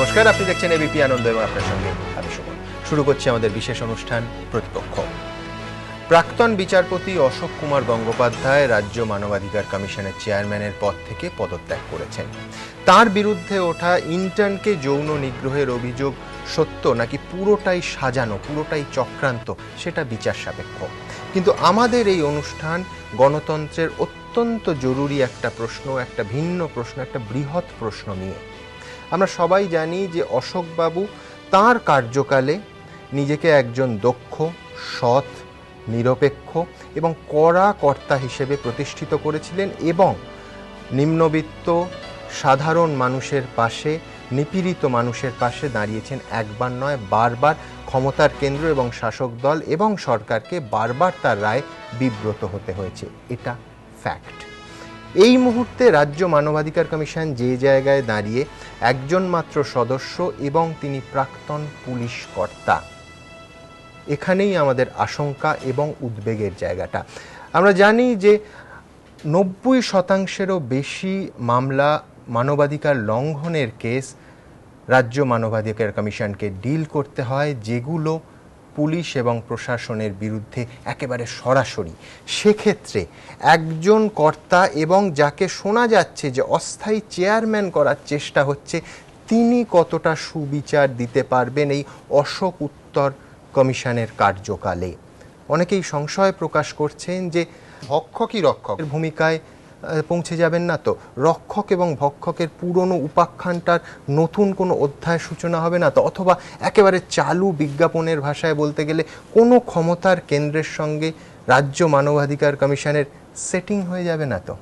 নমস্কার, আপনি দেখছেন এবিপি আনন্দ এবং আপনার সঙ্গে আমি সুমন। শুরু করছি আমাদের বিশেষ অনুষ্ঠান প্রতিপক্ষ। প্রাক্তন বিচারপতি অশোক কুমার গঙ্গোপাধ্যায় রাজ্য মানবাধিকার কমিশনের চেয়ারম্যানের পদ থেকে পদত্যাগ করেছেন। তার বিরুদ্ধে ওঠা ইন্টার্নকে যৌন নিগ্রহের অভিযোগ সত্য নাকি পুরোটাই সাজানো, পুরোটাই চক্রান্ত, সেটা বিচার সাপেক্ষ। কিন্তু আমাদের এই অনুষ্ঠান গণতন্ত্রের অত্যন্ত জরুরি একটা প্রশ্ন, একটা ভিন্ন প্রশ্ন, একটা বৃহৎ প্রশ্ন নিয়ে। আমরা সবাই জানি যে অশোকবাবু তাঁর কার্যকালে নিজেকে একজন দক্ষ, সৎ, নিরপেক্ষ এবং কড়া কর্তা হিসেবে প্রতিষ্ঠিত করেছিলেন এবং নিম্নবিত্ত সাধারণ মানুষের পাশে, নিপীড়িত মানুষের পাশে দাঁড়িয়েছেন। একবার নয়, বারবার ক্ষমতার কেন্দ্র এবং শাসক দল এবং সরকারকে বারবার তার রায় বিব্রত হতে হয়েছে। এটা ফ্যাক্ট। এই মুহূর্তে রাজ্য মানবাধিকার কমিশন যে জায়গায় দাঁড়িয়ে, একজন মাত্র সদস্য এবং তিনি প্রাক্তন পুলিশ কর্তা, এখানেই আমাদের আশঙ্কা এবং উদ্বেগের জায়গাটা। আমরা জানি যে 90%-এরও বেশি মামলা, মানবাধিকার লঙ্ঘনের কেস রাজ্য মানবাধিকার কমিশনকে ডিল করতে হয়, যেগুলো পুলিশ এবং প্রশাসনের বিরুদ্ধে একেবারে সরাসরি। সেক্ষেত্রে একজন কর্তা এবং যাকে শোনা যাচ্ছে যে অস্থায়ী চেয়ারম্যান করার চেষ্টা হচ্ছে, তিনি কতটা সুবিচার দিতে পারবেন এই অশোক উত্তর কমিশনের কার্যকালে? অনেকেই সংশয় প্রকাশ করছেন যে ভক্ষকই রক্ষকের ভূমিকায় পৌঁছে যাবেন না তো? রক্ষক এবং ভক্ষকের পুরনো উপাখ্যানটার নতুন কোনো অধ্যায় সূচনা হবে না তো? অথবা একেবারে চালু বিজ্ঞাপনের ভাষায় বলতে গেলে কোনো ক্ষমতার কেন্দ্রের সঙ্গে রাজ্য মানবাধিকার কমিশনের সেটিং হয়ে যাবে না তো?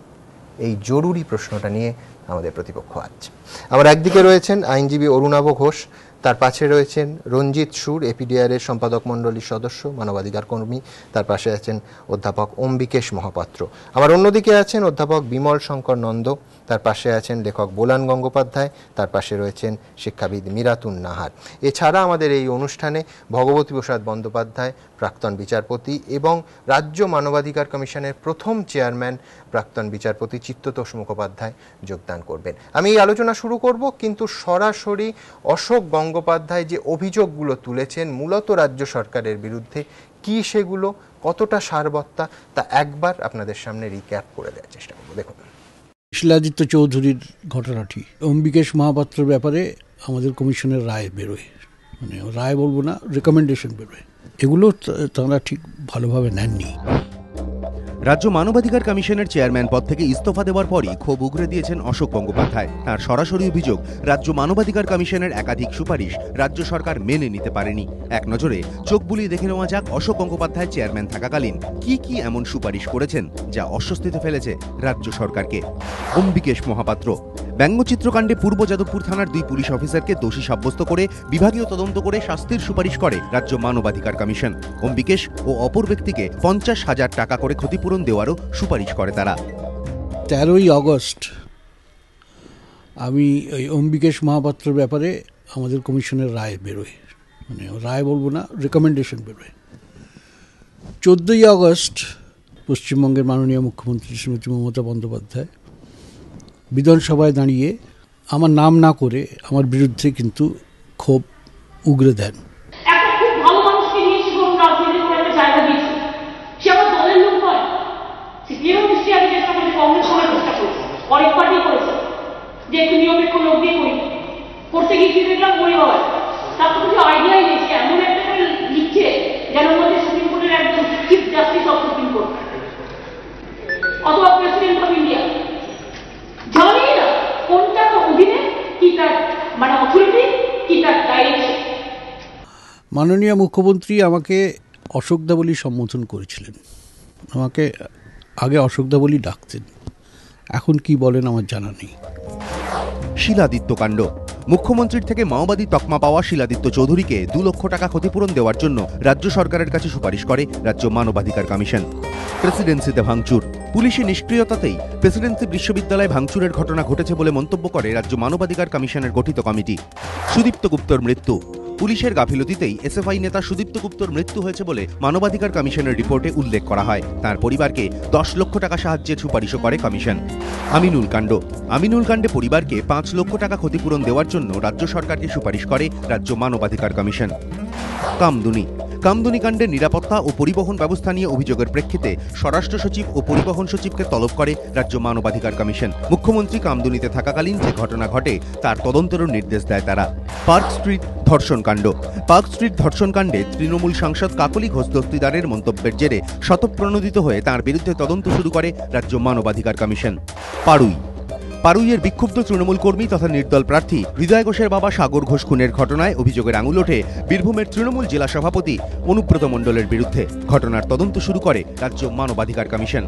এই জরুরি প্রশ্নটা নিয়ে আমাদের প্রতিপক্ষ আজ। আমার একদিকে রয়েছেন আইনজীবী অরুণাভ ঘোষ, তার পাশে রয়েছেন রঞ্জিত সুর, এপিডিআর-এর সম্পাদক মণ্ডলীর সদস্য, মানবাধিকার কর্মী, তার পাশে আছেন অধ্যাপক অম্বিকেশ মহাপাত্র। আমার অন্যদিকে আছেন অধ্যাপক বিমল শঙ্কর নন্দ, তার পাশে আছেন লেখক বোলান গঙ্গোপাধ্যায়, তার পাশে রয়েছেন শিক্ষাবিদ মীরাতুন নাহার। এছাড়া আমাদের এই অনুষ্ঠানে ভগবতী প্রসাদ বন্দ্যোপাধ্যায়, প্রাক্তন বিচারপতি, এবং রাজ্য মানবাধিকার কমিশনের প্রথম চেয়ারম্যান প্রাক্তন বিচারপতি চিত্ততোষ মুখোপাধ্যায় যোগদান করবেন। আমি এই আলোচনা শুরু করব, কিন্তু সরাসরি অশোক গঙ্গোপাধ্যায় যে অভিযোগগুলো তুলেছেন মূলত রাজ্য সরকারের বিরুদ্ধে, কি সেগুলো, কতটা সারবত্তা, তা একবার আপনাদের সামনে রিক্যাপ করে দেওয়ার চেষ্টা করব। দেখুন, শিলাদিত্য চৌধুরীর ঘটনাটি, অম্বিকেশ মহাপাত্রের ব্যাপারে আমাদের কমিশনের রায় বেরোয়, মানে রায় বলবো না, রেকমেন্ডেশন বেরোয়। এগুলো তারা ঠিক ভালোভাবে নেননি। রাজ্য মানবাধিকার কমিশনের চেয়ারম্যান পদ থেকে ইস্তফা দেওয়ার পরই ক্ষোভ উগরে দিয়েছেন অশোক গঙ্গোপাধ্যায়। তার সরাসরি অভিযোগ, রাজ্য মানবাধিকার কমিশনের একাধিক সুপারিশ রাজ্য সরকার মেনে নিতে পারেনি। এক নজরে চোখ বুলিয়ে দেখে নেওয়া যাক অশোক গঙ্গোপাধ্যায় চেয়ারম্যান থাকাকালীন কি কি এমন সুপারিশ করেছেন যা অস্বস্তিতে ফেলেছে রাজ্য সরকারকে। অম্বিকেশ মহাপাত্র ব্যঙ্গচিত্রকাণ্ডে পূর্ব যাদবপুর থানার 2 পুলিশ অফিসারকে দোষী সাব্যস্ত করে বিভাগীয় তদন্ত করে শাস্তির সুপারিশ করে রাজ্য মানবাধিকার কমিশন। অম্বিকেশ ও অপর ব্যক্তিকে 50,000 টাকা করে ক্ষতিপূরণ দেওয়ারও সুপারিশ করে তারা। 13ই আগস্ট আমি ওই অম্বিকেশ মহাপাত্রের ব্যাপারে আমাদের কমিশনের রায় বেরোয়, মানে রায় বলবো না, রেকমেন্ডেশন বেরোয়। 14ই আগস্ট পশ্চিমবঙ্গের মাননীয় মুখ্যমন্ত্রী শ্রীমতী মমতা বন্দ্যোপাধ্যায় বিধানসভায় দাঁড়িয়ে আমার নাম না করে আমার বিরুদ্ধে কিন্তু ক্ষোভ উগরে দেন। একটা খুব ভালো মানুষকে নিয়ে জীবন রাজনীতি করে একটা জায়গা দিয়েছে, সে আমার দলের লোক নয়। সিপিএম দৃষ্টি আগে চেষ্টা করেছে, কংগ্রেস সবাই চেষ্টা করেছে, অনেক পার্টি করেছে যে একটু নিরপেক্ষ লোক দিয়ে করি, করতে গিয়ে কি দেখলাম বই হয়। তার তো কিছু আইডিয়াই নেই, সে এমন একটা করে লিখছে যেন মধ্যে সুপ্রিম কোর্টের একজন chief justice of supreme court অথবা প্রেসিডেন্ট অফ ইন্ডিয়া। জানি না কোনটা অধীনে, কি তার মানে অথরিটি, কি তার ডাইরেকশন। মাননীয় মুখ্যমন্ত্রী আমাকে অশোকদা বলি সম্বোধন করেছিলেন। আমাকে আগে অশোকদা বলি ডাকতেন, এখন কি বলেন আমার জানা নেই। শিলাদিত্য কাণ্ড, মুখ্যমন্ত্রীর থেকে মাওবাদী তকমা পাওয়া শিলাদিত্য চৌধুরীকে 2 লক্ষ টাকা ক্ষতিপূরণ দেওয়ার জন্য রাজ্য সরকারের কাছে সুপারিশ করে রাজ্য মানবাধিকার কমিশন। প্রেসিডেন্সিতে ভাঙচুর, পুলিশি নিষ্ক্রিয়তাতেই প্রেসিডেন্সি বিশ্ববিদ্যালয়ে ভাঙচুরের ঘটনা ঘটেছে বলে মন্তব্য করে রাজ্য মানবাধিকার কমিশনের গঠিত কমিটি। সুদীপ্ত গুপ্তর মৃত্যু, পুলিশের গাফিলতিতেই এসএফআই নেতা সুদীপ্ত গুপ্তর মৃত্যু হয়েছে বলে মানবাধিকার কমিশনের রিপোর্টে উল্লেখ করা হয়। তার পরিবারকে 10 লক্ষ টাকা সাহায্যের সুপারিশও করে কমিশন। আমিনুল কাণ্ডে পরিবারকে 5 লক্ষ টাকা ক্ষতিপূরণ দেওয়ার জন্য রাজ্য সরকারকে সুপারিশ করে রাজ্য মানবাধিকার কমিশন। কামদুনি কাণ্ডের নিরাপত্তা ও পরিবহন ব্যবস্থা নিয়ে অভিযোগের প্রেক্ষিতে স্বরাষ্ট্র সচিব ও পরিবহন সচিবকে তলব করে রাজ্য মানবাধিকার কমিশন। মুখ্যমন্ত্রী কামদুনিতে থাকাকালীন যে ঘটনা ঘটে তার তদন্তেরও নির্দেশ দেয় তারা। পার্ক স্ট্রিট ধর্ষণ কাণ্ডে তৃণমূল সাংসদ কাকলি ঘোষ দস্তিদারের মন্তব্যের জেরে শতপ্রণোদিত হয়ে তার বিরুদ্ধে তদন্ত শুরু করে রাজ্য মানবাধিকার কমিশন। পাড়ুইয়ের বিক্ষুব্ধ তৃণমূল কর্মী তথা নির্দল প্রার্থী হৃদয় ঘোষের বাবা সাগর ঘোষ খুনের ঘটনায় অভিযোগের আঙুল ওঠে বীরভূমের তৃণমূল জেলা সভাপতি অনুব্রত মণ্ডলের বিরুদ্ধে। ঘটনার তদন্ত শুরু করে রাজ্য মানবাধিকার কমিশন।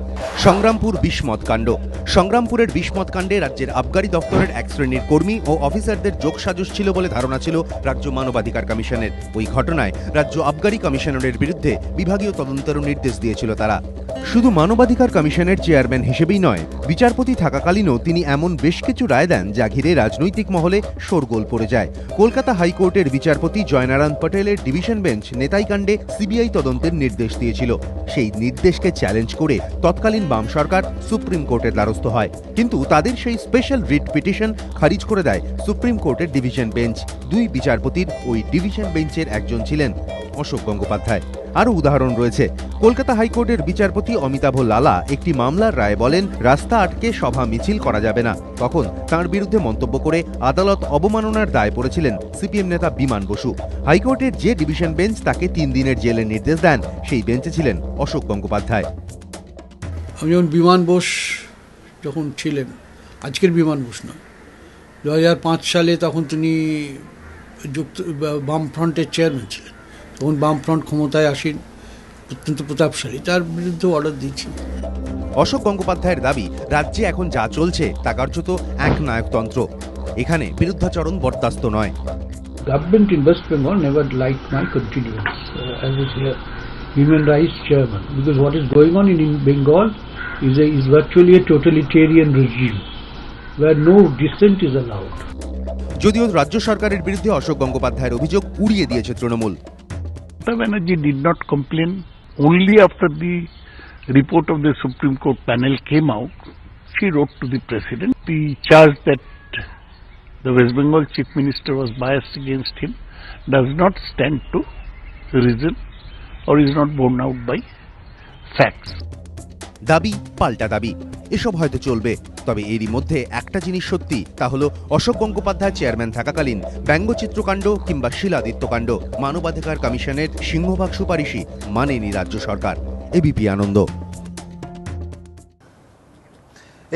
সংগ্রামপুরের বিসমত কাণ্ডে রাজ্যের আবগারি দপ্তরের এক শ্রেণীর কর্মী ও অফিসারদের যোগসাজশ ছিল বলে ধারণা ছিল রাজ্য মানবাধিকার কমিশনের। ওই ঘটনায় রাজ্য আবগারি কমিশনারের বিরুদ্ধে বিভাগীয় তদন্তেরও নির্দেশ দিয়েছিল তারা। শুধু মানবাধিকার কমিশনের চেয়ারম্যান হিসেবেই নয়, বিচারপতি থাকাকালীনও তিনি এমন বেশ কিছু রায় দেন যা ঘিরে রাজনৈতিক মহলে শোরগোল পড়ে যায়। কলকাতা হাইকোর্টের বিচারপতি জয়নারায়ণ পটেলের ডিভিশন বেঞ্চ নেতাই কাণ্ডে সিবিআই তদন্তের নির্দেশ দিয়েছিল। সেই নির্দেশকে চ্যালেঞ্জ করে তৎকালীন বাম সরকার সুপ্রিম কোর্টের দ্বারস্থ হয়, কিন্তু তাদের সেই স্পেশাল রিট পিটিশন খারিজ করে দেয় সুপ্রিম কোর্টের ডিভিশন বেঞ্চ। 2 বিচারপতির ওই ডিভিশন বেঞ্চের একজন ছিলেন অশোক গঙ্গোপাধ্যায়। আরও উদাহরণ রয়েছে। কলকাতা হাইকোর্টের বিচারপতি অমিতাভ লালা একটি মামলার রায়ে বলেন রাস্তা আটকে সভা মিছিল করা যাবে না। তখন তাঁর বিরুদ্ধে মন্তব্য করে আদালত অবমাননার দায় পড়েছিলেন সিপিএম নেতা বিমান বসু। হাইকোর্টের যে ডিভিশন বেঞ্চ তাকে 3 দিনের জেলের নির্দেশ দেন, সেই বেঞ্চে ছিলেন অশোক গঙ্গোপাধ্যায়। আমি যখন বিমান বোস যখন ছিলেন, আজকের বিমান বোস নয়, 2005 সালে তখন তিনি বামফ্রন্টের চেয়ারম্যান ছিলেন। তখন বামফ্রন্ট ক্ষমতায় আসেন, অত্যন্ত প্রতাপশালী, তার বিরুদ্ধে অর্ডার দিয়েছি। অশোক গঙ্গোপাধ্যায়ের দাবি, রাজ্যে এখন যা চলছে তা কার্যত এক নায়কতন্ত্র। এখানে বিরুদ্ধাচরণ বরদাস্ত নয়। Government in West Bengal never liked my continuance as a human rights chairman, because what is going on in Bengal is virtually a totalitarian regime where no dissent is allowed. যদিও রাজ্য সরকারের বিরুদ্ধে অশোক গঙ্গোপাধ্যায়ের অভিযোগ উড়িয়ে দিয়েছে Trinamool. Mamata Banerjee did not complain. Only after the report of the Supreme Court panel came out, she wrote to the President. The charge that the West Bengal Chief Minister was biased against him does not stand to reason or is not borne out by facts. দাবি পাল্টা দাবি, এসব হয়তো চলবে, তবে এরই মধ্যে একটা জিনিস সত্যি, তা হলো অশোক গঙ্গোপাধ্যায় চেয়ারম্যান থাকাকালীন ব্যঙ্গচিত্রকাণ্ড কিংবা শিলাদিত্যকাণ্ড মানবাধিকার কমিশনের সিংহভাগ সুপারিশই মানেনি রাজ্য সরকার। এবিপি আনন্দ।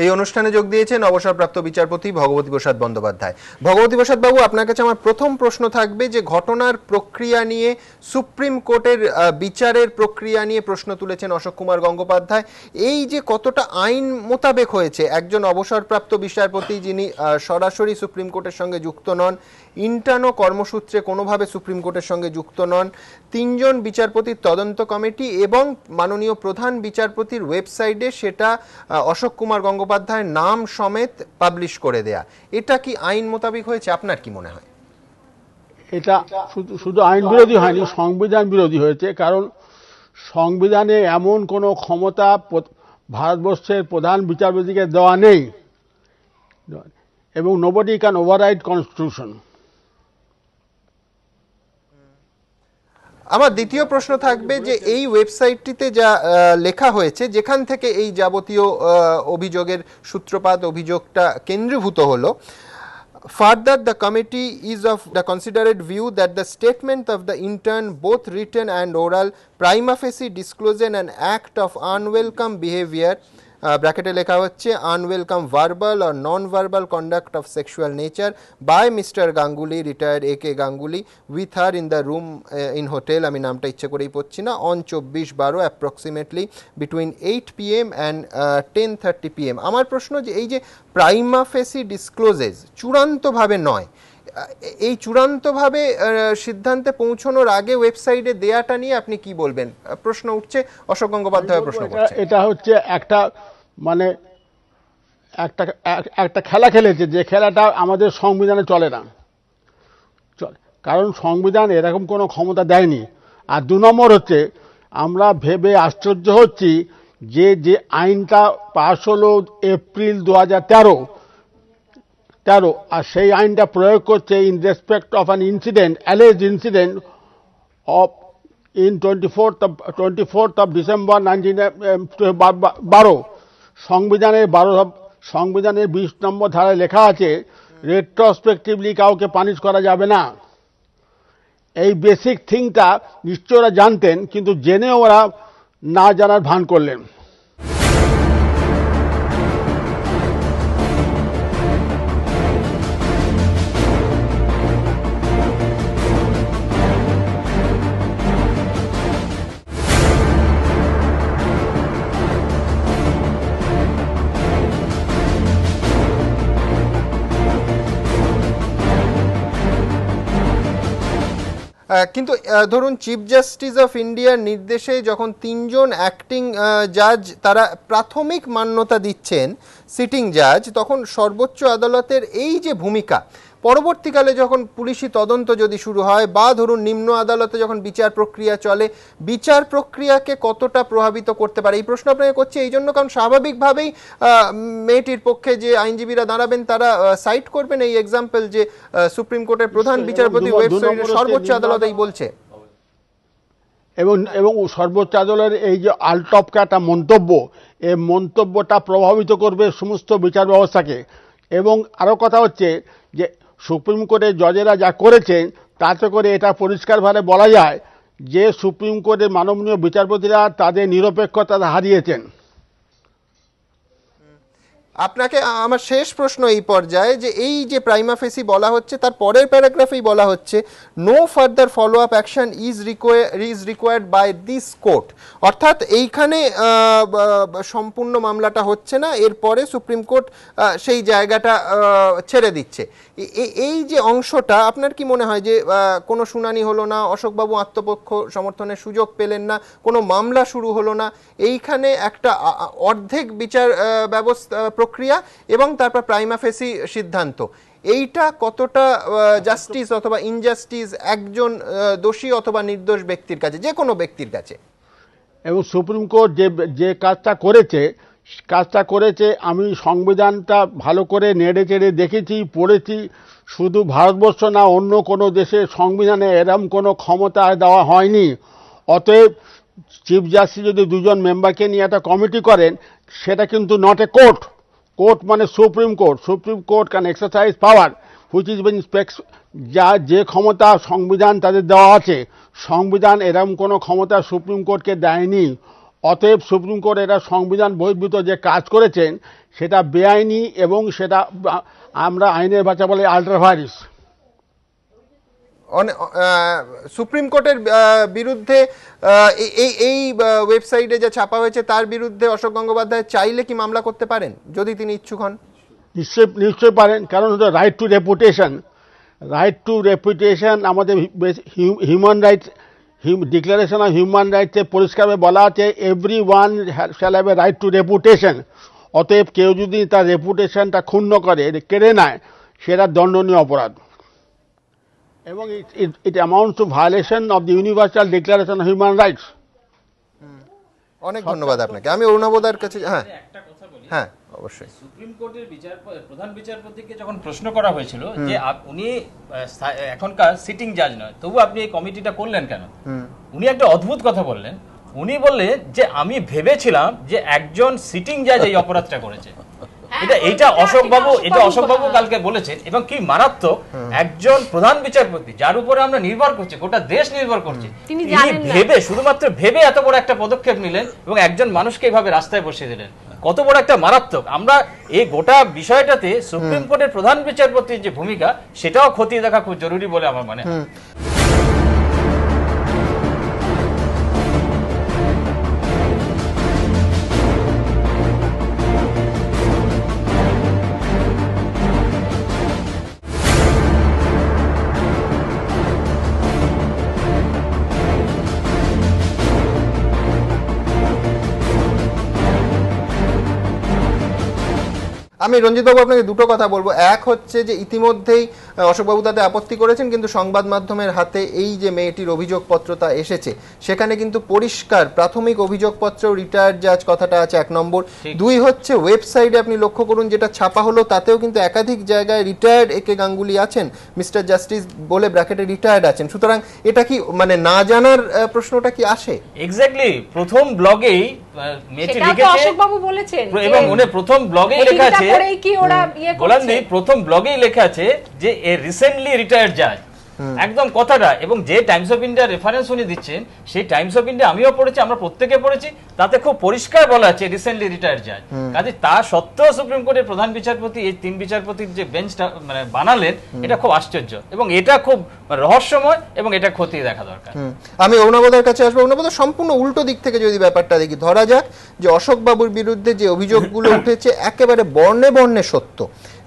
এই অনুষ্ঠানে যোগ দিয়েছেন অবসরপ্রাপ্ত বিচারপতি ভগবতী প্রসাদ বন্দ্যোপাধ্যায়। ভগবতী প্রসাদ বাবু, আপনার কাছে আমার প্রথম প্রশ্ন থাকবে যে ঘটনার প্রক্রিয়া নিয়ে, সুপ্রিম কোর্টের বিচারের প্রক্রিয়া নিয়ে প্রশ্ন তুলেছেন অশোক কুমার গঙ্গোপাধ্যায়। এই যে কতটা আইন মোতাবেক হয়েছে, একজন অবসরপ্রাপ্ত বিচারপতি যিনি সরাসরি সুপ্রিম কোর্টের সঙ্গে যুক্ত নন, ইন্টার্নো কর্মসূত্রে কোনোভাবে সুপ্রিম কোর্টের সঙ্গে যুক্ত নন, 3 জন বিচারপতির তদন্ত কমিটি এবং মাননীয় প্রধান বিচারপতির ওয়েবসাইটে সেটা অশোক কুমার গঙ্গোপাধ্যায়ের নাম সমেত পাবলিশ করে দেয়া, এটা কি আইন মোতাবেক হয়েছে? আপনার কি মনে হয়? এটা শুধু আইন বিরোধী হয়নি, সংবিধান বিরোধী হয়েছে। কারণ সংবিধানে এমন কোনো ক্ষমতা ভারতবর্ষের প্রধান বিচারপতিকে দেওয়া নেই, এবং নোবডি ক্যান ওভাররাইড কনস্টিটিউশন। আমার দ্বিতীয় প্রশ্ন থাকবে যে এই ওয়েবসাইটটিতে যা লেখা হয়েছে, যেখান থেকে এই যাবতীয় অভিযোগের সূত্রপাত, অভিযোগটা কেন্দ্রীভূত হলো, further the committee is of the considerate view that the statement of the intern, both written and oral, prima facie disclose an act of unwelcome behavior, ব্র্যাকেটে লেখা হচ্ছে unwelcome verbal or non-verbal conduct of sexual nature by Mr. Ganguly, retired A.K. Ganguly, with her in the room in hotel, আমি নামটা ইচ্ছে করেই পড়ছি না, on 24/12 approximately between 8 p.m. and 10:30 p.m. আমার প্রশ্ন যে এই যে prima facie discloses চূড়ান্তভাবে নয়, এই চূড়ান্তভাবে সিদ্ধান্তে পৌঁছানোর আগে ওয়েবসাইটে দেয়াটা নিয়ে আপনি কি বলবেন? প্রশ্ন উঠছে, অশোক গঙ্গোপাধ্যায় প্রশ্ন করছে। এটা হচ্ছে একটা খেলা খেলেছে, যে খেলাটা আমাদের সংবিধানে চলে না। কারণ সংবিধান এরকম কোনো ক্ষমতা দেয়নি। আর 2 নম্বর হচ্ছে, আমরা ভেবে আশ্চর্য হচ্ছি যে আইনটা পাশ হলো এপ্রিল 2013, আর সেই আইনটা প্রয়োগ করছে in respect of an incident, alleged incident of in 24th of December 1912। সংবিধানের 20 নম্বর ধারায় লেখা আছে রেট্রোস্পেক্টিভলি কাউকে পানিশ করা যাবে না। এই বেসিক থিংটা নিশ্চয় ওরা জানতেন, কিন্তু জেনে ওরা না জানার ভান করলেন। কিন্তু ধরুন চিফ জাস্টিস অফ ইন্ডিয়ার নির্দেশে যখন 3 জন অ্যাক্টিং জাজ তারা প্রাথমিক মান্যতা দিচ্ছেন সিটিং জাজ, তখন সর্বোচ্চ আদালতের এই যে ভূমিকা, পরবর্তীকালে যখন পুলিশি তদন্ত যদি শুরু হয় বা ধরুন নিম্ন আদালতে যখন বিচার প্রক্রিয়া চলে, বিচার প্রক্রিয়াকে কতটা প্রভাবিত করতে পারে? এই প্রশ্ন আপনাকে করছি এই জন্য কারণ স্বাভাবিকভাবেই মেয়েটির পক্ষে যে আইনজীবীরা দাঁড়াবেন তারা সাইট করবেন এই এক্সাম্পল যে সুপ্রিম কোর্টের প্রধান বিচারপতি ওয়েবসাইটে সর্বোচ্চ আদালত এই বলছে, এবং সর্বোচ্চ আদালতের এই যে আলটপকা একটা মন্তব্য, এই মন্তব্যটা প্রভাবিত করবে সমস্ত বিচার ব্যবস্থাকে। এবং আরও কথা হচ্ছে যে সুপ্রিম কোর্টের জজেরা যা করেছেন তাতে করে এটা পরিষ্কারভাবে বলা যায় যে সুপ্রিম কোর্টের মাননীয় বিচারপতিরা তাদের নিরপেক্ষতা হারিয়েছেন। আপনাকে আমার শেষ প্রশ্ন এই পর্যায়ে যে এই যে প্রাইমা ফেসি বলা হচ্ছে তার পরের প্যারাগ্রাফেই বলা হচ্ছে no further follow up action is required by this court, অর্থাৎ এইখানে সম্পূর্ণ মামলাটা হচ্ছে না, এরপরে সুপ্রিম কোর্ট সেই জায়গাটা ছেড়ে দিচ্ছে। এই যে অংশটা আপনার কি মনে হয় যে কোনো শুনানি হলো না, অশোকবাবু আত্মপক্ষ সমর্থনের সুযোগ পেলেন না, কোনো মামলা শুরু হলো না, এইখানে একটা অর্ধেক বিচার ব্যবস্থা প্রক্রিয়া এবং তারপর প্রাইমা ফেসি সিদ্ধান্ত, এইটা কতটা জাস্টিস অথবা ইনজাস্টিস একজন দোষী অথবা নির্দোষ ব্যক্তির কাছে, যে কোনো ব্যক্তির কাছে? এবং সুপ্রিম কোর্ট যে কাজটা করেছে আমি সংবিধানটা ভালো করে নেড়ে চেড়ে দেখেছি, পড়েছি। শুধু ভারতবর্ষ না, অন্য কোনো দেশের সংবিধানে এরম কোনো ক্ষমতা দেওয়া হয়নি। অতএব চিফ জাস্টিস যদি 2 জন মেম্বারকে নিয়ে একটা কমিটি করেন, সেটা কিন্তু নট এ কোর্ট। কোর্ট মানে supreme court can exercise power which is বিন যে ক্ষমতা সংবিধান তাদের দেওয়া আছে, সংবিধান এরকম কোনো ক্ষমতা সুপ্রিম কোর্টকে দেয়নি। অতএব সুপ্রিম কোর্ট এটা সংবিধান বহির্ভূত যে কাজ করেছেন সেটা বেআইনি, এবং সেটা আমরা আইনের ভাষা বলে আল্ট্রাভাইরাস। সুপ্রিম কোর্টের বিরুদ্ধে এই ওয়েবসাইটে যা ছাপা হয়েছে তার বিরুদ্ধে অশোক গঙ্গোপাধ্যায় চাইলে কি মামলা করতে পারেন যদি তিনি ইচ্ছুক হন? নিশ্চয়ই পারেন, কারণ রাইট টু রেপুটেশন আমাদের human rights declaration of human রাইটসে পরিষ্কারভাবে বলা আছে everyone shall have a right to reputation. অতএব কেউ যদি তার রেপুটেশনটা ক্ষুণ্ণ করে, কেড়ে নেয়, সেটা দণ্ডনীয় অপরাধ, এবং it amounts to violation of the universal declaration of human rights. অনেক ধন্যবাদ আপনাকে। আমি অরুণাবদার কাছে হ্যাঁ অবশ্যই। সুপ্রিম কোর্টের প্রধান বিচারপতিকে যখন প্রশ্ন করা হয়েছিল যে উনি এখনকার সিটিং জাজ নয়, তবু আপনি এই কমিটিটা করলেন কেন, উনি একটা অদ্ভুত কথা বললেন। উনি বললেন যে আমি ভেবেছিলাম যে একজন সিটিং জাজ এই অপরাধটা করেছে। এটা অশোকবাবু কালকে বলেছেন, এবং কি মারাত্মক, একজন প্রধান বিচারপতি যার উপরে আমরা নির্ভর করছি, গোটা দেশ নির্ভর করছে, তিনি শুধুমাত্র ভেবে এত বড় একটা পদক্ষেপ নিলেন এবং একজন মানুষকে এইভাবে রাস্তায় বসিয়ে দিলেন। কত বড় একটা মারাত্মক। আমরা এই গোটা বিষয়টাতে সুপ্রিম কোর্টের প্রধান বিচারপতির যে ভূমিকা সেটাও খতিয়ে দেখা খুব জরুরি বলে আমার মনে হয়। আমি রঞ্জিতবাবু আপনাকে দুটো কথা বলবো। এক হচ্ছে যে ইতিমধ্যেই অশোকবাবু তাতে আপত্তি করেছেন, কিন্তু সংবাদ মাধ্যমের হাতে এই যে মেয়েটির অভিযোগপত্রটা এসেছে সেখানে কিন্তু পরিষ্কার প্রাথমিক অভিযোগপত্র রিটায়ার্ড জাজ কথাটা আছে, 1 নম্বর। 2 হচ্ছে ওয়েবসাইটে আপনি লক্ষ্য করুন যেটা ছাপা হলো তাতেও কিন্তু একাধিক জায়গায় রিটায়ার্ড একে গাঙ্গুলি আছেন, মিস্টার জাস্টিস বলে ব্র্যাকেটে রিটায়ার্ড আছেন। সুতরাং এটা কি মানে না জানার প্রশ্নটা কি আসে? এক্স্যাক্টলি, প্রথম ব্লগেই মেয়েটি লিখেছে, অশোকবাবু বলেছেন এবং উনি প্রথম ব্লগেই লেখা আছে, গোলামদি প্রথম ব্লগেই লেখা আছে যে এ রিসেন্টলি রিটায়ার্ড জাজ, একদম কথাটা। এবং যে টাইমস অফ ইন্ডিয়া রেফারেন্স উনি দিচ্ছেন সেই টাইমস অফ ইন্ডিয়া আমিও পড়েছি, আমরা প্রত্যেকে পড়েছি, তাতে খুব পরিষ্কার বলা আছে রিসেন্টলি রিটায়ার্ড জাজ। কাজে তা সত্ত্বেও সুপ্রিম কোর্টের প্রধান বিচারপতি এই 3 বিচারপতির যে বেঞ্চটা মানে বানালেন, এটা খুব আশ্চর্য এবং এটা খুব রহস্যময় এবং এটা খতিয়ে দেখা দরকার। আমি অরুণাবদার কাছে আসবো। অরুণাবদা, সম্পূর্ণ উল্টো দিক থেকে যদি ব্যাপারটা দেখি, ধরা যাক যে অশোক বাবুর বিরুদ্ধে যে অভিযোগগুলো উঠেছে একেবারে বর্ণে বর্ণে সত্য,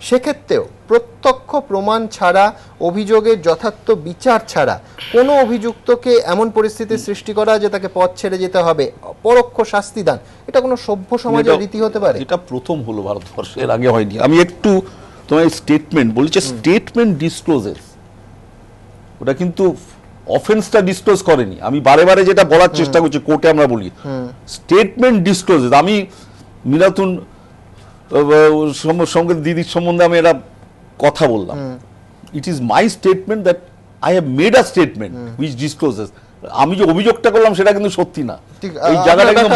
সেক্ষেত্রেও প্রত্যক্ষ প্রমাণ ছাড়া, অভিযোগের যথার্থ বিচার ছাড়া কোনো অভিযুক্তকে এমন পরিস্থিতির সৃষ্টি করা যে তাকে পথ ছেড়ে যেতে হবে, পরোক্ষ শাস্তি দান, এটা কোনো সভ্য সমাজের রীতি হতে পারে? এটা প্রথম হলো ভারতবর্ষে, এর আগে হয়নি। আমি একটু তোমার স্টেটমেন্ট বলছে, স্টেটমেন্ট ডিসক্লোজেস, ওটা কিন্তু অফেন্সটা ডিসক্লোজ করেনি। আমি বারে বারে যেটা বলার চেষ্টা করছি, কোর্টে আমরা বলি স্টেটমেন্ট ডিসক্লোজেস। আমি মিরাতুন সঙ্গে দিদির সম্বন্ধে আমি এটা কথা বললাম, it is my statement that I have made a statement which discloses. আমি যে অভিযোগটা করলাম সেটা কিন্তু সত্যি না, এই জায়গাটা কিন্তু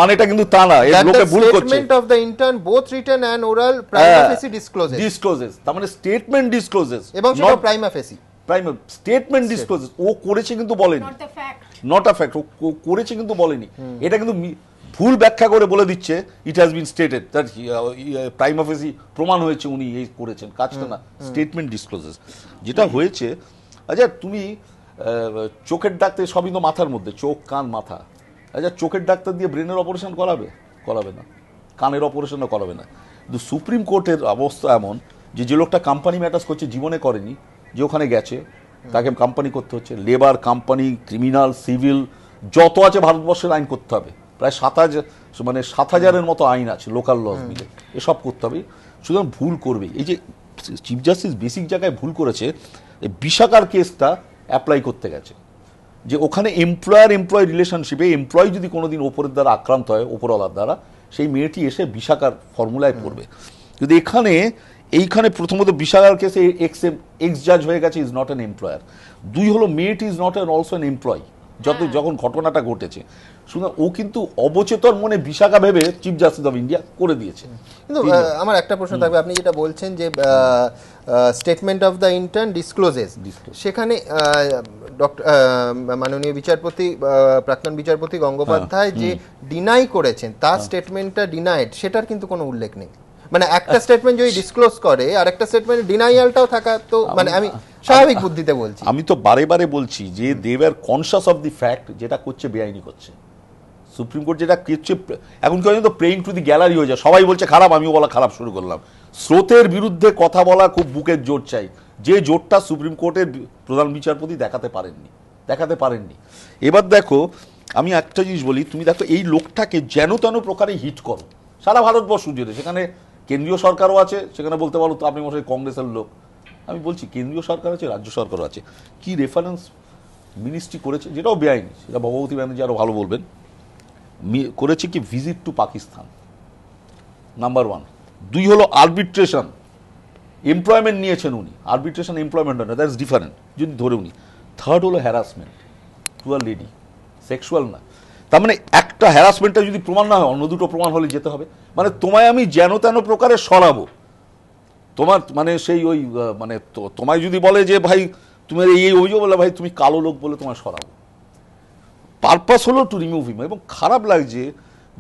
মানেটা কিন্তু তা না, এর লোকে ভুল করছে। Statement of the intern both written and oral prima facie discloses, তার মানে স্টেটমেন্ট ডিসক্লোজেস এবং সেটা প্রাইমা ফেসি স্টেটমেন্ট ডিসক্লোজেস। ও করেছে কিন্তু বলেনি, নট আ ফ্যাক্ট, ও করেছে কিন্তু বলেনি। এটা কিন্তু ভুল ব্যাখ্যা করে বলে দিচ্ছে it has been stated that prima ফেসি প্রমাণ হয়েছে উনি এই করেছেন, কাজটা না। স্টেটমেন্ট ডিসক্লোজেস যেটা হয়েছে, আচ্ছা তুমি চোখের ডাক্তার সবই তো মাথার মধ্যে, চোখ কান মাথা। আচ্ছা চোখের ডাক্তার দিয়ে ব্রেনের অপারেশন করাবে না, কানের অপারেশনও করাবে না। কিন্তু সুপ্রিম কোর্টের অবস্থা এমন যে লোকটা কোম্পানি ম্যাটার্স করছে, জীবনে করেনি, যে ওখানে গেছে তাকে কোম্পানি করতে হচ্ছে। লেবার, কোম্পানি, ক্রিমিনাল, সিভিল যত আছে ভারতবর্ষের আইন করতে হবে, প্রায় 7,000-এর মতো আইন আছে, লোকাল লজ মিলে, এসব করতে হবে। সুতরাং ভুল করবে। এই যে চিফ জাস্টিস বেসিক জায়গায় ভুল করেছে, এই বিশাখার কেসটা অ্যাপ্লাই করতে গেছে, যে ওখানে এমপ্লয় রিলেশনশিপে এমপ্লয় যদি কোনোদিন ওপরের দ্বারা আক্রান্ত হয়, ওপরওয়ালার দ্বারা, সেই মেয়েটি এসে বিশাখার ফর্মুলায় পড়বে। কিন্তু এইখানে প্রথমত বিশাখার কেসে এক্স জাজ হয়ে গেছে, ইজ নট অ্যান এমপ্লয়ার। 2 হলো মেয়েটি is not also an employee যখন ঘটনাটা ঘটেছে। সুতরাং ও কিন্তু অবচেতন মনে বিশাখা ভেবে চিফ জাস্টিস অফ ইন্ডিয়া করে দিয়েছে। কিন্তু আমার একটা প্রশ্ন থাকবে, আপনি যেটা বলছেন যে স্টেটমেন্ট অফ দ্য ইন্টার্ন ডিসক্লোজেস, সেখানে মাননীয় বিচারপতি, প্রাক্তন বিচারপতি গঙ্গোপাধ্যায় যে ডিনাই করেছেন তার স্টেটমেন্টটা ডিনাইড, সেটার কিন্তু কোনো উল্লেখ নেই। মানে একটা স্টেটমেন্ট যদি ডিসক্লোজ করে আর একটা স্টেটমেন্ট ডিনাইয়ালটাও থাকা, তো মানে আমি স্বাভাবিক বুদ্ধিতে বলছি। আমি তো বারে বারে বলছি যে they were conscious of the fact, যেটা করছে বেআইনি করছে। সুপ্রিম কোর্ট যেটা করছে, এখন কি তো প্লেইং টু দি গ্যালারি হয়ে যায়, সবাই বলছে খারাপ, আমিও বলা খারাপ শুরু করলাম। স্রোতের বিরুদ্ধে কথা বলা খুব বুকের জোর চাই, যে জোরটা সুপ্রিম কোর্টের প্রধান বিচারপতি দেখাতে পারেননি। এবার দেখো, আমি একটা জিনিস বলি, তুমি দেখো এই লোকটাকে যেন তেন প্রকারে হিট করো সারা ভারতবর্ষ জুড়ে, সেখানে কেন্দ্রীয় সরকারও আছে, সেখানে বলতে পারো তো আপনি মশাই কংগ্রেসের লোক। আমি বলছি কেন্দ্রীয় সরকার আছে, রাজ্য সরকারও আছে। কি রেফারেন্স মিনিস্ট্রি করেছে, যেটাও বেআইনি, সেটা ভগবতী ব্যানার্জি আরও ভালো বলবেন, করেছে কি ভিজিট টু পাকিস্তান, নাম্বার 1। 2 হলো আরবিট্রেশন, এমপ্লয়মেন্ট নিয়েছেন উনি, আরবিট্রেশন এমপ্লয়মেন্ট না, দ্যাটস ডিফারেন্ট যদি ধরে উনি। 3rd হলো harassment to a lady, sexual না। তার মানে একটা হ্যারাসমেন্টটা যদি প্রমাণ না হয়, অন্য 2টো প্রমাণ হলে যেতে হবে। মানে তোমায় আমি যেন তেন প্রকারে সরাবো, তোমার মানে সেই ওই মানে তোমায় যদি বলে যে ভাই তোমার এই অভিযোগ বলে, ভাই তুমি কালো লোক বলে তোমায় সরাবো, পারপাস হলো টু রিমুভ হিম। এবং খারাপ লাগছে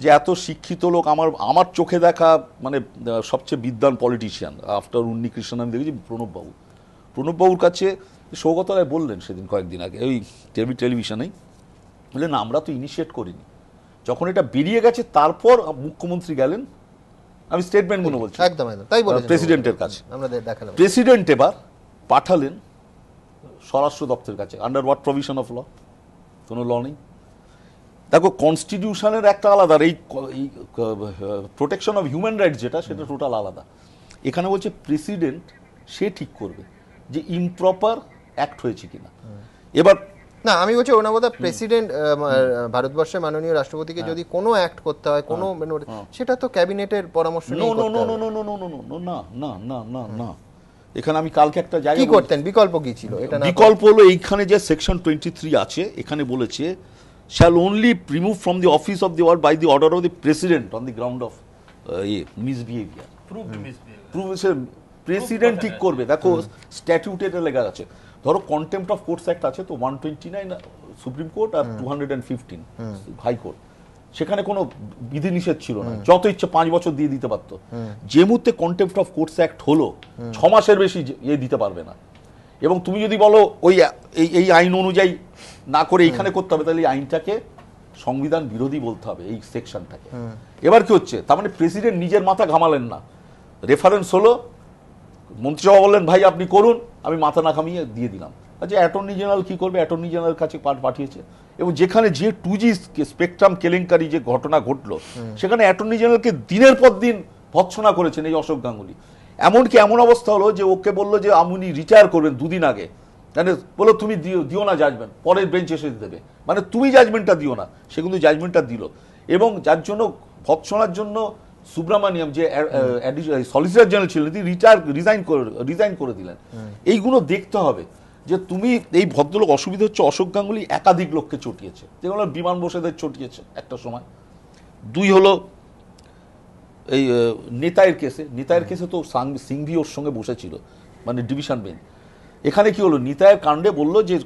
যে এত শিক্ষিত লোক, আমার চোখে দেখা মানে সবচেয়ে বিদ্বান পলিটিশিয়ান আফটার উন্নিকৃষ্ণন আমি দেখেছি প্রণববাবুর কাছে সৌগত রায় বললেন সেদিন কয়েকদিন আগে ওই টেলিভিশনেই, বললেন আমরা তো ইনিশিয়েট করিনি, যখন এটা বেরিয়ে গেছে তারপর মুখ্যমন্ত্রী গেলেন, আমি স্টেটমেন্টগুলো বলছি, একদম তাই বলেছেন প্রেসিডেন্টের কাছে। আমরা দেখালাম প্রেসিডেন্ট এবার পাঠালেন স্বরাষ্ট্র দপ্তরের কাছে, under what provision of law, কোনো ল নেই। দেখো কনস্টিটিউশনের একটা আলাদা, এই প্রোটেকশন অফ হিউম্যান রাইটস যেটা, সেটা টোটাল আলাদা। এখানে বলছে প্রেসিডেন্ট সে ঠিক করবে যে ইমপ্রপার অ্যাক্ট হয়েছে কিনা। এবার না, আমি বলছি ওনাবোধা প্রেসিডেন্ট ভারতবর্ষের মাননীয় রাষ্ট্রপতিকে যদি কোনো অ্যাক্ট করতে হয়, কোনো সেটা তো ক্যাবিনেটের পরামর্শ নিয়ে করতে হবে। না, এখানে আমি কালকে একটা জায়গা কি করতেন, বিকল্প কি ছিল? এটা না, বিকল্প হলো এইখানে যে সেকশন 23 আছে, এখানে বলেছে shall only remove from the office of the or by the order of the president on the ground of misbehavior. President ঠিক করবে। দেখো স্ট্যাটিউটে লেখা আছে, ধরো কন্টেম্পট অফ কোর্টস অ্যাক্ট আছে তো 129 সুপ্রিম কোর্ট আর 215 হাইকোর্ট, সেখানে কোনো বিধিনিষেধ ছিল না, যত ইচ্ছে 5 বছর দিয়ে দিতে পারতো। যে মুহূর্তে কন্টেম্পট অফ কোর্টস অ্যাক্ট হলো 6 মাসের বেশি দিতে পারবে না। এবং তুমি যদি বলো ওই এই আইন অনুযায়ী না করে এইখানে করতে হবে, তাহলে এই আইনটাকে সংবিধান বিরোধী বলতে হবে, এই সেকশনটাকে। এবার কি হচ্ছে, তার মানে প্রেসিডেন্ট নিজের মাথা ঘামালেন না, রেফারেন্স হলো, মন্ত্রিসভা বললেন ভাই আপনি করুন, আমি মাথা না ঘামিয়ে দিয়ে দিলাম। আচ্ছা অ্যাটর্নি জেনারেল কি করবে? অ্যাটর্নি জেনারেল কাছে পাঠিয়েছে। এবং যেখানে যে 2G স্পেকট্রাম কেলেঙ্কারি যে ঘটনা ঘটলো, সেখানে অ্যাটর্নি জেনারেলকে দিনের পর দিন ভৎসনা করেছেন এই অশোক গাঙ্গুলি। এমনকি এমন অবস্থা হলো যে ওকে বললো যে আপনি রিটায়ার করবেন 2 দিন আগে, মানে বলো তুমি দিও না জাজমেন্ট, পরের বেঞ্চ এসে দেবে, মানে তুমি জাজমেন্টটা দিও না, সে কিন্তু জাজমেন্টটা দিল। এবং যার জন্য ভৎসনার জন্য সুব্রামানিয়াম যে সলিসিটর জেনারেল ছিলেন, তিনি রিজাইন করে দিলেন। এইগুলো দেখতে হবে যে তুমি এই ভদ্রলোক, অসুবিধা হচ্ছে অশোক গাঙ্গুলি একাধিক লোককে চটিয়েছে, যেগুলো বিমান বসেদের চটিয়েছে একটা সময়। 2 হলো এই নেতায়ের কেসে তো সিংভি ওর সঙ্গে বসেছিল, মানে ডিভিশন বেঞ্চ। এখানে কি হলো, নিতায়ের কাণ্ডে বললো যে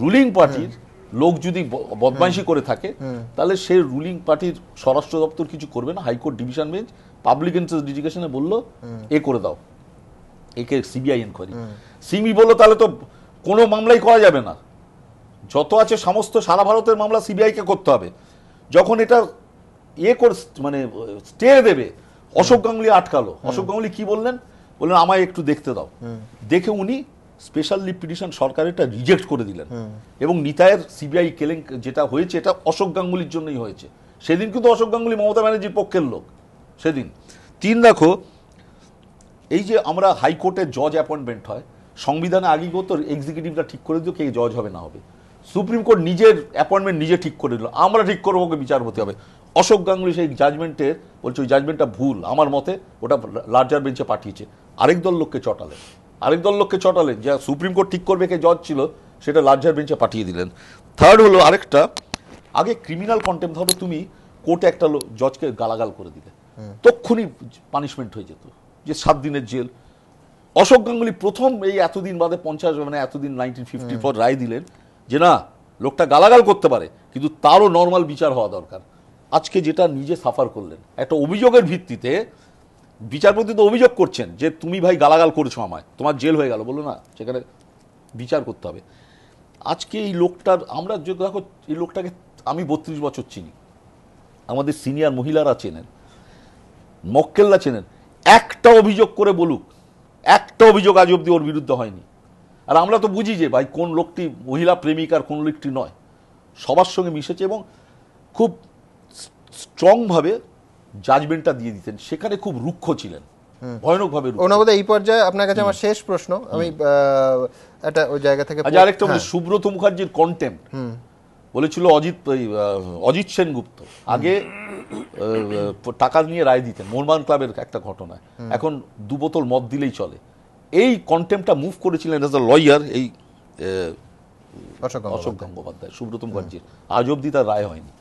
রুলিং পার্টির লোক যদি বদমাইশি করে থাকে, তাহলে সে রুলিং পার্টির স্বরাষ্ট্র দপ্তর কিছু করবে না। High court division bench public interest লিটিগেশনে বললো করে দাও, একে সিবিআই এনকোয়ারি। সিংভি বললো তাহলে তো কোনো মামলাই করা যাবে না, যত আছে সমস্ত সারা ভারতের মামলা সিবিআই কে করতে হবে। যখন এটা মানে স্টে দেবে, অশোক গাঙ্গুলি আটকালো। অশোক গাঙ্গুলি কি বললেন, আমায় একটু দেখতে দাও। দেখে উনি স্পেশাল লিভ পিটিশন সরকারেরটা রিজেক্ট করে দিলেন। এবং নিতায়ের সিবিআই যেটা হয়েছে, এটা অশোক গাঙ্গুলির জন্যই হয়েছে। সেদিন কিন্তু অশোক গাঙ্গুলি মমতা ব্যানার্জির পক্ষের লোক সেদিন। 3 দেখো, এই যে আমরা হাইকোর্টের জজ অ্যাপয়েন্টমেন্ট হয়, সংবিধানে আগেই তো এক্সিকিউটিভরা ঠিক করে দিও কে জজ হবে না হবে। সুপ্রিম কোর্ট নিজের অ্যাপয়েন্টমেন্ট নিজে ঠিক করে দিল, আমরা ঠিক করবো ওকে বিচারপতি হবে। অশোক গাঙ্গুলি সেই জাজমেন্টের বলছে ওই জাজমেন্টটা ভুল, আমার মতে ওটা লার্জার বেঞ্চে পাঠিয়েছে। আরেক দল লোককে চটালেন, যা সুপ্রিম কোর্ট ঠিক করবে কে জজ ছিল, সেটা লার্জার বেঞ্চে পাঠিয়ে দিলেন। 3rd হলো আরেকটা, আগে ক্রিমিনাল কন্টেম্পট হবে, তুমি কোর্টে একটা জজকে গালাগাল করে দিলে তক্ষুনি পানিশমেন্ট হয়ে যেত, যে 7 দিনের জেল। অশোক গাঙ্গুলি প্রথম এই এতদিন বাদে 50 মানে এতদিন 1950 পর রায় দিলেন যে না, লোকটা গালাগাল করতে পারে কিন্তু তারও নর্মাল বিচার হওয়া দরকার। আজকে যেটা নিজে সাফার করলেন, একটা অভিযোগের ভিত্তিতে বিচারপতি তো অভিযোগ করছেন যে তুমি ভাই গালাগাল করেছো আমায়, তোমার জেল হয়ে গেল, বললো না সেখানে বিচার করতে হবে। আজকে এই লোকটার, আমরা দেখো এই লোকটাকে আমি 32 বছর চিনি, আমাদের সিনিয়র মহিলারা চেনেন, মক্কেলরা চেনেন। একটা অভিযোগ করে বলুক, একটা অভিযোগ আজ অব্দি ওর বিরুদ্ধে হয়নি। আর আমরা তো বুঝি যে ভাই কোন লোকটি মহিলা প্রেমিক আর কোন লোকটি নয়, সবার সঙ্গে মিশেছে এবং খুব স্ট্রংভাবে জাজমেন্টটা দিয়ে দিতেন। সেখানে খুব রুক্ষ ছিলেন, ভয়ানকভাবে। ওনাবোধ এই পর্যায়ে আপনার কাছে আমার শেষ প্রশ্ন, আমি একটা ওই জায়গা থেকে আরেকটা সুব্রত মুখার্জির কন্টেম্পট বলেছিল অজিত সেনগুপ্ত, আগে টাকা নিয়ে রায় দিতেন মোহনবাগান ক্লাবের একটা ঘটনায়, এখন 2 বোতল মদ দিলেই চলে। এই কন্টেম্পটটা মুভ করেছিলেন এজ আ লয়ার এই অশোক গঙ্গোপাধ্যায়, সুব্রত মুখার্জির। আজ অব্দি তার রায় হয়নি।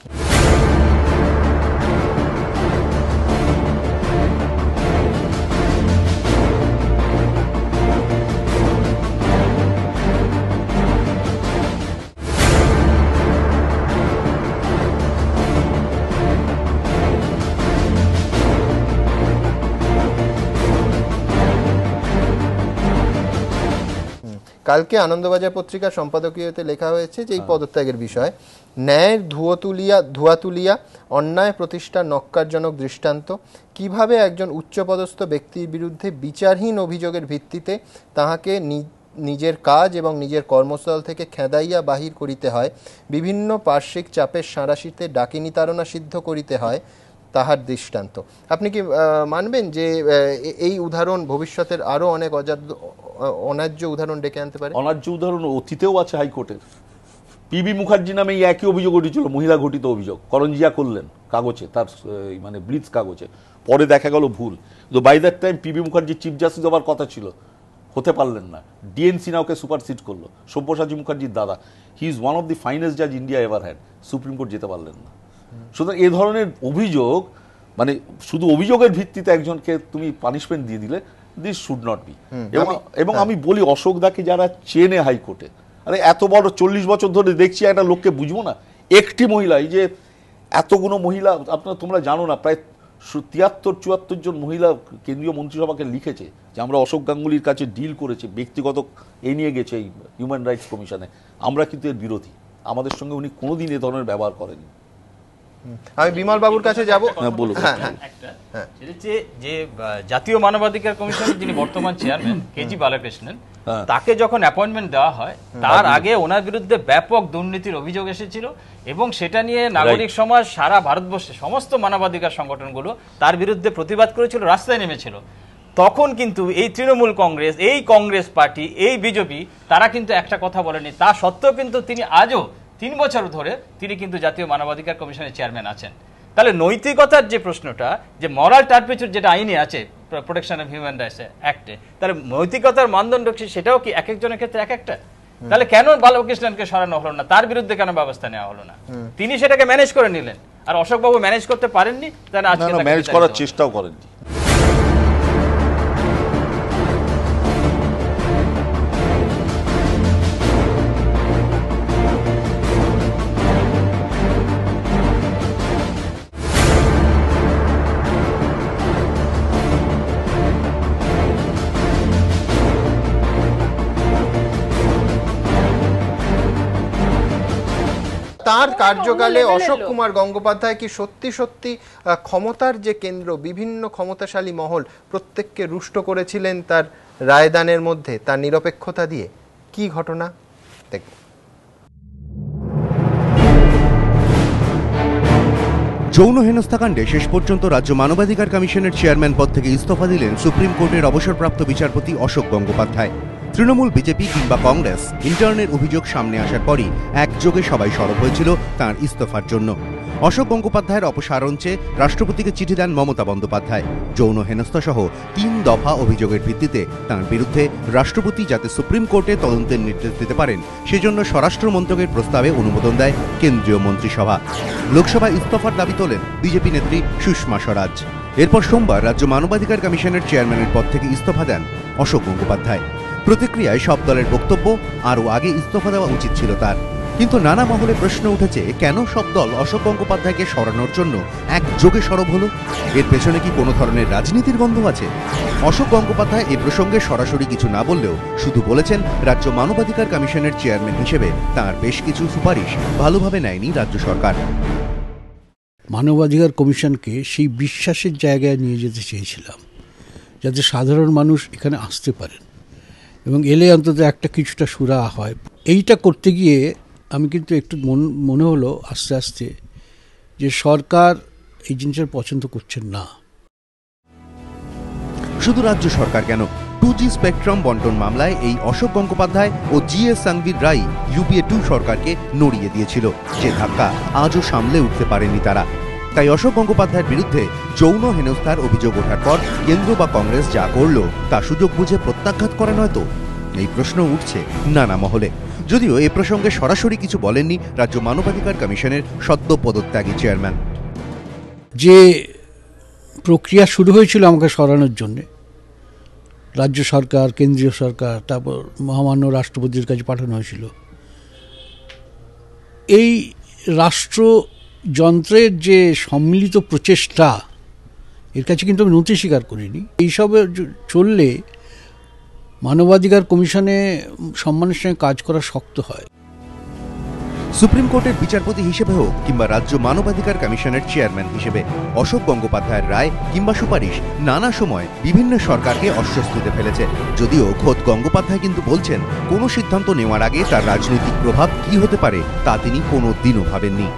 কালকে আনন্দবাজার পত্রিকার সম্পাদকীয়তে লেখা হয়েছে যে এই পদত্যাগের বিষয়, ন্যায়ের ধোঁয়া তুলিয়া অন্যায় প্রতিষ্ঠা নক্কারজনক দৃষ্টান্ত, কিভাবে একজন উচ্চপদস্থ ব্যক্তির বিরুদ্ধে বিচারহীন অভিযোগের ভিত্তিতে তাহাকে নিজের কাজ এবং নিজের কর্মস্থল থেকে খেদাইয়া বাহির করিতে হয়, বিভিন্ন পার্শ্বিক চাপের সাঁড়াশিতে ডাকিনী তাড়না সিদ্ধ করিতে হয়, তাহার দৃষ্টান্ত। আপনি কি মানবেন যে এই উদাহরণ ভবিষ্যতের আরো অনেক অন্যায্য উদাহরণ ডেকে আনতে পারে? অন্যায্য উদাহরণ অতীতেও আছে হাইকোর্টের। পিবি মুখার্জি নামে এই একই অভিযোগ উঠেছিল, মহিলা ঘটিত অভিযোগ, করঞ্জিয়া করলেন কাগজে, তার মানে ব্লিচ কাগজে, পরে দেখা গেল ভুল। তো by that time PB Mukherjee chief justice হবার কথা ছিল, হতে পারলেন না, ডিএনসি না ওকে সুপারসিড করলো, সব্যসাচী মুখার্জির দাদা। He is one of the finest জাজ India ever had, supreme court যেতে পারলেন না। সুতরাং এ ধরনের অভিযোগ, মানে শুধু অভিযোগের ভিত্তিতে একজনকে তুমি পানিশমেন্ট দিয়ে দিলে, দিস শুড নট বি। এবং আমি বলি অশোক দাকে যারা চেনে হাইকোর্টে, আরে এত বড় 40 বছর ধরে দেখছি একটা লোককে বুঝবো না? একটি মহিলা, এই যে এতগুলো মহিলা, তোমরা জানো না, প্রায় 73-74 জন মহিলা কেন্দ্রীয় মন্ত্রিসভাকে লিখেছে যে আমরা অশোক গাঙ্গুলির কাছে ডিল করেছি, ব্যক্তিগত এ নিয়ে গেছে এই হিউম্যান রাইটস কমিশনে, আমরা কিন্তু এর বিরোধী, আমাদের সঙ্গে উনি কোনোদিন এ ধরনের ব্যবহার করেনি। আমি বিমল বাবুর কাছে যাব। বলুন। যে জাতীয় মানবাধিকার কমিশনের যিনি বর্তমান চেয়ারম্যান কেজি বালাকৃষ্ণন, তাকে যখন অ্যাপয়েন্টমেন্ট দেওয়া হয় তার আগে ওনার বিরুদ্ধে ব্যাপক দুর্নীতির অভিযোগ এসেছিল এবং সেটা নিয়ে নাগরিক সমাজ সারা ভারতবর্ষে সমস্ত মানবাধিকার সংগঠনগুলো তার বিরুদ্ধে প্রতিবাদ করেছিল, রাস্তায় নেমেছিল। তখন কিন্তু এই তৃণমূল কংগ্রেস, এই কংগ্রেস পার্টি, এই বিজেপি, তারা কিন্তু একটা কথা বলেনি। তা সত্ত্বেও কিন্তু তিনি আজও 3 বছর ধরে তিনি কিন্তু জাতীয় মানবাধিকার কমিশনের চেয়ারম্যান আছেন। তাহলে নৈতিকতার যে প্রশ্নটা, যে মরাল টার্পিচার যেটা আইনে আছে, প্রোটেকশন অফ হিউম্যান রাইটস অ্যাক্টে, তাহলে নৈতিকতার মানদণ্ড সেটাও কি এক একজনের ক্ষেত্রে এক একটা? তাহলে কেন বালকৃষ্ণনকে সরানো হলো না, তার বিরুদ্ধে কেন ব্যবস্থা নেওয়া হলো না? তিনি সেটাকে ম্যানেজ করে নিলেন, আর অশোকবাবু ম্যানেজ করতে পারেননি, তাহলে আজকে ম্যানেজ করার চেষ্টাও করেননি। তার কার্যকালে অশোক কুমার গঙ্গোপাধ্যায় কি সত্যি সত্যি ক্ষমতার যে কেন্দ্র, বিভিন্ন ক্ষমতাশালী মহল প্রত্যেককে রুষ্ট করেছিলেন তার রায়দানের মধ্যে, তার নিরপেক্ষতা দিয়ে? কি ঘটনা দেখব। যৌন হেনস্থাকাণ্ডে শেষ পর্যন্ত রাজ্য মানবাধিকার কমিশনের চেয়ারম্যান পদ থেকে ইস্তফা দিলেন সুপ্রিম কোর্টের অবসরপ্রাপ্ত বিচারপতি অশোক গঙ্গোপাধ্যায়। তৃণমূল, বিজেপি কিংবা কংগ্রেস ইন্টার্নের অভিযোগ সামনে আসার পরই একযোগে সবাই সরব হয়েছিল তাঁর ইস্তফার জন্য। অশোক গঙ্গোপাধ্যায়ের অপসারণ চেয়ে রাষ্ট্রপতিকে চিঠি দেন মমতা বন্দ্যোপাধ্যায়। যৌন হেনস্থা সহ 3 দফা অভিযোগের ভিত্তিতে তাঁর বিরুদ্ধে রাষ্ট্রপতি যাতে সুপ্রিম কোর্টে তদন্তের নির্দেশ দিতে পারেন সেজন্য স্বরাষ্ট্র মন্ত্রকের প্রস্তাবে অনুমোদন দেয় কেন্দ্রীয় মন্ত্রিসভা। লোকসভায় ইস্তফার দাবি তোলেন বিজেপি নেত্রী সুষমা স্বরাজ। এরপর সোমবার রাজ্য মানবাধিকার কমিশনের চেয়ারম্যানের পদ থেকে ইস্তফা দেন অশোক গঙ্গোপাধ্যায়। প্রতিক্রিয়ায় সব দলের বক্তব্য আরও আগে ইস্তফা দেওয়া উচিত ছিল তার। কিন্তু নানা মহলে প্রশ্ন উঠেছে, কেন সব দল অশোক গঙ্গোপাধ্যায়কে সরানোর জন্য একযোগে সরব হলো? এর পেছনে কি কোনো ধরনের রাজনীতির গন্ধ আছে? অশোক গঙ্গোপাধ্যায় এ প্রসঙ্গে সরাসরি কিছু না বললেও শুধু বলেছেন রাজ্য মানবাধিকার কমিশনের চেয়ারম্যান হিসেবে তাঁর বেশ কিছু সুপারিশ ভালোভাবে নেয়নি রাজ্য সরকার। মানবাধিকার কমিশনকে সেই বিশ্বাসের জায়গায় নিয়ে যেতে চেয়েছিলাম, যাতে সাধারণ মানুষ এখানে আসতে পারেন এবং এলে অন্তত একটা কিছুটা সুরাহা হয়। এইটা করতে গিয়ে আমি কিন্তু একটু মনে হলো আস্তে আস্তে যে সরকার এই জিনিসটা পছন্দ করছেন না। শুধু রাজ্য সরকার কেন, 2G স্পেকট্রাম বন্টন মামলায় এই অশোক গঙ্গোপাধ্যায় ও GS সাংভির রাই UPA 2 সরকারকে নড়িয়ে দিয়েছিল, যে ধাক্কা আজও সামলে উঠতে পারেনি তারা। তাই অশোক গঙ্গোপাধ্যায়ের বিরুদ্ধে যৌন হেনস্থার অভিযোগ ওঠার পর কেন্দ্র বা কংগ্রেস যা করল তা সুযোগ বুঝে প্রত্যাঘাত করা নয় তো? এই প্রশ্ন উঠছে নানা মহলে। যদিও এ প্রসঙ্গে সরাসরি কিছু বলেননি রাজ্য মানবাধিকার কমিশনের সদ্য পদত্যাগী চেয়ারম্যান। যে প্রক্রিয়া শুরু হয়েছিল আমাকে সরানোর জন্যে, রাজ্য সরকার, কেন্দ্রীয় সরকার, তারপর মহামান্য রাষ্ট্রপতির কাছে পাঠানো হয়েছিল, এই রাষ্ট্রযন্ত্রের যে সম্মিলিত প্রচেষ্টা, এর কাছে কিন্তু আমি নথি স্বীকার করিনি। এইসবে চললে মানবাধিকার কমিশনে সম্মানের সঙ্গে কাজ করা শক্ত হয়। সুপ্রিম কোর্টের বিচারপতি হিসেবে হোক কিংবা রাজ্য মানবাধিকার কমিশনের চেয়ারম্যান হিসেবে অশোক গঙ্গোপাধ্যায়ের রায় কিংবা সুপারিশ নানা সময় বিভিন্ন সরকারকে অস্বস্তিতে ফেলেছে। যদিও খোদ গঙ্গোপাধ্যায় কিন্তু বলছেন কোনো সিদ্ধান্ত নেওয়ার আগে তার রাজনৈতিক প্রভাব কি হতে পারে তা তিনি কোনো দিনও ভাবেননি।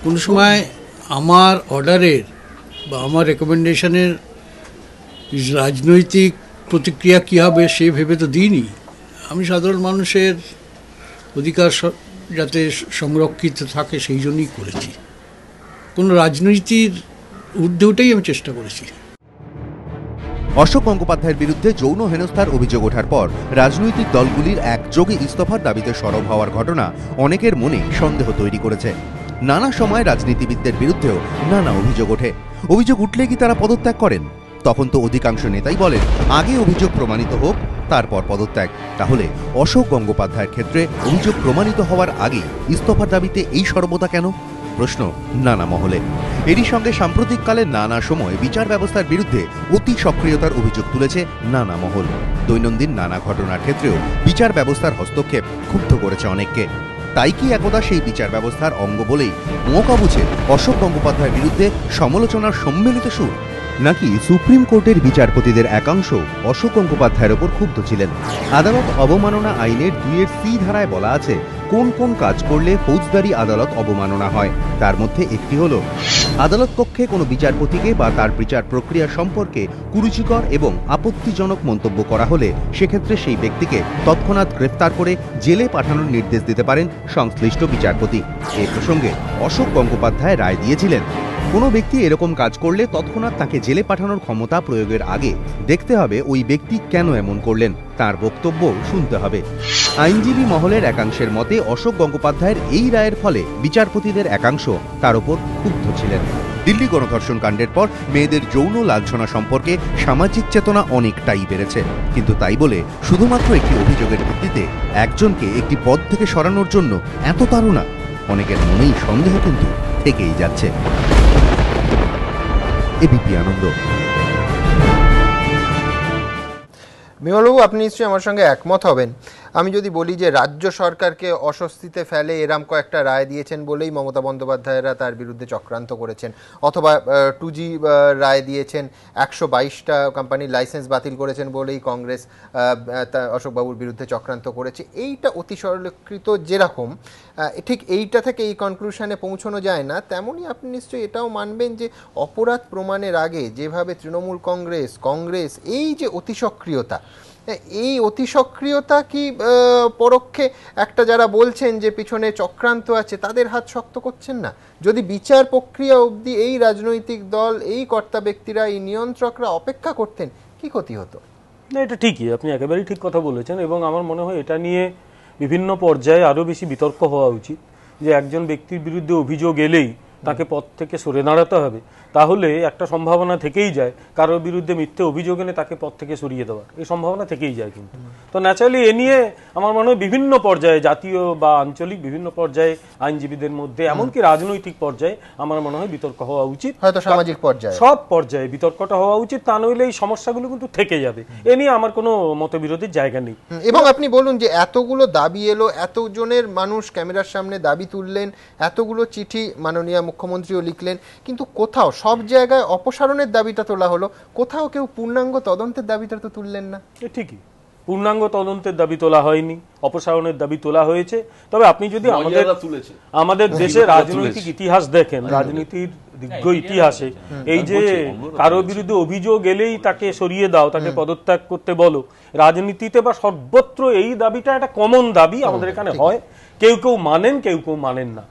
কোনো সময় আমার অর্ডারের বা আমার রেকমেন্ডেশনের রাজনৈতিক প্রতিক্রিয়া কী হবে সে ভেবে তো দিইনি। আমি সাধারণ মানুষের অধিকার যাতে সংরক্ষিত থাকে সেই জন্যই করেছি। কোনো রাজনীতির ঊর্ধ্বে উঠেই আমি চেষ্টা করেছি। অশোক গঙ্গোপাধ্যায়ের বিরুদ্ধে যৌন হেনস্থার অভিযোগ ওঠার পর রাজনৈতিক দলগুলির একযোগে ইস্তফার দাবিতে সরব হওয়ার ঘটনা অনেকের মনে সন্দেহ তৈরি করেছে। নানা সময় রাজনীতিবিদদের বিরুদ্ধেও নানা অভিযোগ ওঠে। অভিযোগ উঠলে কি তারা পদত্যাগ করেন? তখন তো অধিকাংশ নেতাই বলেন আগে অভিযোগ প্রমাণিত হোক তারপর পদত্যাগ। তাহলে অশোক গঙ্গোপাধ্যায়ের ক্ষেত্রে অভিযোগ প্রমাণিত হওয়ার আগে ইস্তফার দাবিতে এই সরবতা কেন? প্রশ্ন নানা মহলে। এরই সঙ্গে সাম্প্রতিককালে নানা সময় বিচার ব্যবস্থার বিরুদ্ধে অতি সক্রিয়তার অভিযোগ তুলেছে নানা মহল। দৈনন্দিন নানা ঘটনার ক্ষেত্রেও বিচার ব্যবস্থার হস্তক্ষেপ ক্ষুব্ধ করেছে অনেককে। তাই কি একদা সেই বিচার ব্যবস্থার অঙ্গ বলেই মৌকা বুঝে অশোক গঙ্গোপাধ্যায়ের বিরুদ্ধে সমালোচনার সম্মিলিত সুর? নাকি সুপ্রিম কোর্টের বিচারপতিদের একাংশ অশোক গঙ্গোপাধ্যায়ের ওপর ক্ষুব্ধ ছিলেন? আদালত অবমাননা আইনের 2(c) ধারায় বলা আছে কোন কোন কাজ করলে ফৌজদারি আদালত অবমাননা হয়। তার মধ্যে একটি হল আদালত কক্ষে কোনো বিচারপতিকে বা তার বিচার প্রক্রিয়া সম্পর্কে কুরুচিকর এবং আপত্তিজনক মন্তব্য করা হলে সেক্ষেত্রে সেই ব্যক্তিকে তৎক্ষণাৎ গ্রেফতার করে জেলে পাঠানোর নির্দেশ দিতে পারেন সংশ্লিষ্ট বিচারপতি। এ প্রসঙ্গে অশোক গঙ্গোপাধ্যায় রায় দিয়েছিলেন কোনো ব্যক্তি এরকম কাজ করলে তৎক্ষণাৎ তাকে জেলে পাঠানোর ক্ষমতা প্রয়োগের আগে দেখতে হবে ওই ব্যক্তি কেন এমন করলেন, তার বক্তব্য শুনতে হবে। আইনজীবী মহলের একাংশের মতে অশোক গঙ্গোপাধ্যায়ের এই রায়ের ফলে বিচারপতিদের একাংশ তার ওপর ক্ষুব্ধ ছিলেন। দিল্লি গণধর্ষণ কাণ্ডের পর মেয়েদের যৌন লাঞ্ছনা সম্পর্কে সামাজিক চেতনা অনেকটাই বেড়েছে, কিন্তু তাই বলে শুধুমাত্র একটি অভিযোগের ভিত্তিতে একজনকে একটি পদ থেকে সরানোর জন্য এত তাড়না, অনেকের মনেই সন্দেহ কিন্তু থেকেই যাচ্ছে। এবিপি আনন্দ। বিমলবাবু, আপনি নিশ্চয়ই আমার সঙ্গে একমত হবেন আমি যদি বলি যে রাজ্য সরকারকে অস্বস্তিতে ফেলে এরম কয়েকটা রায় দিয়েছেন বলেই মমতা বন্দ্যোপাধ্যায়রা তার বিরুদ্ধে চক্রান্ত করেছেন, অথবা 2G রায় দিয়েছেন, 122টা কোম্পানির লাইসেন্স বাতিল করেছেন বলেই কংগ্রেস অশোকবাবুর বিরুদ্ধে চক্রান্ত করেছে। এইটা অতি সরলীকৃত যেরকম, ঠিক এইটা থেকে এই কনক্লুশনে পৌঁছানো যায় না, তেমনই আপনি নিশ্চয়ই এটাও মানবেন যে অপরাধ প্রমাণের আগে যেভাবে তৃণমূল কংগ্রেস এই যে অতি সক্রিয়তা, এই অতি সক্রিয়তা কি পরোক্ষে একটা যারা বলছেন যে পিছনে চক্রান্ত আছে তাদের হাত শক্ত করছেন না? যদি বিচার প্রক্রিয়া অবধি এই রাজনৈতিক দল, এই কর্তা ব্যক্তিরা, এই নিয়ন্ত্রকরা অপেক্ষা করতেন, কি ক্ষতি হতো? না, এটা ঠিকই, আপনি একেবারেই ঠিক কথা বলেছেন। এবং আমার মনে হয় এটা নিয়ে বিভিন্ন পর্যায়ে আরও বেশি বিতর্ক হওয়া উচিত যে একজন ব্যক্তির বিরুদ্ধে অভিযোগ এলেই তাকে পদ থেকে সরে দাঁড়াতে হবে, তাহলে একটা সম্ভাবনা থেকেই যায় কারোর বিরুদ্ধে মিথ্যে অভিযোগ এনে তাকে পদ থেকে সরিয়ে দেওয়ার, এই সম্ভাবনা থেকেই যায়। কিন্তু তো ন্যাচারালি এ নিয়ে আমার মনে হয় বিভিন্ন পর্যায়ে, জাতীয় বা আঞ্চলিক বিভিন্ন পর্যায়ে আইনজীবীদের মধ্যে, এমনকি রাজনৈতিক পর্যায়ে আমার মনে হয় বিতর্ক হওয়া উচিত, হয়তো সামাজিক পর্যায়ে, সব পর্যায়ে বিতর্কটা হওয়া উচিত। তা নইলে এই সমস্যাগুলো কিন্তু থেকে যাবে। এ নিয়ে আমার কোনো মতবিরোধের জায়গা নেই। এবং আপনি বলুন যে এতগুলো দাবি এলো, এতজনের মানুষ ক্যামেরার সামনে দাবি তুললেন, এতগুলো চিঠি মাননীয় মুখ্যমন্ত্রীও লিখলেন, কিন্তু কোথাও, সব জায়গায় অপসারণের দাবিটা তোলা হলো, কোথাও কেউ পূর্ণাঙ্গ তদন্তের দাবিটা তো তুললেন না। ঠিকই, পূর্ণাঙ্গ তদন্তের দাবি তোলা হয়নি, অপসারণের দাবি তোলা হয়েছে। তবে আপনি যদি আমাদের দেশের রাজনৈতিক ইতিহাস দেখেন, রাজনীতির দীর্ঘ ইতিহাসে এই যে কারো বিরুদ্ধে অভিযোগ এলেই তাকে সরিয়ে দাও, তাকে পদত্যাগ করতে বলো, রাজনীতিতে বা সর্বত্র এই দাবিটা একটা কমন দাবি আমাদের এখানে হয়। কেউ কেউ মানেন, কেউ কেউ মানেন না।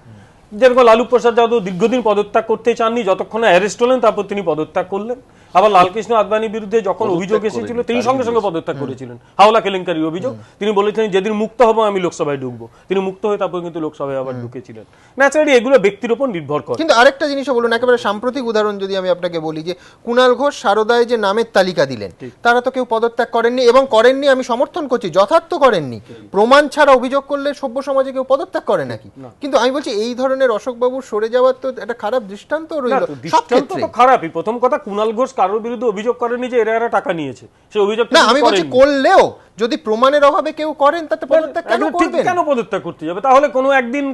যেরকম লালু প্রসাদ যাদব দীর্ঘদিন পদত্যাগ করতে চাননি, যতক্ষণে অ্যারেস্ট হলেন তারপর তিনি পদত্যাগ করলেন। আবার লালকৃষ্ণ আদবানির বিরুদ্ধে যখন অভিযোগ এসেছিল তিনি সঙ্গে সঙ্গে পদত্যাগ করেছিলেন, হাওলা কেলেঙ্কারির অভিযোগ। তিনি বলেছিলেন যেদিন মুক্ত হবো আমি লোকসভায় ঢুকবো, তিনি মুক্ত হয়ে তারপর কিন্তু লোকসভায় আবার ঢুকেছিলেন। ন্যাচারালি এগুলো ব্যক্তির উপর নির্ভর করে। কিন্তু আরেকটা জিনিসও বলুন, একেবারে সাম্প্রতিক উদাহরণ যদি আমি আপনাকে বলি, যে কুণাল ঘোষ সারদায় যে নামের তালিকা দিলেন, তারা তো কেউ পদত্যাগ করেননি, এবং করেননি আমি সমর্থন করছি, যথার্থ করেননি। প্রমাণ ছাড়া অভিযোগ করলে সভ্য সমাজে কেউ পদত্যাগ করে নাকি? কিন্তু আমি বলছি এই ধরনের অশোকবাবুর সরে যাওয়ার তো একটা খারাপ দৃষ্টান্ত রইল। দৃষ্টান্ত তো খারাপই। প্রথম কথা, কুণাল ঘোষ কারোর বিরুদ্ধে অভিযোগ করেনি যে এরা টাকা নিয়েছে, সেই অভিযোগ না আমি বলছি করলেও যদি প্রমাণের অভাবে কেউ করেন তাতে পদত্যাগ কেন করবেন? কেন পদত্যাগ করতে যাবে? তাহলে কোনো একদিন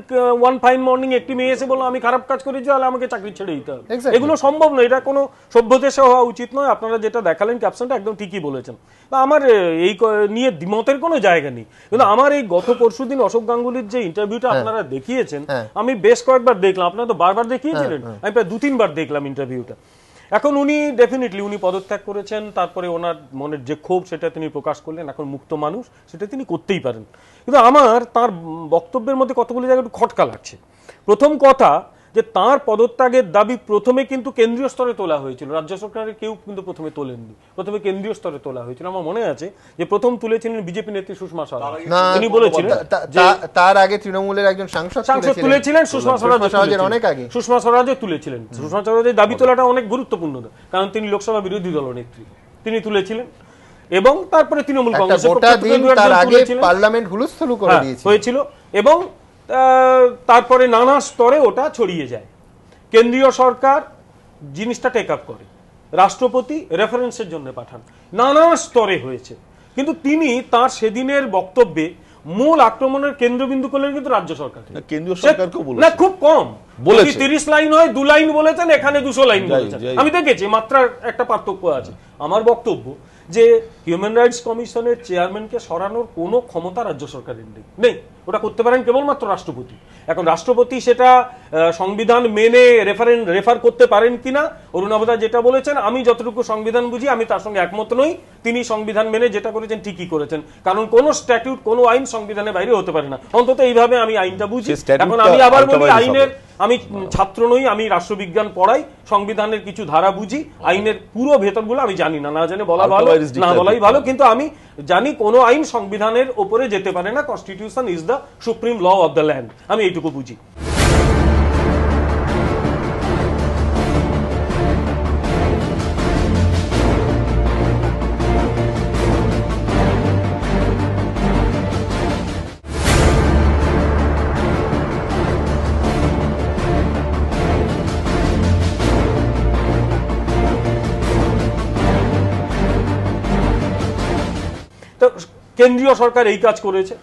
ওয়ান ফাইন মর্নিং একটি মেয়ে এসে বললো আমি খারাপ কাজ করেছি, তাহলে আমাকে চাকরি ছেড়ে দিতে হবে, এগুলো সম্ভব নয়। এটা কোনো সভ্য দেশে হওয়া উচিত নয়। আপনারা যেটা দেখালেন ক্যাপশনটা একদম ঠিকই বলেছেন। আমার এই নিয়ে দ্বিমতের কোনো জায়গা নেই, কিন্তু আমার এই গত পরশুদিন অশোক গাঙ্গুলির যে ইন্টারভিউটা আপনারা দেখিয়েছেন, আমি বেশ কয়েকবার দেখলাম, আপনারা তো বারবার দেখিয়েছিলেন, আমি প্রায় 2-3 বার দেখলাম ইন্টারভিউটা। এখন উনি ডেফিনেটলি উনি পদত্যাগ করেছেন, তারপরে ওনার মনের যে ক্ষোভ সেটা তিনি প্রকাশ করলেন, এখন মুক্ত মানুষ, সেটা তিনি করতেই পারেন। কিন্তু আমার তার বক্তব্যের মধ্যে কতগুলো জায়গা একটু খটকা লাগছে। প্রথম কথা যে তার পদত্যাগের দাবি প্রথমে কিন্তু কেন্দ্রীয় স্তরে তোলা হয়েছিল, রাজ্য সরকারের কেউ কিন্তু প্রথমে তোলেননি, প্রথমে কেন্দ্রীয় স্তরে তোলা হয়েছিল। আমার মনে আছে যে প্রথম তুলেছিলেন বিজেপি নেত্রী সুষমা স্বরাজ, তিনি বলেছিলেন তার আগে তৃণমূলের একজন সাংসদ তুলেছিলেন, সুষমা স্বরাজের অনেক আগে সুষমা স্বরাজও তুলেছিলেন। সুষমা স্বরাজের দাবি তোলাটা অনেক গুরুত্বপূর্ণ, কারণ তিনি লোকসভা বিরোধী দল নেত্রী, তিনি তুলেছিলেন। এবং তারপরে তৃণমূল কংগ্রেসের পার্লামেন্ট হুলস্থুল করে হয়েছিল, এবং তারপরে নানা স্তরে ওটা ছড়িয়ে যায়। কেন্দ্রীয় সরকার জিনিসটা টেক আপ করে, রাষ্ট্রপতি রেফারেন্সের জন্য পাঠান, নানা স্তরে হয়েছে। কিন্তু তিনি তার সেদিনের বক্তব্যে মূল আক্রমণের কেন্দ্রবিন্দু করলেন কিন্তু রাজ্য সরকার, কেন্দ্রীয় সরকারকে বলেছেন না, খুব কম বলেছে, 30 লাইন হয় 2 লাইন বলেছেন, এখানে 200 লাইন বলেছেন। আমি দেখেছি মাত্রার একটা পার্থক্য আছে। আমার বক্তব্য যে হিউম্যান রাইটস কমিশনের চেয়ারম্যানকে সরানোর কোনো ক্ষমতা রাজ্য সরকারের নেই, ওটা করতে পারেন কেবলমাত্র রাষ্ট্রপতি। এখন রাষ্ট্রপতি সেটা সংবিধান মেনে রেফার করতে পারেন কিনা, অরুণাবদা যেটা বলেছেন, আমি যতটুকু সংবিধান বুঝি আমি তার সঙ্গে একমত নই। তিনি সংবিধান মেনে যেটা করেছেন ঠিকই করেছেন, কারণ কোন স্ট্যাটিউট কোনো আইন সংবিধানের বাইরে হতে পারে না, অন্তত এইভাবে আমি আইনটা বুঝি। এখন আমি আবার বলি, আইনের আমি ছাত্র নই, আমি রাষ্ট্রবিজ্ঞান পড়াই, সংবিধানের কিছু ধারা বুঝি, আইনের পুরো ভেতরগুলো আমি জানি না, না জানে বলা ভালো, না বলাই ভালো, কিন্তু আমি জানি কোনো আইন সংবিধানের উপরে যেতে পারে না। Constitution is the supreme law of the land, আমি এইটুকু বুঝি। কেন্দ্রীয় সরকার এই কাজ করেছে,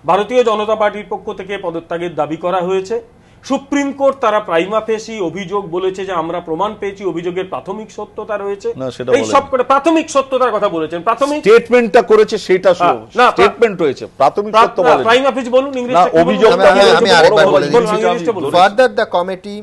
ভারতীয় জনতা পার্টির পক্ষ থেকে পদত্যাগের দাবি করা হয়েছে। সুপ্রিম কোর্ট তারা প্রাইমা ফেসি অভিযোগ বলেছে যে আমরা প্রমাণ পেয়েছি, অভিযোগের প্রাথমিক সত্যতা রয়েছে, এই সব করে প্রাথমিক সত্যতার কথা বলেছেন। প্রাথমিক স্টেটমেন্টটা করেছে সেটা না, স্টেটমেন্ট রয়েছে, প্রাথমিক সত্য বলেন, প্রাইমা ফেসি বলুন, ইংলিশে অভিযোগটা আমি আরেকবার বলে দিচ্ছি। Further the committee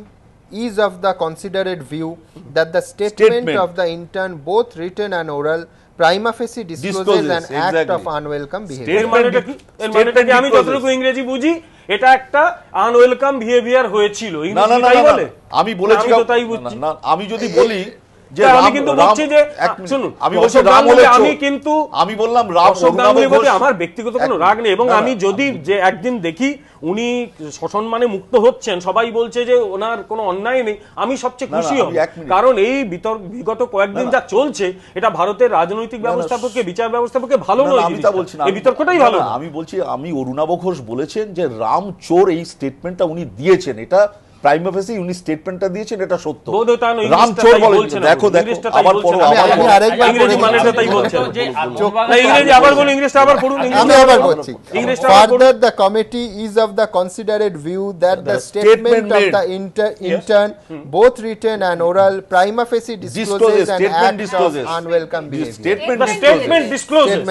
is of the considered view that the statement of the intern, both written and oral, prima facie discloses an act of unwelcome behavior. এর মানেটা কি আমি যতটুকু ইংরেজি বুঝি, এটা একটা আনওয়েলকাম বিহেভিয়ার হয়েছিল। ইংরেজি তাই বলে, আমি বলেছি তাই বুঝছি। আমি যদি বলি যে আমি কিন্তু বলছি যে শুনুন, আমি বলছি আমি বললাম আমার ব্যক্তিগত কোনো রাগ নেই, এবং আমি যদি যে একদিন দেখি উনি সসম্মানে মুক্ত হচ্ছেন, সবাই বলছে যে ওনার কোনো অন্যায় নেই, আমি সবচেয়ে খুশি হব, কারণ এই বিগত কয়েকদিন যা চলছে এটা ভারতের রাজনৈতিক ব্যবস্থার পক্ষে, বিচার ব্যবস্থার পক্ষে ভালো নয়। আমি তা বলছি না, এই বিতর্কটাই ভালো। আমি বলছি, আমি অরুণাভ ঘোষ বলেছেন যে রাম চোর, এই স্টেটমেন্টটা উনি দিয়েছেন, এটা প্রাইমা ফেসি উনি স্টেটমেন্টটা দিয়েছেন, এটা সত্য। রাম চোর বলেছেন, দেখো আবার পড়ো, আমি আরেকবার ইংরেজি মানেটা তাই বলছেন, ইংরেজি আবার বলুন, ইংরেজিটা আবার পড়ুন, আমি আবার বলছি। Further, the committee is of the considered view that the statement of the intern, both written and oral, prima facie discloses an act of unwelcome behavior. Statement discloses,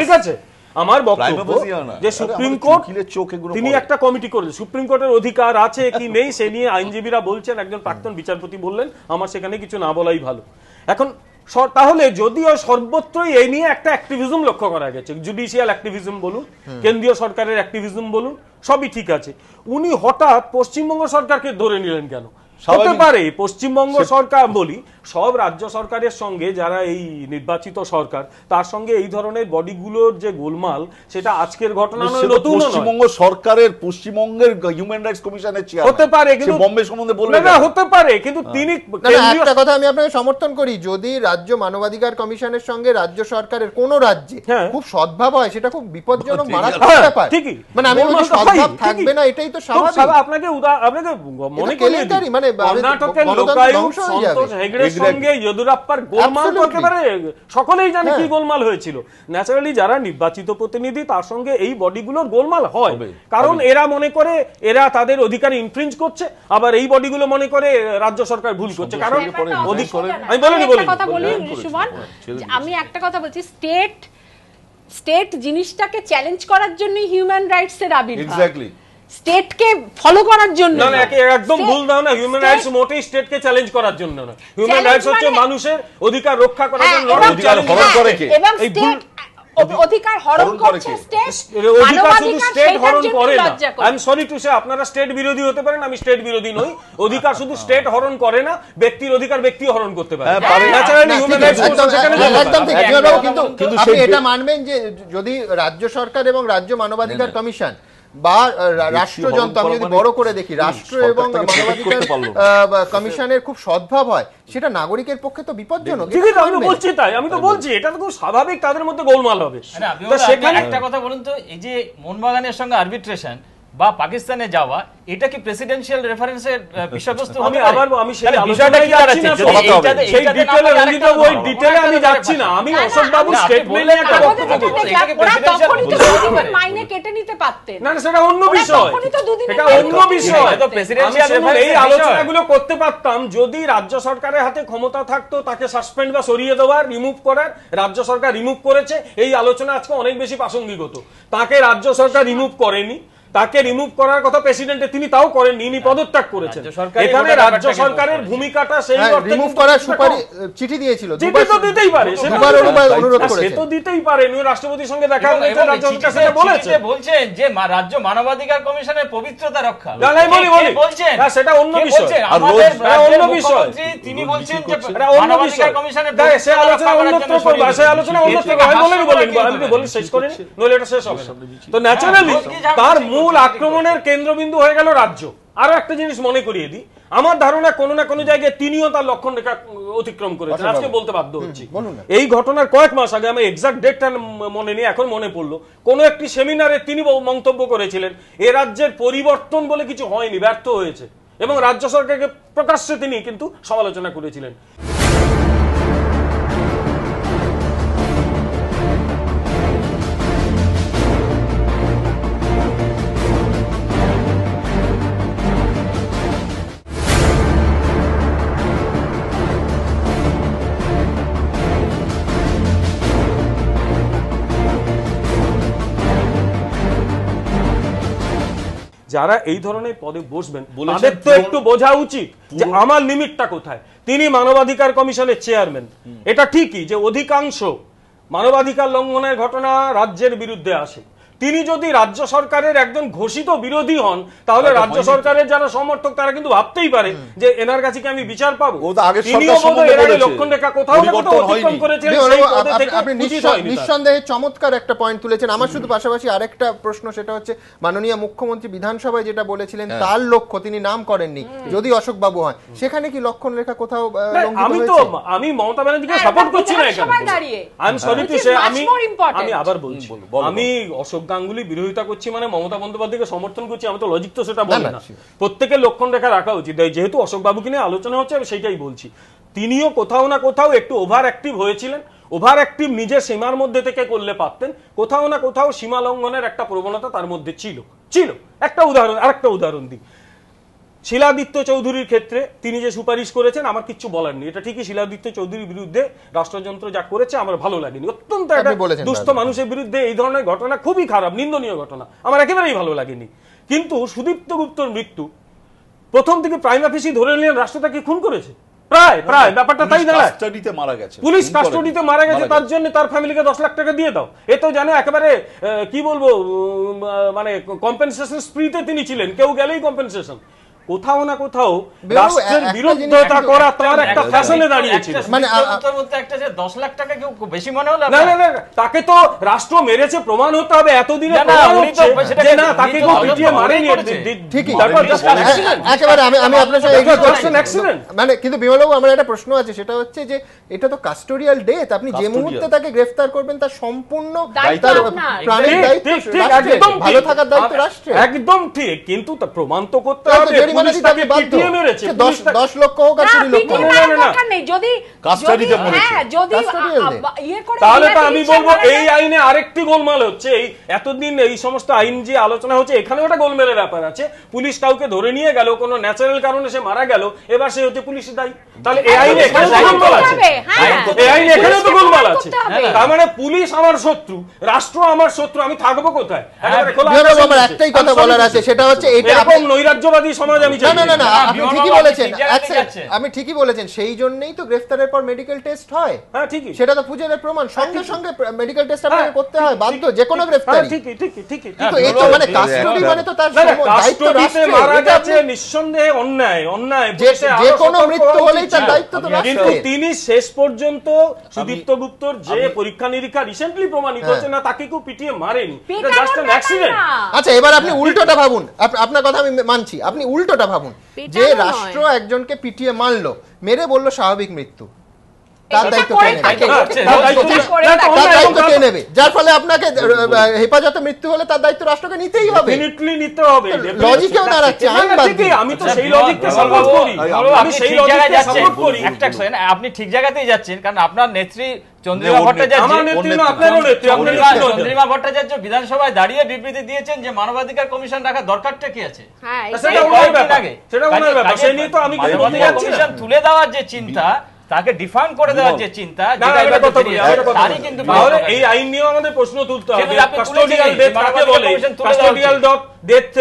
ঠিক আছে। আমার বক্তব্য যে সুপ্রিম কোর্ট তিনি একটা কমিটি করেছে, supreme কোর্টের অধিকার আছে কি নেই সে নিয়ে আইনজীবীরা বলছেন, একজন প্রাক্তন বিচারপতি বললেন, আমার সেখানে কিছু না বলাই ভালো। এখন তাহলে যদিও সর্বত্রই এই নিয়ে একটা অ্যাক্টিভিজম লক্ষ্য করা গেছে, জুডিশিয়াল অ্যাক্টিভিজম বলুন, কেন্দ্রীয় সরকারের অ্যাক্টিভিজম বলুন, সবই ঠিক আছে, উনি হঠাৎ পশ্চিমবঙ্গ সরকারকে ধরে নিলেন কেন? হতে পারে পশ্চিমবঙ্গ সরকার বলি, সব রাজ্য সরকারের সঙ্গে যারা এই নির্বাচিত সরকার, তার সঙ্গে এই ধরনের বডিগুলোর যে গোলমাল, সেটা আজকের ঘটনা নয়, নতুন পশ্চিমবঙ্গ সরকারের, পশ্চিমবঙ্গের হিউম্যান রাইটস কমিশনের চেয়ারম্যান হতে পারে, কিন্তু বোম্বে সম্বন্ধে বললেন না, হতে পারে, কিন্তু তিনি একটা কথা আমি আপনাকে সমর্থন করি, যদি রাজ্য মানবাধিকার কমিশনের সঙ্গে রাজ্য সরকারের কোন রাজ্যে খুব সদ্ভাব হয়, সেটা খুব বিপজ্জনক মারাত্মক ব্যাপার। ঠিকই, মানে আমি বলছি সদ্ভাব থাকবে না, এটাই তো স্বাভাবিক। আপনাকে মনে করিয়ে দিই, মানে কর্ণাটকের লোকায়ুক্ত সন্তোষ হেগড়ে সঙ্গে ইয়েদুরাপ্পার গোলমাল তো একেবারে সকলেই জানে কি গোলমাল হয়েছিল। ন্যাচারালি যারা নির্বাচিত প্রতিনিধি তার সঙ্গে এই বডিগুলোর গোলমাল হয়, কারণ এরা মনে করে এরা তাদের অধিকার ইনফ্রিঞ্জ করছে, আবার এই বডিগুলো মনে করে রাজ্য সরকার ভুল করছে। কারণ আমি আমি একটা কথা বলছি, স্টেট জিনিসটাকে চ্যালেঞ্জ করার জন্য হিউম্যান রাইটস এর আবির্ভাব, স্টেটকে ফলো করার জন্য না। একদম ভুল দাও না, হিউম্যান রাইটস মোটেই স্টেটকে চ্যালেঞ্জ করার জন্য না। হিউম্যান রাইটস হচ্ছে মানুষের অধিকার রক্ষা করার জন্য। অধিকার হরণ করে কে? অধিকার হরণ করছে স্টেট, অধিকার শুধু স্টেট হরণ করে না। I am sorry to say, আপনারা স্টেট বিরোধী হতে পারেন, আমি স্টেট বিরোধী নই। অধিকার শুধু স্টেট হরণ করে না, ব্যক্তির অধিকার ব্যক্তি হরণ করতে পারে। ন্যাচারালি হিউম্যান রাইটস সেখানে কিন্তু আপনি এটা মানবেন যে যদি রাজ্য সরকার এবং রাজ্য মানবাধিকার কমিশন বা রাষ্ট্রযন্ত্র, আমি যদি বড় করে দেখি, রাষ্ট্র এবং মানবাধিকার কমিশনের খুব সদ্ভাব হয়, সেটা নাগরিকের পক্ষে তো বিপজ্জনক। আমি বলছি তাই, আমি তো বলছি এটা তো খুব স্বাভাবিক তাদের মধ্যে গোলমাল হবে। সেখানে একটা কথা বলুন তো, এই যে মোহনবাগানের সঙ্গে আরবিট্রেশন বা পাকিস্তানে যাওয়া, এটা কি প্রেসিডেন্সিয়াল রেফারেন্সের বিষয়বস্তু? আমি সেই ডিটেইলে রঞ্জিত ওই ডিটেইলে আমি যাচ্ছি না। আমি অশোক বাবু স্টেটমেন্টে একটা বক্তব্য মাইনে কেটে নিতে পারতেন না, সেটা অন্য বিষয়, এটা অন্য বিষয়। এই আলোচনাগুলো করতে পারতাম যদি রাজ্য সরকারের হাতে ক্ষমতা থাকতো তাকে সাসপেন্ড বা সরিয়ে দেওয়ার, রিমুভ করার। রাজ্য সরকার রিমুভ করেছে, এই আলোচনা আজকে অনেক বেশি প্রাসঙ্গিক হতো। তাকে রাজ্য সরকার রিমুভ করেনি, তাকে রিমুভ করার কথা প্রেসিডেন্ট তিনি তাও করেন, ইনি পদত্যাগ করেছেন। এখানে রাজ্য সরকারের ভূমিকাটা সেই অর্থে রিমুভ করার সুপারিশ চিঠি দিয়েছিল, চিঠি তো দিতেই পারে, সে তো দিতেই পারে। রাষ্ট্রপতির সঙ্গে দেখা হয়েছে, রাজ্য সরকার সেটা বলেছে, বলছেন যে রাজ্য মানবাধিকার কমিশনের পবিত্রতা রক্ষা। বলছেন সেটা অন্য বিষয়, অন্য বিষয়। তিনি বলছেন যে মানবাধিকার কমিশনের সে আলোচনা অন্যত্র করবে, সে আলোচনা অন্যত্র করবে। বলেন শেষ করেন, নইলে এটা শেষ হবে না। তো ন্যাচারালি তার মূল আক্রমণের কেন্দ্রবিন্দু হয়ে গেল রাজ্য। আরো একটা জিনিস মনে করিয়ে দিই, আমার ধারণা কোনো না কোনো জায়গায় তিনিও তার লক্ষণ রেখা অতিক্রম করেছেন, আজকে বলতে বাধ্য হচ্ছি। এই ঘটনার কয়েক মাস আগে, আমি এক্সাক্ট ডেটটা মনে নেই, এখন মনে পড়লো, কোন একটি সেমিনারে তিনি মন্তব্য করেছিলেন এ রাজ্যের পরিবর্তন বলে কিছু হয়নি, ব্যর্থ হয়েছে, এবং রাজ্য সরকারকে প্রকাশ্যে তিনি কিন্তু সমালোচনা করেছিলেন। যারা এই ধরনের পদে বসবেন তাদের তো একটু বোঝা উচিত যে আমার লিমিটটা কোথায়। তিনি মানবাধিকার কমিশনের চেয়ারম্যান, এটা ঠিকই যে অধিকাংশ মানবাধিকার লঙ্ঘনের ঘটনা রাজ্যের বিরুদ্ধে আসে। তিনি যদি রাজ্য সরকারের একজন ঘোষিত বিরোধী হন, তাহলে রাজ্য সরকারের যারা সমর্থক তারা কিন্তু ভাবতেই পারে যে এনার কাছে কি আমি বিচার পাবো। নিঃসন্দেহে চমৎকার একটা পয়েন্ট তুলেছেন। আমার শুধু পাশাপাশি আরেকটা প্রশ্ন, সেটা হচ্ছে মাননীয় মুখ্যমন্ত্রী বিধানসভায় যেটা বলেছিলেন তার লক্ষ্য, তিনি নাম করেননি, যদি অশোক বাবু হয়, সেখানে কি লক্ষণ রেখা কোথাও আমি মমতা ব্যানার্জিকে সাপোর্ট করছি না আমি আবার বলছি, আমি অশোক গাঙ্গুলি বিরোধিতা করছি মানে মমতা বন্দ্যোপাধ্যায়কে সমর্থন করছি, আমি তো লজিক তো সেটা বলি না। প্রত্যেকের লক্ষণ রেখা রাখা উচিত, যেহেতু অশোক বাবুকে নিয়ে আলোচনা হচ্ছে আমি সেইটাই বলছি। তিনিও কোথাও না কোথাও একটু ওভার অ্যাক্টিভ হয়েছিলেন, ওভার অ্যাক্টিভ নিজের সীমার মধ্যে থেকে করলে পারতেন, কোথাও না কোথাও সীমা লঙ্ঘনের একটা প্রবণতা তার মধ্যে ছিল। একটা উদাহরণ, আরেকটা উদাহরণ দিই, শিলাদিত্য চৌধুরীর ক্ষেত্রে তিনি যে সুপারিশ করেছেন আমার কিচ্ছু বলার নেই, এটা ঠিকই শিলাদিত্য চৌধুরীর বিরুদ্ধে রাষ্ট্রযন্ত্র যা করেছে আমার ভালো লাগেনি, অত্যন্ত একটা দুস্থ মানুষের বিরুদ্ধে এই ধরনের ঘটনা খুবই খারাপ, নিন্দনীয় ঘটনা, আমার একেবারেই ভালো লাগেনি। কিন্তু সুদীপ্ত গুপ্তর মৃত্যু প্রথম থেকে প্রাইমা ফেসি ধরে নিলেন রাষ্ট্র তাকে খুন করেছে, প্রায় ব্যাপারটা তাই দাঁড়ায়, পুলিশ কাস্টডিতে মারা গেছে, তার জন্য তার ফ্যামিলিকে 10 লাখ টাকা দিয়ে দাও। এ তো জানো একেবারে কি বলবো, মানে কম্পেনসেশন স্প্রিতে তিনি ছিলেন, কেউ গেলেই কম্পেনসেশন। কোথাও না কোথাও রাষ্ট্রের বিরোধিতা করা তার একটা ফ্যাশনে দাঁড়িয়েছিল। মানে একটা যে 10 লাখ টাকা কেউ বেশি মনে হলো না, তাকে তো রাষ্ট্র মেরেছে প্রমাণ হতে হবে, এতদিনে প্রমাণ হচ্ছে যে না তাকে কেউ পিটিয়ে মারেনি। ঠিকই, একেবারে আমি আপনার সাথে অ্যাক্সিডেন্ট মানে, কিন্তু বিমলবাবু আমার একটা প্রশ্ন আছে, সেটা হচ্ছে যে এটা তো কাস্টোডিয়াল ডেথ, আপনি যে মুহূর্তে তাকে গ্রেফতার করবেন তার সম্পূর্ণ তার প্রাণের দায়িত্ব, একদম ভালো থাকার দায়িত্ব রাষ্ট্রের, একদম ঠিক। কিন্তু প্রমাণ তো করতে হবে জরিমানা দিতে আমি বাধ্য। 10 লক্ষ হোক আর 20 লক্ষ তাহলে তো আমি বলবো এই আইনে আরেকটি গোলমাল হচ্ছে। এই এতদিন এই সমস্ত আইন যে আলোচনা হচ্ছে এখানে ওটা গোলমালের ব্যাপার আছে। পুলিশ কাউকে ধরে নিয়ে গেল, কোনো ন্যাচারাল কারণে সে মারা গেল, এবার সে হচ্ছে পুলিশের দায়ী। তাহলে এই আইনে এখানে গোলমাল আছে, এই আইনে এখানে তো গোলমাল আছে। তার মানে পুলিশ আমার শত্রু, রাষ্ট্র আমার শত্রু, আমি থাকবো কোথায়? একটাই কথা বলার আছে, সেটা হচ্ছে এরকম নৈরাজ্যবাদী সমাজ আমি চাই না। না, আপনি ঠিকই বলেছেন, আমি ঠিকই বলেছেন, সেই জন্যই তো গ্রেফতারের পর মেডিকেল টেস্ট হয়। হ্যাঁ ঠিকই, সেটা তো পুজোর প্রমাণ, সঙ্গে সঙ্গে মেডিকেল টেস্ট আপনাকে করতে হয়, বাধ্য যে কোনো গ্রেফতারি। ঠিকই ঠিকই ঠিকই, কিন্তু এই তো মানে কাস্টডি মানে তো তার দায়িত্ব রাষ্ট্রের, মারা গেছে নিঃসন্দেহে অন্যায়, অন্যায় যে কোনো মৃত্যু হলেই তার দায়িত্ব তো রাষ্ট্রের। কিন্তু তিনি শেষ পর্যন্ত সুদীপ্ত গুপ্তর যে পরীক্ষা নিরীক্ষা রিসেন্টলি প্রমাণিত হচ্ছে না, তাকে কেউ পিটিয়ে মারেনি, এটা জাস্ট অ্যান অ্যাক্সিডেন্ট। আচ্ছা, এবার আপনি উল্টোটা ভাবুন, আপনার কথা আমি মানছি, আপনি উল্টোটা ভাবুন, যে রাষ্ট্র একজনকে পিটিয়ে মারলো, মেরে বললো স্বাভাবিক মৃত্যু, তার দায়িত্ব কে নেবে? যার ফলে আপনাকে হেফাজতে মৃত্যু হলে তার দায়িত্ব রাষ্ট্রকে নিতেই হবে, লজিকেও দাঁড়াচ্ছে। আমি তো সেই লজিককে সাপোর্ট করি, আমি সেই লজিককে সাপোর্ট করি। আপনি ঠিক জায়গাতেই যাচ্ছেন, কারণ আপনার নেত্রী চন্দ্রিমা ভট্টাচার্য বিধানসভায় দাঁড়িয়ে বিবৃতি দিয়েছেন যে মানবাধিকার কমিশন রাখার দরকারটা কি আছে, কমিশন তুলে দেওয়ার যে চিন্তা, তাকে ডিফাইন করে দেওয়ার যে চিন্তা, এই আইন নিয়েও আমাদের প্রশ্ন তুলতে হবে। কাস্টোডিয়াল ডেথ কাকে বলে? কাস্টোডিয়াল ডেথ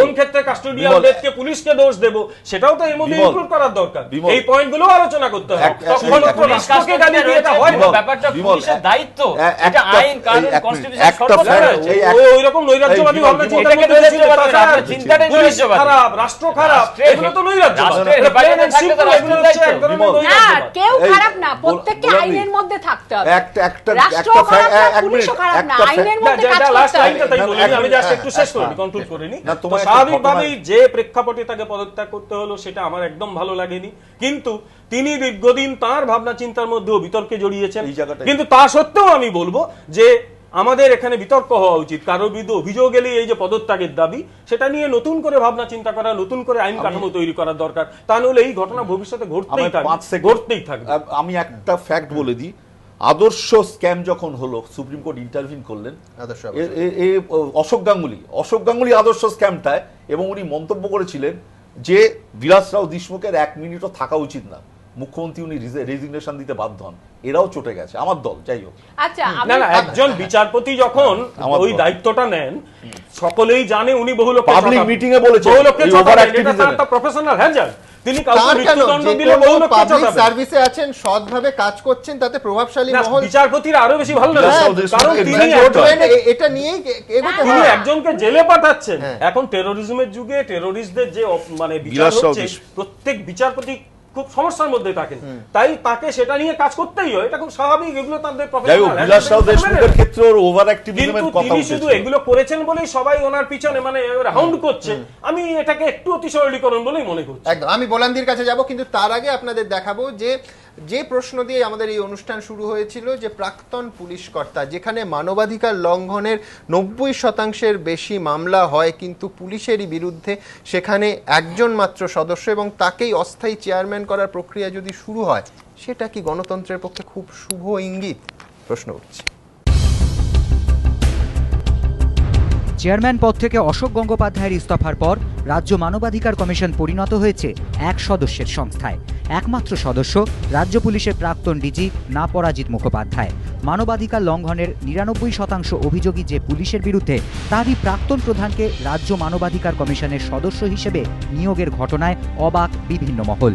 কোন ক্ষেত্রে কাস্টোডিয়াল ডেথকে পুলিশকে দোষ দেব, সেটাও তো এর মধ্যে ইনক্লুড করার দরকার। এই পয়েন্টগুলো আলোচনা করতে হবে। তখন রাষ্ট্রকে গালি দিয়ে এটা হয় না, ব্যাপারটা পুলিশের দায়িত্ব, এটা আইন কানুন কনস্টিটিউশন ওই রকম নৈরাজ্যবাদী ভাবনা চিন্তাটাই নৈরাজ্যবাদী, খারাপ রাষ্ট্র খারাপ, এগুলো তো নৈরাজ্যবাদ। কেউ খারাপ না, প্রত্যেককে আইনের মধ্যে থাকতে হবে। রাষ্ট্র খারাপ না, পুলিশও খারাপ না, আইনের মধ্যে কাজ করতে হবে। আমি জাস্ট একটু শেষ করি, কনক্লুড করে নি। স্বাভাবিকভাবেই যে প্রেক্ষাপটে তাকে পদত্যাগ করতে হলো সেটা আমার একদম ভালো লাগেনি, কিন্তু তিনি দীর্ঘদিন তার ভাবনা চিন্তার মধ্যেও বিতর্কে জড়িয়েছেন। কিন্তু তা সত্ত্বেও আমি বলবো যে আমাদের এখানে বিতর্ক হওয়া উচিত। কারোর বিরুদ্ধে অভিযোগ এলে এই যে পদত্যাগের দাবি, সেটা নিয়ে নতুন করে ভাবনা চিন্তা করা, নতুন করে আইন কাঠামো তৈরি করার দরকার। তা নাহলে এই ঘটনা ভবিষ্যতে ঘটতেই থাকবে। আমি একটা ফ্যাক্ট বলে দিই, আদর্শ স্ক্যাম যখন হলো, সুপ্রিম কোর্ট ইন্টারভিউ করলেন অশোক গাঙ্গুলি আদর্শ স্ক্যামটায়, এবং উনি মন্তব্য করেছিলেন যে বিলাস রাও দেশমুখের 1 মিনিটও থাকা উচিত না, মুখ্যমন্ত্রী উনি রেজিগনেশন দিতে বাধ্য হন। এরাও চটে গেছে আমার দল, যাই হোক। আচ্ছা, না না, একজন বিচারপতি যখন ওই দায়িত্বটা নেন, সকলেই জানে উনি বহু লোককে পাবলিক মিটিং এ বলেছেন এটা তার প্রফেশনাল হ্যাজার্ড। তিনি কাউকে মৃত্যুদণ্ড দিলে বহু লোককে পাবলিক সার্ভিসে আছেন, সৎভাবে কাজ করছেন, তাতে প্রভাবশালী মহল বিচারপতির আরো বেশি ভালো লাগে, কারণ তিনি এটা নিয়েই এগোতে তিনি একজনকে জেলে পাঠাচ্ছেন। এখন টেরোরিজমের যুগে টেরোরিস্টদের যে মানে বিচার হচ্ছে, প্রত্যেক বিচারপতি খুব সমস্যার মধ্যে থাকেন, তাই তাকে সেটা নিয়ে কাজ করতেই হয়, এটা খুব স্বাভাবিক। এগুলো তাদের তিনি শুধু এগুলো করেছেন বলেই সবাই ওনার পিছনে মানে রাউন্ড করছে, আমি এটাকে একটু অতিশয়লীকরণ বলেই মনে করছি। একদম। আমি বোলান্দির কাছে যাব, কিন্তু তার আগে আপনাদের দেখাবো যে প্রশ্ন দিয়ে আমাদের এই অনুষ্ঠান শুরু হয়েছিল, যে প্রাক্তন পুলিশ কর্তা, যেখানে মানবাধিকার লঙ্ঘনের 90% বেশি মামলা হয়, কিন্তু পুলিশেরই বিরুদ্ধে সেখানে একজন মাত্র সদস্য এবং তাকেই অস্থায়ী চেয়ারম্যান করার প্রক্রিয়া যদি শুরু হয়, সেটা কি গণতন্ত্রের পক্ষে খুব শুভ ইঙ্গিত? প্রশ্ন উঠছে। চেয়ারম্যান পদ থেকে অশোক গঙ্গোপাধ্যায়ের ইস্তফার পর রাজ্য মানবাধিকার কমিশন পরিণত হয়েছে 1 সদস্যের সংস্থায়। একমাত্র সদস্য রাজ্য পুলিশের প্রাক্তন ডিজি নাপরাজিত মুখোপাধ্যায়। মানবাধিকার লঙ্ঘনের 99% অভিযোগী যে পুলিশের বিরুদ্ধে, তারই প্রাক্তন প্রধানকে রাজ্য মানবাধিকার কমিশনের সদস্য হিসেবে নিয়োগের ঘটনায় অবাক বিভিন্ন মহল।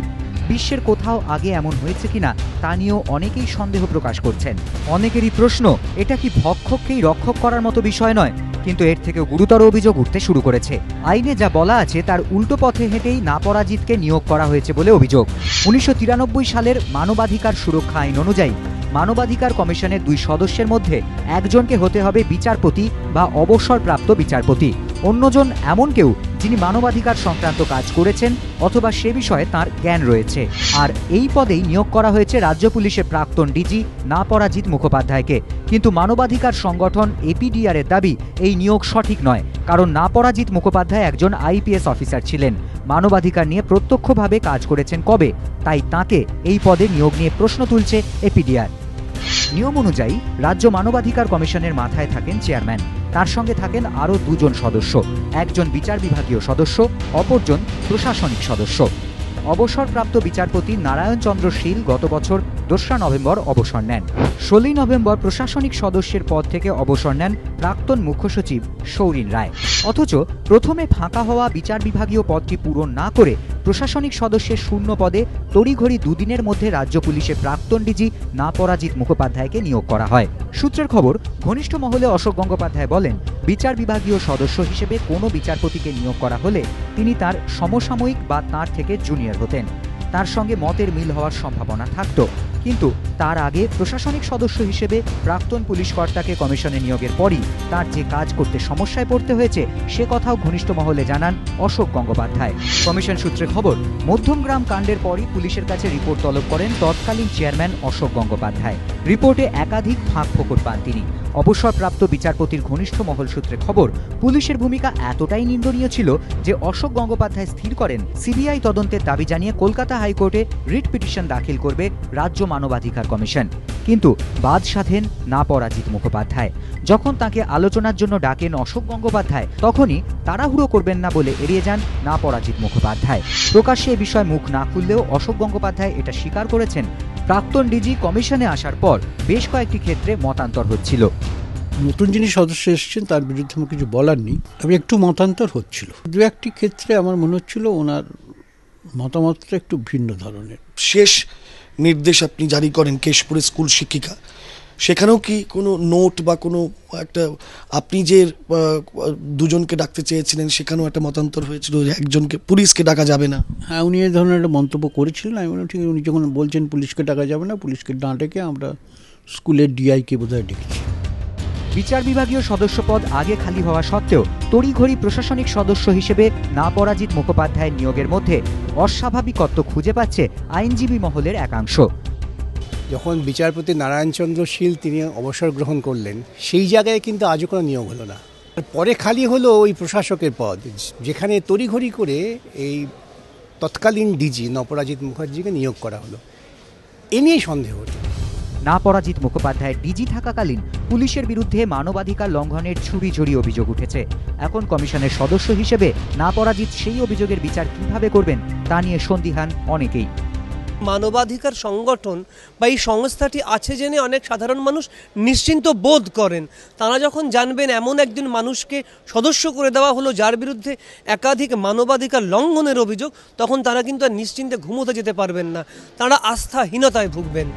বিশ্বের কোথাও আগে এমন হয়েছে কিনা তা নিয়েও অনেকেই সন্দেহ প্রকাশ করছেন। অনেকেরই প্রশ্ন, এটা কি ভক্ষককেই রক্ষক করার মতো বিষয় নয়? কিন্তু এর থেকেও গুরুতর অভিযোগ উঠতে শুরু করেছে। আইনে যা বলা আছে তার উল্টো পথে হেঁটেই নাপরাজিতকে নিয়োগ করা হয়েছে বলে অভিযোগ। 1993 সালের মানবাধিকার সুরক্ষা আইন অনুযায়ী মানবাধিকার কমিশনের 2 সদস্যের মধ্যে একজনকে হতে হবে বিচারপতি বা অবসরপ্রাপ্ত বিচারপতি, অন্যজন এমন কেউ যিনি মানবাধিকার সংক্রান্ত কাজ করেছেন অথবা সে বিষয়ে তার জ্ঞান রয়েছে। আর এই পদেই নিয়োগ করা হয়েছে রাজ্য পুলিশের প্রাক্তন ডিজি নাপরাজিত মুখোপাধ্যায়কে। কিন্তু মানবাধিকার সংগঠন এপিডিআর এর দাবি এই নিয়োগ সঠিক নয়, কারণ নাপরাজিত মুখোপাধ্যায় একজন আইপিএস অফিসার ছিলেন। মানবাধিকার নিয়ে প্রত্যক্ষভাবে কাজ করেছেন কবে, তাই তাঁকে এই পদে নিয়োগ নিয়ে প্রশ্ন তুলছে এপিডিআর। নিয়ম অনুযায়ী রাজ্য মানবাধিকার কমিশনের মাথায় থাকেন চেয়ারম্যান, তার সঙ্গে থাকেন আরও 2 জন সদস্য, একজন বিচার বিভাগীয় সদস্য, অপরজন প্রশাসনিক সদস্য। অবসরপ্রাপ্ত বিচারপতি নারায়ণ চন্দ্র শীল গত বছর 2রা নভেম্বর অবসর নেন। 16ই নভেম্বর প্রশাসনিক সদস্যের পদ থেকে অবসর নেন প্রাক্তন মুখ্য সচিব সৌরিন রায়। অথচ প্রথমে ফাঁকা হওয়া বিচার বিভাগীয় পদটি পূরণ না করে প্রশাসনিক সদস্যের শূন্য পদে তড়িঘড়ি 2 দিনের মধ্যে রাজ্য পুলিশের প্রাক্তন ডিজি নাপরাজিত মুখোপাধ্যায়কে নিয়োগ করা হয়। সূত্রের খবর, ঘনিষ্ঠ মহলে অশোক গঙ্গোপাধ্যায় বলেন, বিচার বিভাগীয় সদস্য হিসেবে কোনো বিচারপতিকে নিয়োগ করা হলে তিনি তার সমসাময়িক বা তার থেকে জুনিয়র হতেন, তার সঙ্গে মতের মিল হওয়ার সম্ভাবনা থাকত। কিন্তু তার আগে প্রশাসনিক সদস্য হিসেবে প্রাক্তন পুলিশ কর্তাকে কমিশনে নিয়োগের পরই তার যে কাজ করতে সমস্যায় পড়তে হয়েছে সে কথাও ঘনিষ্ঠ মহলে জানান অশোক গঙ্গোপাধ্যায়। কমিশন সূত্রে খবর, মধ্যমগ্রাম কাণ্ডের পরই পুলিশের কাছে রিপোর্ট তলব করেন তৎকালীন চেয়ারম্যান অশোক গঙ্গোপাধ্যায়। রিপোর্টে একাধিক ফাঁক ফোকর পান তিনি। অবসরপ্রাপ্ত বিচারপতির ঘনিষ্ঠ মহল সূত্রে খবর, পুলিশের ভূমিকা এতটাই নিন্দনীয় ছিল যে অশোক গঙ্গোপাধ্যায় স্থির করেন সিবিআই তদন্তের দাবি জানিয়ে কলকাতা হাইকোর্টে রিট পিটিশন দাখিল করবে রাজ্য মানবাধিকার কমিশন। কিন্তু বাদ সাধেন নাপরাজিত মুখোপাধ্যায়। যখন তাকে আলোচনার জন্য ডাকেন অশোক গঙ্গোপাধ্যায়, তখনই তাড়াহুড়ো করবেন না বলে এড়িয়ে যান নাপরাজিত মুখোপাধ্যায়। প্রকাশ্যে এ বিষয়ে মুখ না খুললেও অশোক গঙ্গোপাধ্যায় এটা স্বীকার করেছেন, প্রাক্তন ডিজি কমিশনে আসার পর বেশ কয়েকটি ক্ষেত্রে মতান্তর হচ্ছিল। নতুন যিনি সদস্য এসেছেন তার বিরুদ্ধে আমার কিছু বলার নেই, তবে একটু মতান্তর হচ্ছিল। 2-1টি ক্ষেত্রে আমার মনে হচ্ছিল ওনার মতামতটা একটু ভিন্ন ধরনের। শেষ নির্দেশ আপনি জারি করেন কেশপুরের স্কুল শিক্ষিকা, সেখানেও কি কোনো নোট বা কোনো একটা, আপনি যে 2 জনকে ডাকতে চেয়েছিলেন সেখানেও একটা মতান্তর হয়েছিল, একজনকে পুলিশকে ডাকা যাবে না? হ্যাঁ, উনি এই ধরনের একটা মন্তব্য করেছিলেন। আমি বললাম ঠিক, উনি যখন বলছেন পুলিশকে ডাকা যাবে না, পুলিশকে না ডেকে আমরা স্কুলের ডিআইকে বোধহয় ডেকেছি। বিচার বিভাগীয় সদস্য পদ আগে খালি হওয়া সত্ত্বেও তড়িঘড়ি প্রশাসনিক সদস্য হিসেবে নাপরাজিত মুখোপাধ্যায়ের নিয়োগের মধ্যে অস্বাভাবিকত্ব খুঁজে পাচ্ছে আইনজীবী মহলের একাংশ। যখন বিচারপতি নারায়ণচন্দ্র শীল তিনি অবসর গ্রহণ করলেন, সেই জায়গায় কিন্তু আজও কোনো নিয়োগ হলো না। পরে খালি হলো ওই প্রশাসকের পদ, যেখানে তড়িঘড়ি করে এই তৎকালীন ডিজি নপরাজিত মুখার্জিকে নিয়োগ করা হলো। এ নিয়েই সন্দেহ হতো। নাপরাজিত মুখোপাধ্যায়ের ডিজি থাকাকালীন পুলিশের বিরুদ্ধে মানবাধিকার লঙ্ঘনের ঝুড়ি অভিযোগ উঠেছে। এখন কমিশনের সদস্য হিসেবে নাপরাজিত সেই অভিযোগের বিচার কিভাবে করবেন তা নিয়ে সন্দিহান অনেকেই। মানবাধিকার সংগঠন বা এই সংস্থাটি আছে জেনে অনেক সাধারণ মানুষ নিশ্চিন্ত বোধ করেন। তারা যখন জানবেন এমন একজন মানুষকে সদস্য করে দেওয়া হলো যার বিরুদ্ধে একাধিক মানবাধিকার লঙ্ঘনের অভিযোগ, তখন তারা কিন্তু আর নিশ্চিন্তে ঘুমোতে যেতে পারবেন না, তারা আস্থাহীনতায় ভুগবেন।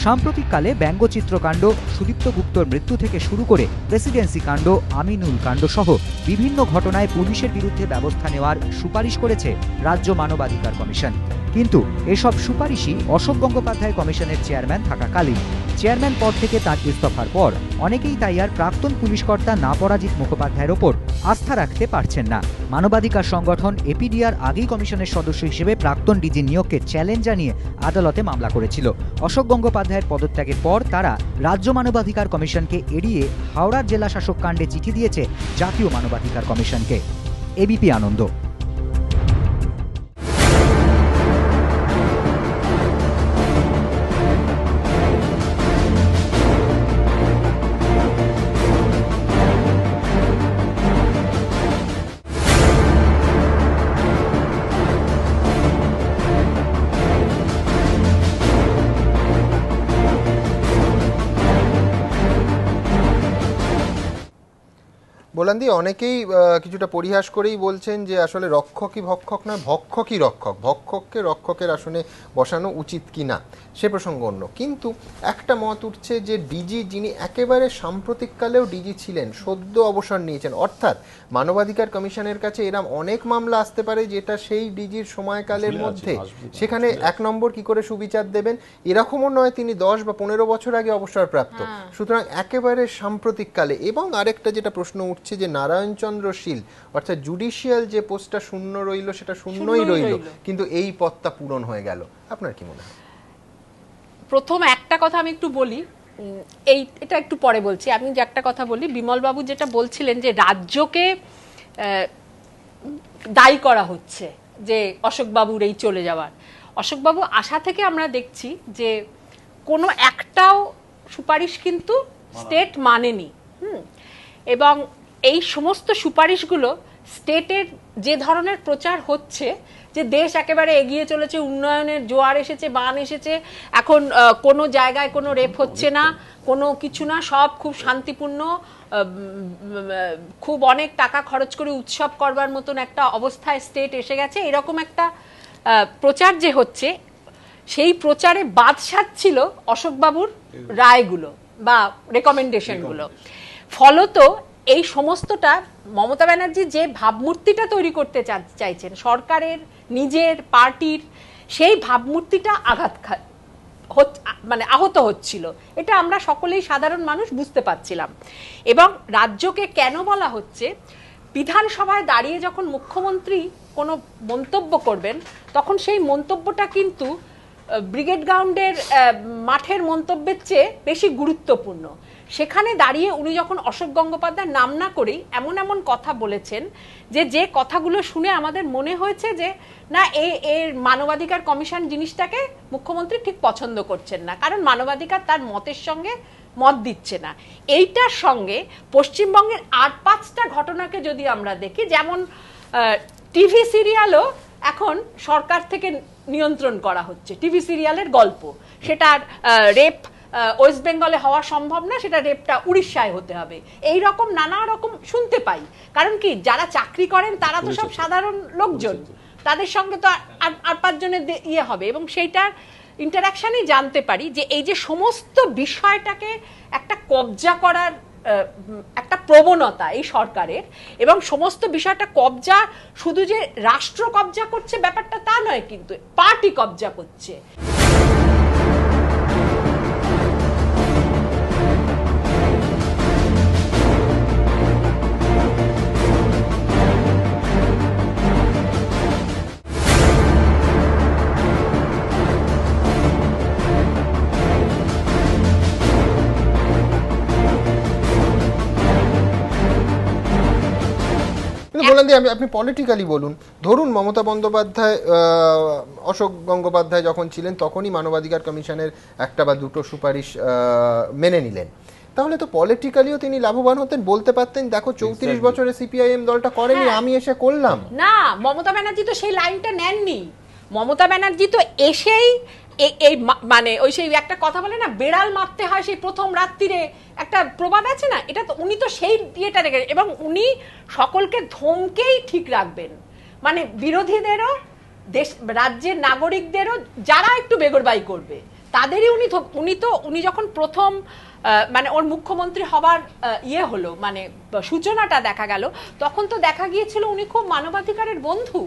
সাম্প্রতিককালে ব্যঙ্গচিত্রকাণ্ড, সুদীপ্ত গুপ্তর মৃত্যু থেকে শুরু করে প্রেসিডেন্সি কাণ্ড, আমিনুল কাণ্ড সহ বিভিন্ন ঘটনায় পুলিশের বিরুদ্ধে ব্যবস্থা নেওয়ার সুপারিশ করেছে রাজ্য মানবাধিকার কমিশন। কিন্তু এসব সুপারিশই অশোক গঙ্গোপাধ্যায় কমিশনের চেয়ারম্যান থাকাকালীন। চেয়ারম্যান পদ থেকে তার ইস্তফার পর অনেকেই তাই আর প্রাক্তন পুলিশ কর্তা নাপরাজিত মুখোপাধ্যায়ের ওপর আস্থা রাখতে পারছেন না। মানবাধিকার সংগঠন এপিডিআর আগেই কমিশনের সদস্য হিসেবে প্রাক্তন ডিজি নিয়োগকে চ্যালেঞ্জ জানিয়ে আদালতে মামলা করেছিল। অশোক গঙ্গোপাধ্যায়ের পদত্যাগের পর তারা রাজ্য মানবাধিকার কমিশনকে এড়িয়ে হাওড়ার জেলা শাসক কাণ্ডে চিঠি দিয়েছে জাতীয় মানবাধিকার কমিশনকে। এবিপি আনন্দ। বলান্দি, অনেকেই কিছুটা পরিহাস করেই বলছেন যে আসলে রক্ষকই ভক্ষক নয়, ভক্ষকই রক্ষক, ভক্ষককে রক্ষকের আসনে বসানো উচিত কি না সে প্রসঙ্গ অন্য। কিন্তু একটা মত উঠছে যে ডিজি যিনি একেবারে সাম্প্রতিককালেও ডিজি ছিলেন, সদ্য অবসর নিয়েছেন, অর্থাৎ মানবাধিকার কমিশনের কাছে এরম অনেক মামলা আসতে পারে যেটা সেই ডিজির সময়কালের মধ্যে, সেখানে 1 নম্বর কি করে সুবিচার দেবেন, এরকমও নয় তিনি 10 বা 15 বছর আগে অবসরপ্রাপ্ত। সুতরাং একেবারে সাম্প্রতিককালে। এবং আরেকটা যেটা প্রশ্ন উঠছে যে নারায়ণচন্দ্র শীল, অর্থাৎ জুডিশিয়াল যে পোস্টটা শূন্য রইল সেটা শূন্যই রইল, কিন্তু এই পদটা পূরণ হয়ে গেল। আপনার কি মনে হয়? প্রথম একটা কথা আমি একটু বলি, এটা একটু পরে বলছি। আমি যে একটা কথা বলি, বিমল বাবু যেটা বলছিলেন যে রাজ্যকে দায়ী করা হচ্ছে যে অশোকবাবুর এই চলে যাওয়ার, অশোকবাবু আসা থেকে আমরা দেখছি যে কোনো একটাও সুপারিশ কিন্তু স্টেট মানেনি। এবং এই সমস্ত সুপারিশগুলো স্টেটের যে ধরনের প্রচার হচ্ছে যে দেশ একেবারে এগিয়ে চলেছে, উন্নয়নের জোয়ার এসেছে, বান এসেছে, এখন কোনো জায়গায় কোনো রেপ হচ্ছে না, কোনো কিছু না, সব খুব শান্তিপূর্ণ, খুব অনেক টাকা খরচ করে উৎসব করবার মতন একটা অবস্থায় স্টেট এসে গেছে, এরকম একটা প্রচার যে হচ্ছে, সেই প্রচারে বাদ সাধছিল অশোকবাবুর রায়গুলো বা রেকমেন্ডেশনগুলো। ফলত এই সমস্তটা মমতা ব্যানার্জি যে ভাবমূর্তিটা তৈরি করতে চাইছেন সরকারের নিজের পার্টির, সেই ভাবমূর্তিটা আহত হচ্ছিল। এটা আমরা সকলেই সাধারণ মানুষ বুঝতে পারছিলাম। এবং রাজ্যকে কেন বলা হচ্ছে, বিধানসভায় দাঁড়িয়ে যখন মুখ্যমন্ত্রী কোনো মন্তব্য করবেন তখন সেই মন্তব্যটা কিন্তু ব্রিগেড গ্রাউন্ডের মাঠের মন্তব্যের চেয়ে বেশি গুরুত্বপূর্ণ। সেখানে দাঁড়িয়ে উনি যখন অশোক গঙ্গোপাধ্যায়ের নাম না করেই এমন এমন কথা বলেছেন যে কথাগুলো শুনে আমাদের মনে হয়েছে যে না, এর মানবাধিকার কমিশন জিনিসটাকে মুখ্যমন্ত্রী ঠিক পছন্দ করছেন না, কারণ মানবাধিকার তার মতের সঙ্গে মত দিচ্ছে না। এইটার সঙ্গে পশ্চিমবঙ্গের 8-5টা ঘটনাকে যদি আমরা দেখি, যেমন টিভি সিরিয়ালও এখন সরকার থেকে নিয়ন্ত্রণ করা হচ্ছে, টিভি সিরিয়ালের গল্প, সেটার রেপ ওয়েস্ট বেঙ্গলে হওয়া সম্ভব না, সেটা রেপটা উড়িষ্যায় হতে হবে, এই রকম নানা রকম শুনতে পাই। কারণ কি, যারা চাকরি করেন তারা তো সব সাধারণ লোকজন, তাদের সঙ্গে তো আর 5 জনের ইয়ে হবে, এবং সেইটার ইন্টারাকশনই জানতে পারি যে এই যে সমস্ত বিষয়টাকে একটা কবজা করার একটা প্রবণতা এই সরকারের, এবং সমস্ত বিষয়টা কবজা শুধু যে রাষ্ট্র কবজা করছে ব্যাপারটা তা নয়, কিন্তু পার্টি কবজা করছে। বলেন দিয়ে আপনি পলিটিক্যালি বলুন, ধরুন মমতা বন্দ্যোপাধ্যায় অশোক গঙ্গোপাধ্যায় যখন ছিলেন তখনই মানবাধিকার কমিশনের 1 বা 2টো সুপারিশ মেনে নিলেন, তাহলে তো পলিটিক্যালিও তিনি লাভবান হতেন, বলতে পারতেন দেখো 34 বছরে সিপিআইএম দলটা করেনি, আমি এসে করলাম। না, মমতা ব্যানার্জি তো সেই লাইনটা নেননি। মমতা ব্যানার্জি তো এসেই এই মানে ওই সেই একটা কথা বলে না, বেড়াল মারতে হয় সেই প্রথম রাত্রিরে, একটা প্রবাদ আছে না, এটা তো উনি তো সেই ইয়েটা রেখে, এবং উনি সকলকে ধমকেই ঠিক রাখবেন, মানে বিরোধীদেরও, দেশ রাজ্যের নাগরিকদেরও যারা একটু বেগরবাই করবে তাদেরই উনি যখন প্রথম মানে ওর মুখ্যমন্ত্রী হবার ইয়ে হলো, মানে সূচনাটা দেখা গেল, তখন তো দেখা গিয়েছিল উনি খুব মানবাধিকারের বন্ধু।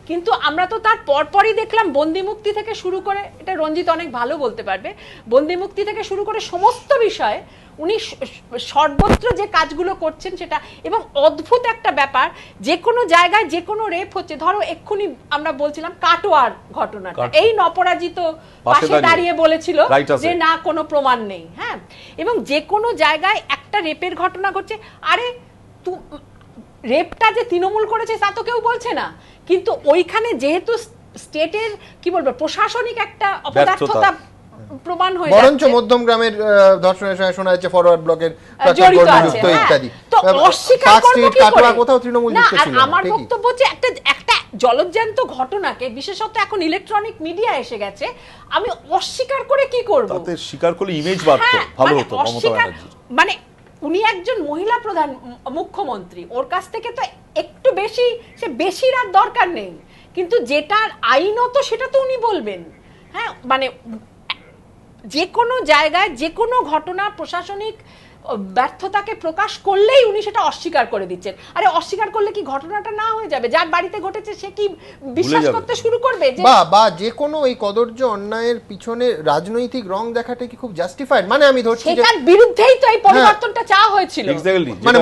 কিন্তু আমরা তো তার পরপরই দেখলাম বন্দিমুক্তি থেকে শুরু করে, এটা রঞ্জিত অনেক ভালো বলতে পারবে, বন্দিমুক্তি থেকে শুরু করে সমস্ত বিষয়ে উনি সর্বত্র যে কাজগুলো করছেন সেটা। এবং অদ্ভুত একটা ব্যাপার, যে কোনো জায়গায় যে কোনো রেপ হচ্ছে, ধরো এক্ষুনি আমরা বলছিলাম কাটোয়ার ঘটনাটা, এই নপরাজিত পাশে দাঁড়িয়ে বলেছিল যে না কোনো প্রমাণ নেই, হ্যাঁ, এবং যে কোনো জায়গায় একটা রেপের ঘটনা ঘটছে, আরে রেপটা যে তৃণমূল করেছে তা তো কেউ বলছে না, কিন্তু ওইখানে যেহেতু স্টেটের কি বলবো প্রশাসনিক একটা অপদার্থতা প্রমাণ হয়ে যাচ্ছে, বরঞ্চ মধ্যম গ্রামের ধর্ষণের সময় শোনা যাচ্ছে ফরওয়ার্ড ব্লকের ইত্যাদি, তো অস্বীকার করব কি করে? কোথাও তৃণমূল যুক্ত ছিল না। আমার বক্তব্য হচ্ছে একটা জলজ্যান্ত ঘটনাকে, বিশেষত এখন ইলেকট্রনিক মিডিয়া এসে গেছে, আমি অস্বীকার করে কি করব? তাতে স্বীকার করলে ইমেজ বাড়তো, ভালো হতো মমতা ব্যানার্জি। মানে উনি একজন মহিলা প্রধান মুখ্যমন্ত্রী, ওর কাছ থেকে তো একটু বেশি, সে বেশির আর দরকার নেই, কিন্তু যেটার আইনত সেটা তো উনি বলবেন। হ্যাঁ, মানে যে কোনো জায়গায় যে কোনো ঘটনা প্রশাসনিক ব্যর্থতাকে প্রকাশ করলেই উনি সেটা অস্বীকার করে দিচ্ছেন। আরে অস্বীকার করলে কি ঘটনাটা না হয়ে যাবে? যার বাড়িতে ঘটেছে সে কি বিশ্বাস করতে শুরু করবে যে বা যে কোনো এই কদর্য অন্যায়ের পিছনে রাজনৈতিক রং দেখাটা কি খুব জাস্টিফাইড? মানে আমি ধরছি যে সেটার বিরুদ্ধেই তো এই পরিবর্তনটা চাওয়া হয়েছিল। মানে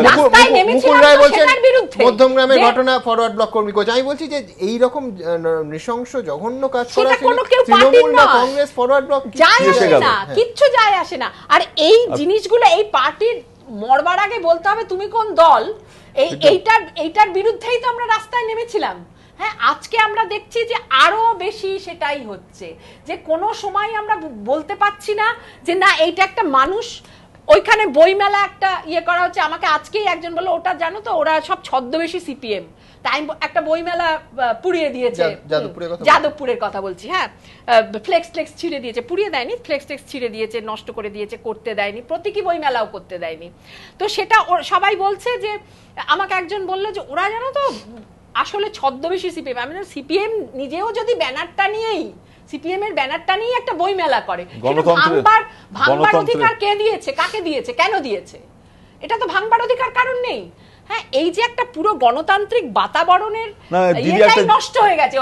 মুকুল রায় বলছেন মধ্যমগ্রামের ঘটনা ফরওয়ার্ড ব্লক কর্মী করছে, আমি বলছি যে এই রকম নৃশংস জঘন্য কাজ করা তৃণমূল না কংগ্রেস ফরওয়ার্ড ব্লক যায় আসে না, কিচ্ছু যায় আসে না। আর এই জিনিসগুলো এই পার্টির মরবার আগে বলতে হবে তুমি কোন দল, এইটার বিরুদ্ধেই তো আমরা রাস্তায় নেমেছিলাম। হ্যাঁ, আজকে আমরা দেখছি যে আরো বেশি সেটাই হচ্ছে, যে কোনো সময় আমরা বলতে পারছি না যে না এইটা একটা মানুষ। ওইখানে বইমেলা একটা ইয়ে করা হচ্ছে, আমাকে আজকেই একজন বললো ওটা জানো তো ওরা সব ছদ্মবেশী সিপিএম, তাই একটা বইমেলা পুড়িয়ে দিয়েছে, যাদবপুরের কথা বলছি, হ্যাঁ, ফ্লেক্স ছিঁড়ে দিয়েছে, পুড়িয়ে দেয়নি, ফ্লেক্স ছিঁড়ে দিয়েছে, নষ্ট করে দিয়েছে, করতে দেয়নি, প্রতীকী বইমেলাও করতে দেয়নি। তো সেটা সবাই বলছে যে, আমাকে একজন বললো যে ওরা জানো তো আসলে ছদ্মবেশী সিপিএম। আমি সিপিএম নিজেও যদি ব্যানারটা নিয়েই, সিপিএম এর ব্যানারটা নিয়ে একটা বইমেলা করে, ভাঙবার অধিকার কে দিয়েছে, কাকে দিয়েছে, কেন দিয়েছে? এটা তো ভাঙবার অধিকার কারণ নেই। হ্যাঁ, এই যে একটা পুরো গণতান্ত্রিক বাতাবরণের এটাই নষ্ট হয়ে গেছে।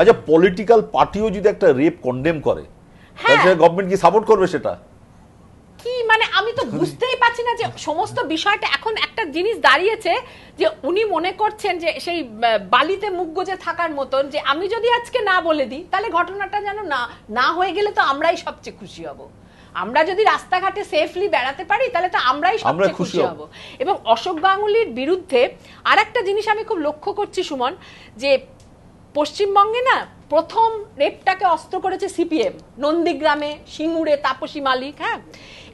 আচ্ছা, পলিটিক্যাল পার্টিও যদি একটা রেপ কন্ডেম করে, গভর্নমেন্ট কি সাপোর্ট করবে সেটা? কি মানে আমি তো বুঝতেই পারছি না যে সমস্ত বিষয়টা এখন একটা জিনিস দাঁড়িয়েছে যে উনি মনে করছেন যে সেই বালিতে মুখ গুজে থাকার মতন, যে আমি যদি আজকে না বলে দিই তাহলে ঘটনাটা যেন না হয়ে গেলে তো আমরাই সবচেয়ে খুশি হব। আমরা যদি রাস্তাঘাটে সেফলি বেড়াতে পারি তাহলে তো আমরাই সবচেয়ে খুশি হব। এবং অশোক গাঙ্গুলির বিরুদ্ধে আর একটা জিনিস আমি খুব লক্ষ্য করছি সুমন, যে পশ্চিমবঙ্গে না প্রথম রেপটাকে অস্ত্র করেছে সিপিএম, নন্দীগ্রামে, সিঙ্গুরে তাপসী মালিক। হ্যাঁ,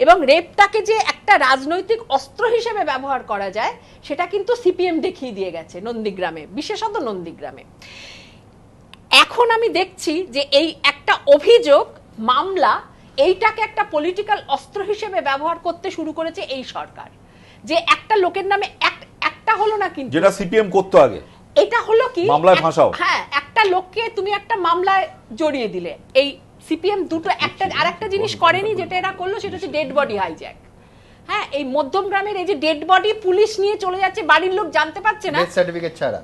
এবং রেপটাকে যে একটা রাজনৈতিক অস্ত্র হিসেবে ব্যবহার করা যায় সেটা কিন্তু সিপিএম দেখিয়ে দিয়ে গেছে নন্দীগ্রামে, বিশেষত নন্দীগ্রামে। এখন আমি দেখছি যে এই একটা অভিযোগ মামলা, এইটাকে একটা পলিটিক্যাল অস্ত্র হিসেবে ব্যবহার করতে শুরু করেছে এই সরকার, যে একটা লোকের নামে একটা হলো না, কিন্তু যেটা সিপিএম করতে আগে এটা হলো কি মামলায় ফাঁসাও। হ্যাঁ, একটা লোককে তুমি একটা মামলায় জড়িয়ে দিলে। এই সিপিএম দুটো একটা আরেকটা জিনিস করেনি যেটা এরা করলো, সেটা হচ্ছে ডেড বডি হাইজ্যাক। হ্যাঁ, এই মধ্যমগ্রামের এই যে ডেড বডি পুলিশ নিয়ে চলে যাচ্ছে, বাড়ির লোক জানতে পারছে না, ডেথ সার্টিফিকেট ছাড়া।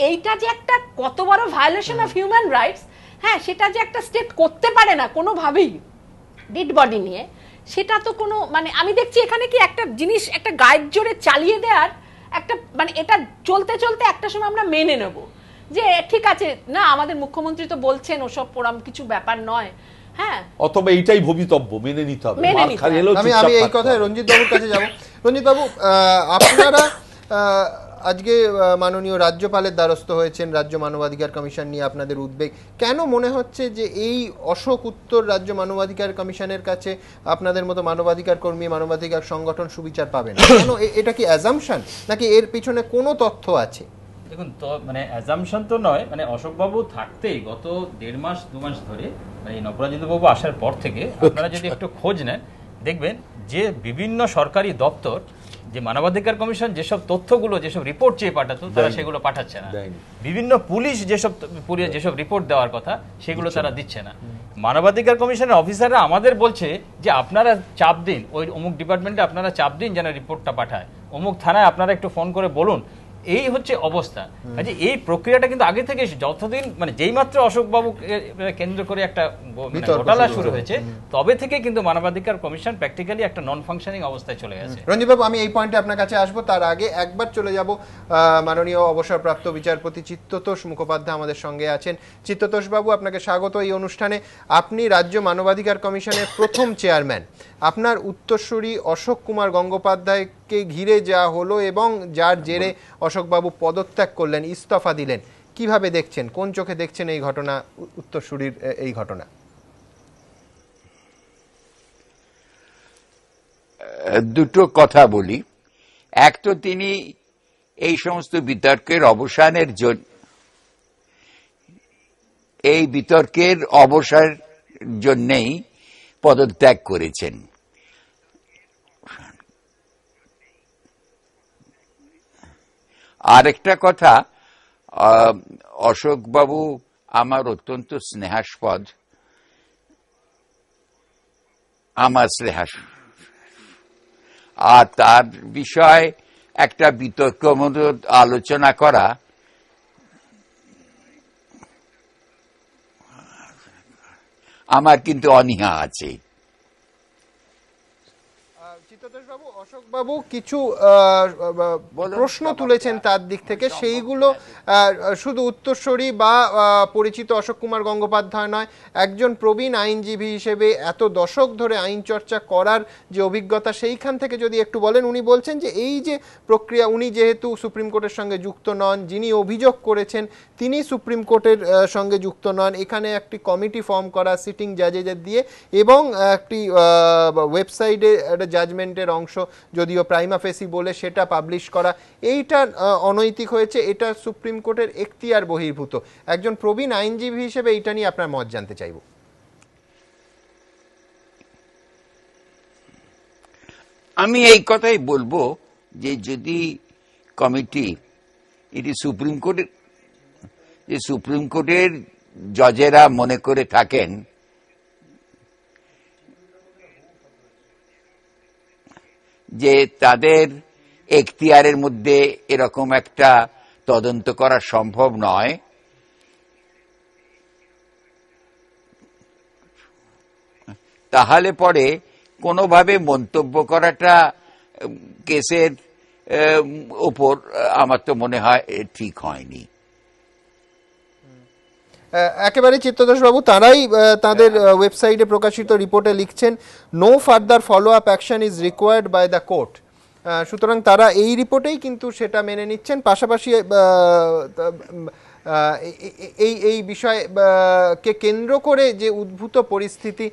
এইটা যে একটা কত বড় ভায়োলেশন অফ হিউম্যান রাইটস, হ্যাঁ, সেটা যে একটা স্টেট করতে পারে না কোনোভাবেই ডেড বডি নিয়ে, সেটা তো কোনো মানে আমি দেখছি এখানে কি একটা জিনিস একটা গায়ের জোরে চালিয়ে দেওয়ার একটা মানে এটা চলতে চলতে একটা সময় আমরা মেনে নেব যে ঠিক আছে, না আমাদের মুখ্যমন্ত্রী তো বলছেন ওসব পোড়াম কিছু ব্যাপার নয়। হ্যাঁ, অথবা এইটাই ভবিতব্য, মেনে নিতে হবে। আমি এই কথায় রঞ্জিত বাবুর কাছে যাব। রঞ্জিত বাবু, আপনারা আজকে মাননীয় রাজ্যপালের দ্বারস্থ হয়েছেন, রাজ্য মানবাধিকার কমিশন নিয়ে আপনাদের উদ্বেগ কেন মনে হচ্ছে যে এই অশোক উত্তর রাজ্য মানবাধিকার কমিশনের কাছে আপনাদের মতো মানবাধিকার কর্মী, মানবাধিকার সংগঠন সুবিচার পাবেন? কেন এটা কি অ্যাজাম্পশন নাকি এর পিছনে কোনো তথ্য আছে? দেখুন, তো মানে অ্যাজাম্পশন তো নয়, মানে অশোকবাবু থাকতেই গত 1.5 মাস 2 মাস ধরে, মানে নবরাজিত বাবু আসার পর থেকে আপনারা যদি একটু খোঁজ নেন দেখবেন যে বিভিন্ন সরকারি দপ্তর যে মানবাধিকার কমিশন যেসব তথ্যগুলো, যেসব রিপোর্ট চেয়ে পাঠাতো তারা সেগুলো পাঠাচ্ছে না। বিভিন্ন পুলিশ যেসব রিপোর্ট দেওয়ার কথা সেগুলো তারা দিচ্ছে না। মানবাধিকার কমিশনের অফিসাররা আমাদের বলছে যে আপনারা চাপ দিন, ওই অমুক ডিপার্টমেন্টে আপনারা চাপ দিন যেন রিপোর্টটা পাঠায়, অমুক থানায় আপনারা একটু ফোন করে বলুন। এই হচ্ছে অবস্থা। আচ্ছা, এই প্রক্রিয়াটা কিন্তু আগে থেকে যতদিন মানে যেই মাত্র অশোকবাবুকে কেন্দ্র করে একটা ঘোটালা শুরু হয়েছে তবে থেকে কিন্তু মানবাধিকার কমিশন প্র্যাকটিক্যালি একটা নন ফাংশনিং অবস্থায় চলে গেছে। রঞ্জিত বাবু, আমি এই পয়েন্টে আপনার কাছে আসবো, তার আগে একবার চলে যাব মাননীয় অবসরপ্রাপ্ত বিচারপতি চিত্ততোষ মুখোপাধ্যায় আমাদের সঙ্গে আছেন। চিত্ততোষ বাবু, আপনাকে স্বাগত এই অনুষ্ঠানে। আপনি রাজ্য মানবাধিকার কমিশনের প্রথম চেয়ারম্যান। আপনার উত্তরসূরি অশোক কুমার গঙ্গোপাধ্যায়কে ঘিরে যা হলো এবং যার জেরে অশোকবাবু পদত্যাগ করলেন, ইস্তফা দিলেন, কিভাবে দেখছেন, কোন চোখে দেখছেন এই ঘটনা, উত্তরসূরির এই ঘটনা? দুটো কথা বলি। এক তো তিনি এই সমস্ত বিতর্কের অবসানের জন্য, এই বিতর্কের অবসানের জন্যই পদত্যাগ করেছেন। আরেকটা কথা, অশোকবাবু আমার অত্যন্ত স্নেহাস্পদ, আর তার বিষয় একটা বিতর্কমূলক আলোচনা করা আমার কিন্তু অনীহা আছে। চিত্ততোষ বাবু, অশোকবাবু কিছু প্রশ্ন তুলেছেন তার দিক থেকে, সেইগুলো শুধু উত্তরসূরি বা পরিচিত অশোক কুমার গঙ্গোপাধ্যায় নয়, একজন প্রবীণ আইনজীবী হিসেবে এত দশক ধরে আইন চর্চা করার যে অভিজ্ঞতা, সেইখান থেকে যদি একটু বলেন। উনি বলছেন যে এই যে প্রক্রিয়া, উনি যেহেতু সুপ্রিম কোর্টের সঙ্গে যুক্ত নন, যিনি অভিযোগ করেছেন তিনি সুপ্রিম কোর্টের সঙ্গে যুক্ত নন, এখানে একটি কমিটি ফর্ম করা সিটিং জাজেদের দিয়ে এবং একটি ওয়েবসাইটে একটা জাজমেন্টের অংশ যদিও প্রাইমা ফেসি বলে সেটা পাবলিশ করা, এইটা অনৈতিক হয়েছে, এটা সুপ্রিম কোর্টের এখতিয়ার বহির্ভূত। একজন প্রবীণ আইনজীবী হিসেবে এইটা নিয়ে আপনার মত জানতে চাইব। আমি এই কথাই বলবো যে যদি কমিটি এটি সুপ্রিম কোর্টের জজেরা মনে করে থাকেন যে তাদের এখতিয়ারের মধ্যে এরকম একটা তদন্ত করা সম্ভব নয়, তাহলে পরে কোনোভাবে মন্তব্য করাটা কেসের উপর আমার তো মনে হয় ঠিক হয়নি। একেবারে চিত্তদাস বাবু তারাই তাদের ওয়েবসাইটে প্রকাশিত রিপোর্টে লিখছেন, no further follow up action is required by the court. সুতরাং তারা এই রিপোর্টেই কিন্তু সেটা মেনে নিচ্ছেন। পাশাপাশি এই বিষয়কে কেন্দ্র করে যে উদ্ভূত পরিস্থিতি,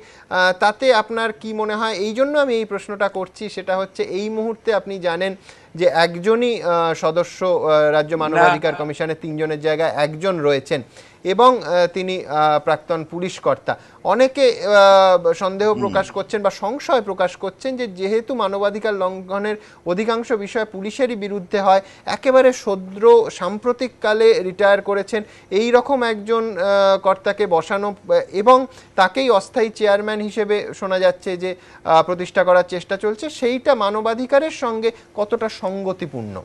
তাতে আপনার কি মনে হয়? এই জন্য আমি এই প্রশ্নটা করছি, সেটা হচ্ছে এই মুহূর্তে আপনি জানেন যে একজনই সদস্য রাজ্য মানবাধিকার কমিশনের, 3 জনের জায়গায় একজন রয়েছেন এবং তিনি প্রাক্তন পুলিশ কর্তা। অনেকে সন্দেহ প্রকাশ করছেন বা সংশয় প্রকাশ করছেন যে যেহেতু মানবাধিকার লঙ্ঘনের অধিকাংশ বিষয় পুলিশেরই বিরুদ্ধে হয়, একেবারে সদ্য সাম্প্রতিককালে রিটায়ার করেছেন এই রকম একজন কর্তাকে বসানো এবং তাকেই অস্থায়ী চেয়ারম্যান হিসেবে শোনা যাচ্ছে যে প্রতিষ্ঠা করার চেষ্টা চলছে, সেইটা মানবাধিকারের সঙ্গে কতটা সঙ্গতিপূর্ণ?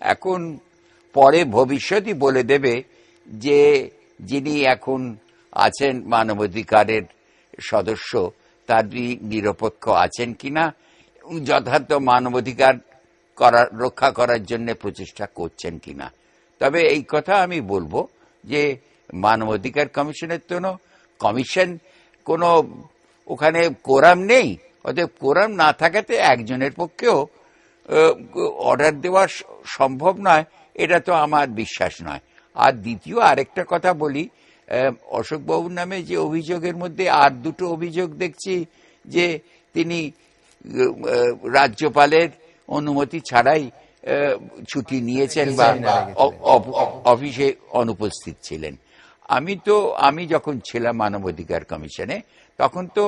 এখন পরে ভবিষ্যৎই বলে দেবে যে যিনি এখন আছেন মানবাধিকারের সদস্য তারই নিরপেক্ষ আছেন কিনা, যথার্থ মানবাধিকার রক্ষা করার জন্য প্রচেষ্টা করছেন কিনা। তবে এই কথা আমি বলবো যে মানবাধিকার কমিশনের তো কমিশন কোনো ওখানে কোরাম নেই, অতএব কোরাম না থাকাতে একজনের পক্ষেও অর্ডার দেওয়া সম্ভব নয়, এটা তো আমার বিশ্বাস নয়। আর দ্বিতীয় আরেকটা কথা বলি, অশোকবাবুর নামে যে অভিযোগের মধ্যে আর দুটো অভিযোগ দেখছি যে তিনি রাজ্যপালের অনুমতি ছাড়াই ছুটি নিয়েছেন বা অফিসে অনুপস্থিত ছিলেন। আমি যখন ছিলাম মানবাধিকার কমিশনে তখন তো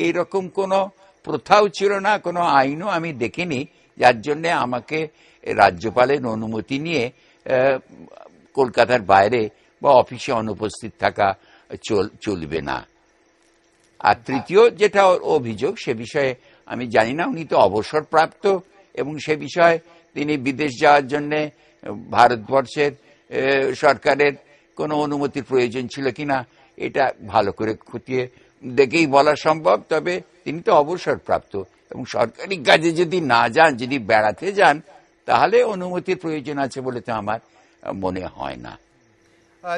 এইরকম কোনো প্রথাও ছিল না, কোনো আইনও আমি দেখিনি যার জন্য আমাকে রাজ্যপালের অনুমতি নিয়ে কলকাতার বাইরে বা অফিসে অনুপস্থিত থাকা চলবে না। আর তৃতীয় যেটা অভিযোগ, সে বিষয়ে আমি জানি না, উনি তো অবসরপ্রাপ্ত এবং সে বিষয়ে তিনি বিদেশ যাওয়ার জন্য ভারতবর্ষের সরকারের কোনো অনুমতির প্রয়োজন ছিল কিনা এটা ভালো করে খতিয়ে দেখেই বলা সম্ভব। তবে তিনি তো অবসরপ্রাপ্ত এবং সরকারি কাজে যদি না যান, যদি বেড়াতে যান, তাহলে অনুমতির প্রয়োজন আছে বলে তো আমার মনে হয় না।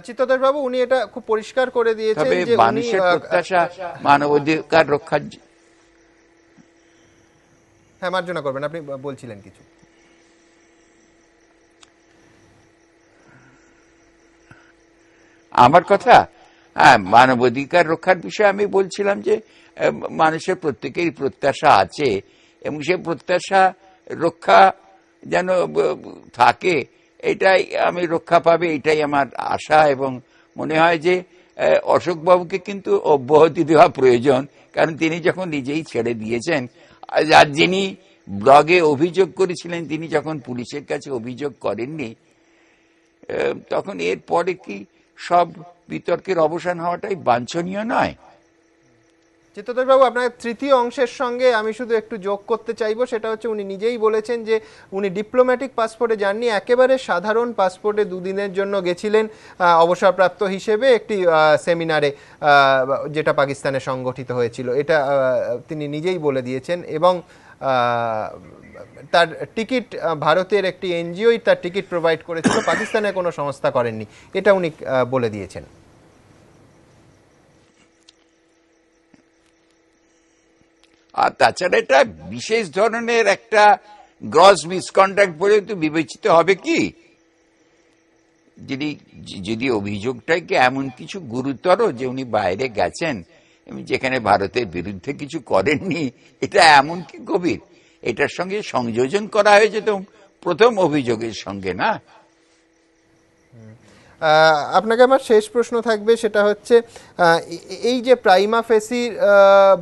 চিত্তদাস বাবু উনি এটা খুব পরিষ্কার করে দিয়েছেন যে মানুষের প্রত্যাশা মানবাধিকার রক্ষার। হ্যাঁ, মার্জনা করবেন, আপনি বলছিলেন কিছু। আমার কথা, হ্যাঁ, মানবাধিকার রক্ষার বিষয়ে আমি বলছিলাম যে মানুষের প্রত্যেকেরই প্রত্যাশা আছে এবং সে প্রত্যাশা রক্ষা যেন থাকে, এটাই আমি রক্ষা পাবে এটাই আমার আশা। এবং মনে হয় যে অশোকবাবুকে কিন্তু অব্যাহতি দেওয়া প্রয়োজন, কারণ তিনি যখন নিজেই ছেড়ে দিয়েছেন, আর যিনি ব্লগে অভিযোগ করেছিলেন তিনি যখন পুলিশের কাছে অভিযোগ করেননি, তখন এর পরে কি সব বিতর্কের অবসান হওয়াটাই বাঞ্ছনীয় নয়? চিত্তোষবাবু, আপনার তৃতীয় অংশের সঙ্গে আমি শুধু একটু যোগ করতে চাইবো, সেটা হচ্ছে উনি নিজেই বলেছেন যে উনি ডিপ্লোম্যাটিক পাসপোর্টে যাননি, একেবারে সাধারণ পাসপোর্টে দুদিনের জন্য গেছিলেন অবসরপ্রাপ্ত হিসেবে একটি সেমিনারে, যেটা পাকিস্তানে সংগঠিত হয়েছিল। এটা তিনি নিজেই বলে দিয়েছেন, এবং তার টিকিট ভারতের একটি এনজিওই তার টিকিট প্রোভাইড করেছিল, পাকিস্তানের কোনো সংস্থা করেননি, এটা উনি বলে দিয়েছেন। আর তাছাড়া এটা বিশেষ ধরনের একটা গ্রস মিসকন্ডাক্ট বলে তো বিবেচিত হবে কি, যদি অভিযোগটাকে এমন কিছু গুরুতর যে উনি বাইরে গেছেন যেখানে ভারতের বিরুদ্ধে কিছু করেননি, এটা এমন কি গভীর, এটার সঙ্গে সংযোজন করা হয়েছে তো প্রথম অভিযোগের সঙ্গে না। আপনাকে আমার শেষ প্রশ্ন থাকবে, সেটা হচ্ছে এই যে প্রাইমা ফেসি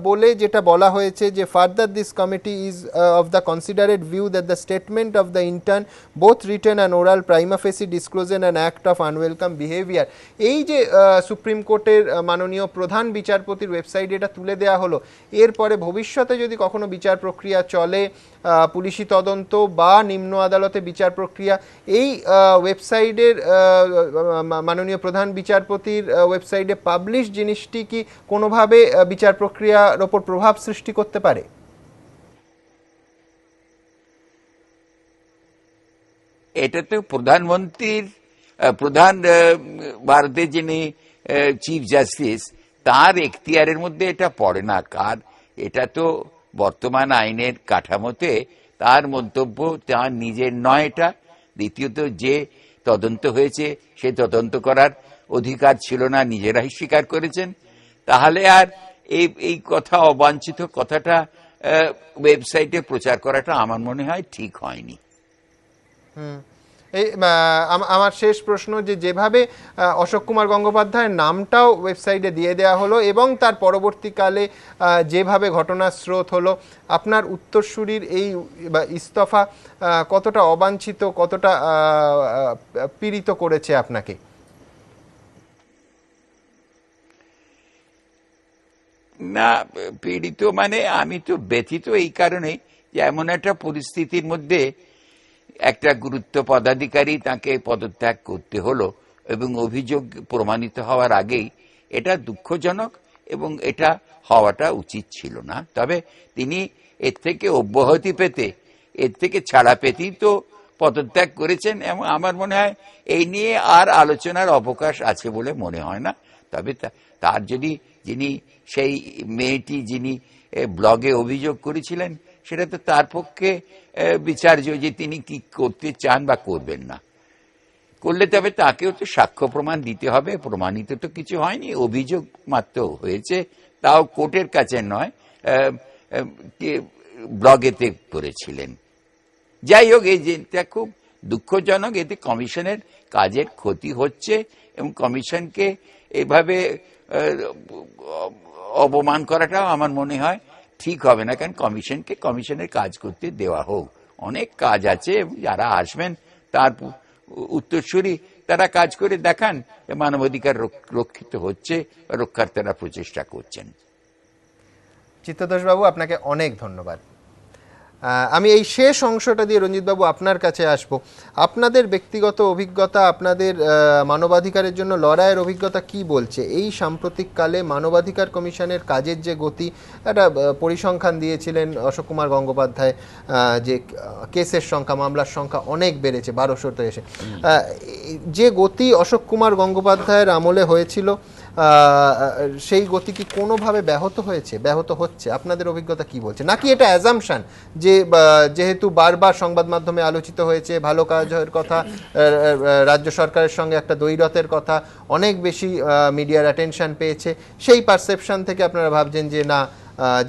বলে যেটা বলা হয়েছে যে further this committee is of the considered view that the statement of the intern both written and oral prima facie discloses an act of unwelcome behaviour, এই যে সুপ্রিম কোর্টের মাননীয় প্রধান বিচারপতির ওয়েবসাইটে এটা তুলে দেওয়া হলো, এরপরে ভবিষ্যতে যদি কখনো বিচার প্রক্রিয়া চলে, পুলিশি তদন্ত বা নিম্ন আদালতে বিচার প্রক্রিয়া, এই ওয়েবসাইটের মাননীয় প্রধান বিচারপতির ওয়েবসাইটে পাবলিশ জিনিসটি কি কোনোভাবে বিচার প্রক্রিয়ার ওপর প্রভাব সৃষ্টি করতে পারে? এটা তো প্রধানমন্ত্রীর ভারতের যিনি চিফ জাস্টিস তার এখতিয়ারের মধ্যে এটা পড়ে না। কার এটা তো বর্তমান আইনের কাঠামোতে তার মন্তব্য তার নিজের নয় এটা। দ্বিতীয়ত যে তদন্ত হয়েছে সে তদন্ত করার অধিকার ছিল না, নিজেরাই স্বীকার করেছেন। তাহলে আর এই কথা, অবাঞ্ছিত কথাটা ওয়েবসাইটে প্রচার করাটা আমার মনে হয় ঠিক হয়নি। এই আমার শেষ প্রশ্ন, যেভাবে অশোক কুমার গঙ্গোপাধ্যায়ের নামটাও ওয়েবসাইটে দিয়ে দেওয়া হলো এবং তার পরবর্তীকালে যেভাবে ঘটনার স্রোত হলো, আপনার উত্তরসূরির এই ইস্তফা কতটা অবাঞ্ছিত, কতটা পীড়িত করেছে আপনাকে? না, পীড়িত মানে আমি তো ব্যথিত এই কারণে যে এমন একটা পরিস্থিতির মধ্যে একটা গুরুত্ব পদাধিকারী তাকে পদত্যাগ করতে হলো এবং অভিযোগ প্রমাণিত হওয়ার আগেই। এটা দুঃখজনক এবং এটা হওয়াটা উচিত ছিল না। তবে তিনি এর থেকে অব্যাহতি পেতে, এর থেকে ছাড়া পেতেই তো পদত্যাগ করেছেন এবং আমার মনে হয় এই নিয়ে আর আলোচনার অবকাশ আছে বলে মনে হয় না। তবে তার যদি যিনি সেই মেয়েটি যিনি ব্লগে অভিযোগ করেছিলেন সেটা তো তার পক্ষে বিচার্য যে তিনি কি করতে চান বা করবেন না করলে, তবে তাকেও তো সাক্ষ্য প্রমাণ দিতে হবে। প্রমাণিত তো কিছু হয়নি, অভিযোগ মাত্র হয়েছে, তাও কোর্টের কাছে নয়, ব্লগেতে করেছিলেন। যাই হোক, এই যেটা খুব দুঃখজনক, এতে কমিশনের কাজের ক্ষতি হচ্ছে এবং কমিশনকে এভাবে অপমান করাটাও আমার মনে হয় ঠিক হবে না। কারণ কমিশনকে কমিশনের কাজ করতে দেওয়া হোক, অনেক কাজ আছে এবং যারা আসবেন তার উত্তরসূরি তারা কাজ করে দেখান মানবাধিকার রক্ষিত হচ্ছে, রক্ষার তারা প্রচেষ্টা করছেন। চিত্তোষবাবু, আপনাকে অনেক ধন্যবাদ। আমি এই শেষ অংশটা দিয়ে রঞ্জিতবাবু আপনার কাছে আসব। আপনাদের ব্যক্তিগত অভিজ্ঞতা, আপনাদের মানবাধিকারের জন্য লড়াইয়ের অভিজ্ঞতা কি বলছে? এই সাম্প্রতিককালে মানবাধিকার কমিশনের কাজের যে গতি, একটা পরিসংখ্যান দিয়েছিলেন অশোক কুমার গঙ্গোপাধ্যায়, যে কেসের সংখ্যা, মামলার সংখ্যা অনেক বেড়েছে, 1200-তে এসে। যে গতি অশোক কুমার গঙ্গোপাধ্যায়ের আমলে হয়েছিল, সেই গতি কি কোনোভাবে ব্যাহত হচ্ছে? আপনাদের অভিজ্ঞতা কি বলছে? নাকি এটা অ্যাজাম্পশন যে যেহেতু বারবার সংবাদ মাধ্যমে আলোচিত হয়েছে, ভালো কাজের কথা, রাজ্য সরকারের সঙ্গে একটা দ্বৈরথের কথা অনেক বেশি মিডিয়ার অ্যাটেনশন পেয়েছে, সেই পারসেপশন থেকে আপনারা ভাবছেন যে না,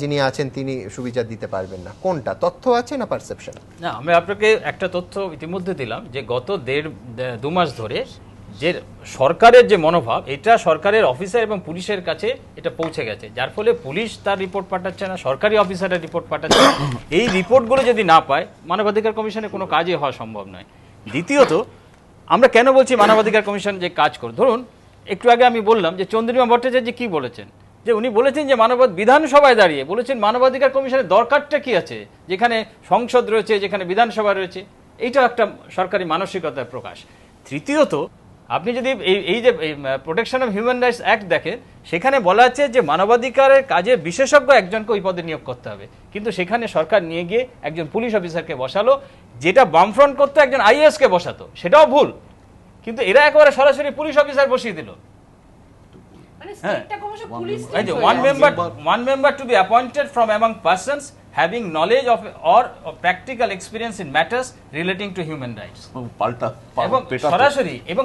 যিনি আছেন তিনি সুবিচার দিতে পারবেন না? কোনটা, তথ্য আছে না পারসেপশন? না, আমি আপনাকে একটা তথ্য ইতিমধ্যে দিলাম যে গত 1.5-2 মাস ধরে যে সরকারের যে মনোভাব, এটা সরকারের অফিসার এবং পুলিশের কাছে এটা পৌঁছে গেছে, যার ফলে পুলিশ তার রিপোর্ট পাঠাচ্ছে না, সরকারি অফিসারের রিপোর্ট পাঠাচ্ছে না। এই রিপোর্টগুলো যদি না পায়, মানবাধিকার কমিশনে কোনো কাজই হওয়া সম্ভব নয়। দ্বিতীয়ত, আমরা কেন বলছি মানবাধিকার কমিশন যে কাজ করে, ধরুন একটু আগে আমি বললাম যে চন্দ্রিমা ভট্টাচার্য কি বলেছেন, যে উনি বলেছেন যে বিধানসভায় দাঁড়িয়ে বলেছেন মানবাধিকার কমিশনের দরকারটা কি আছে, যেখানে সংসদ রয়েছে, যেখানে বিধানসভা রয়েছে। এইটা একটা সরকারি মানসিকতার প্রকাশ। তৃতীয়ত, আপনি যদি এই যে protection of human rights act দেখেন, সেখানে বলা আছে যে মানবাধিকারের কাজে বিশেষজ্ঞ একজনকে ওই পদে নিয়োগ করতে হবে, কিন্তু সেখানে সরকার নিয়ে গিয়ে একজন পুলিশ অফিসারকে বসালো, যেটা বামফ্রন্ট করতো একজন আইএএস কে বসাতো, সেটাও ভুল। কিন্তু এরা একেবারে সরাসরি পুলিশ অফিসার বসিয়ে দিল। One member to be appointed from among persons having knowledge of or practical experience in matters relating to human rights. এবং সরাসরি এবং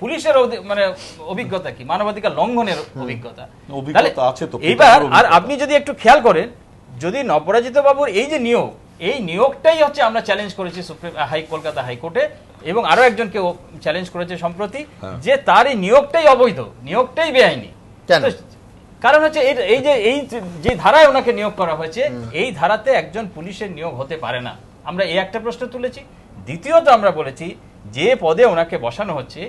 পুলিশের মানে অভিজ্ঞতা কি, মানবাধিকার লঙ্ঘনের অভিজ্ঞতা আছে তো। এইবার আর আপনি যদি একটু খেয়াল করেন, যদি নবরাজিত বাবুর এই যে নিয়োগ, এই নিয়োগটাই হচ্ছে আমরা চ্যালেঞ্জ করেছি কলকাতা হাইকোর্টে, এবং আরো একজনকে চ্যালেঞ্জ করেছে সম্প্রতি, যে তার এই নিয়োগটাই অবৈধ, নিয়োগটাই বেআইনি। কারণ হচ্ছে এই যে ধারায় ওনাকে নিয়োগ করা হয়েছে, এই ধারাতে একজন পুলিশের নিয়োগ হতে পারে না। আমরা এই একটা প্রশ্ন তুলেছি। দ্বিতীয়ত আমরা বলেছি যে পদে ওনাকে বসানো হচ্ছে,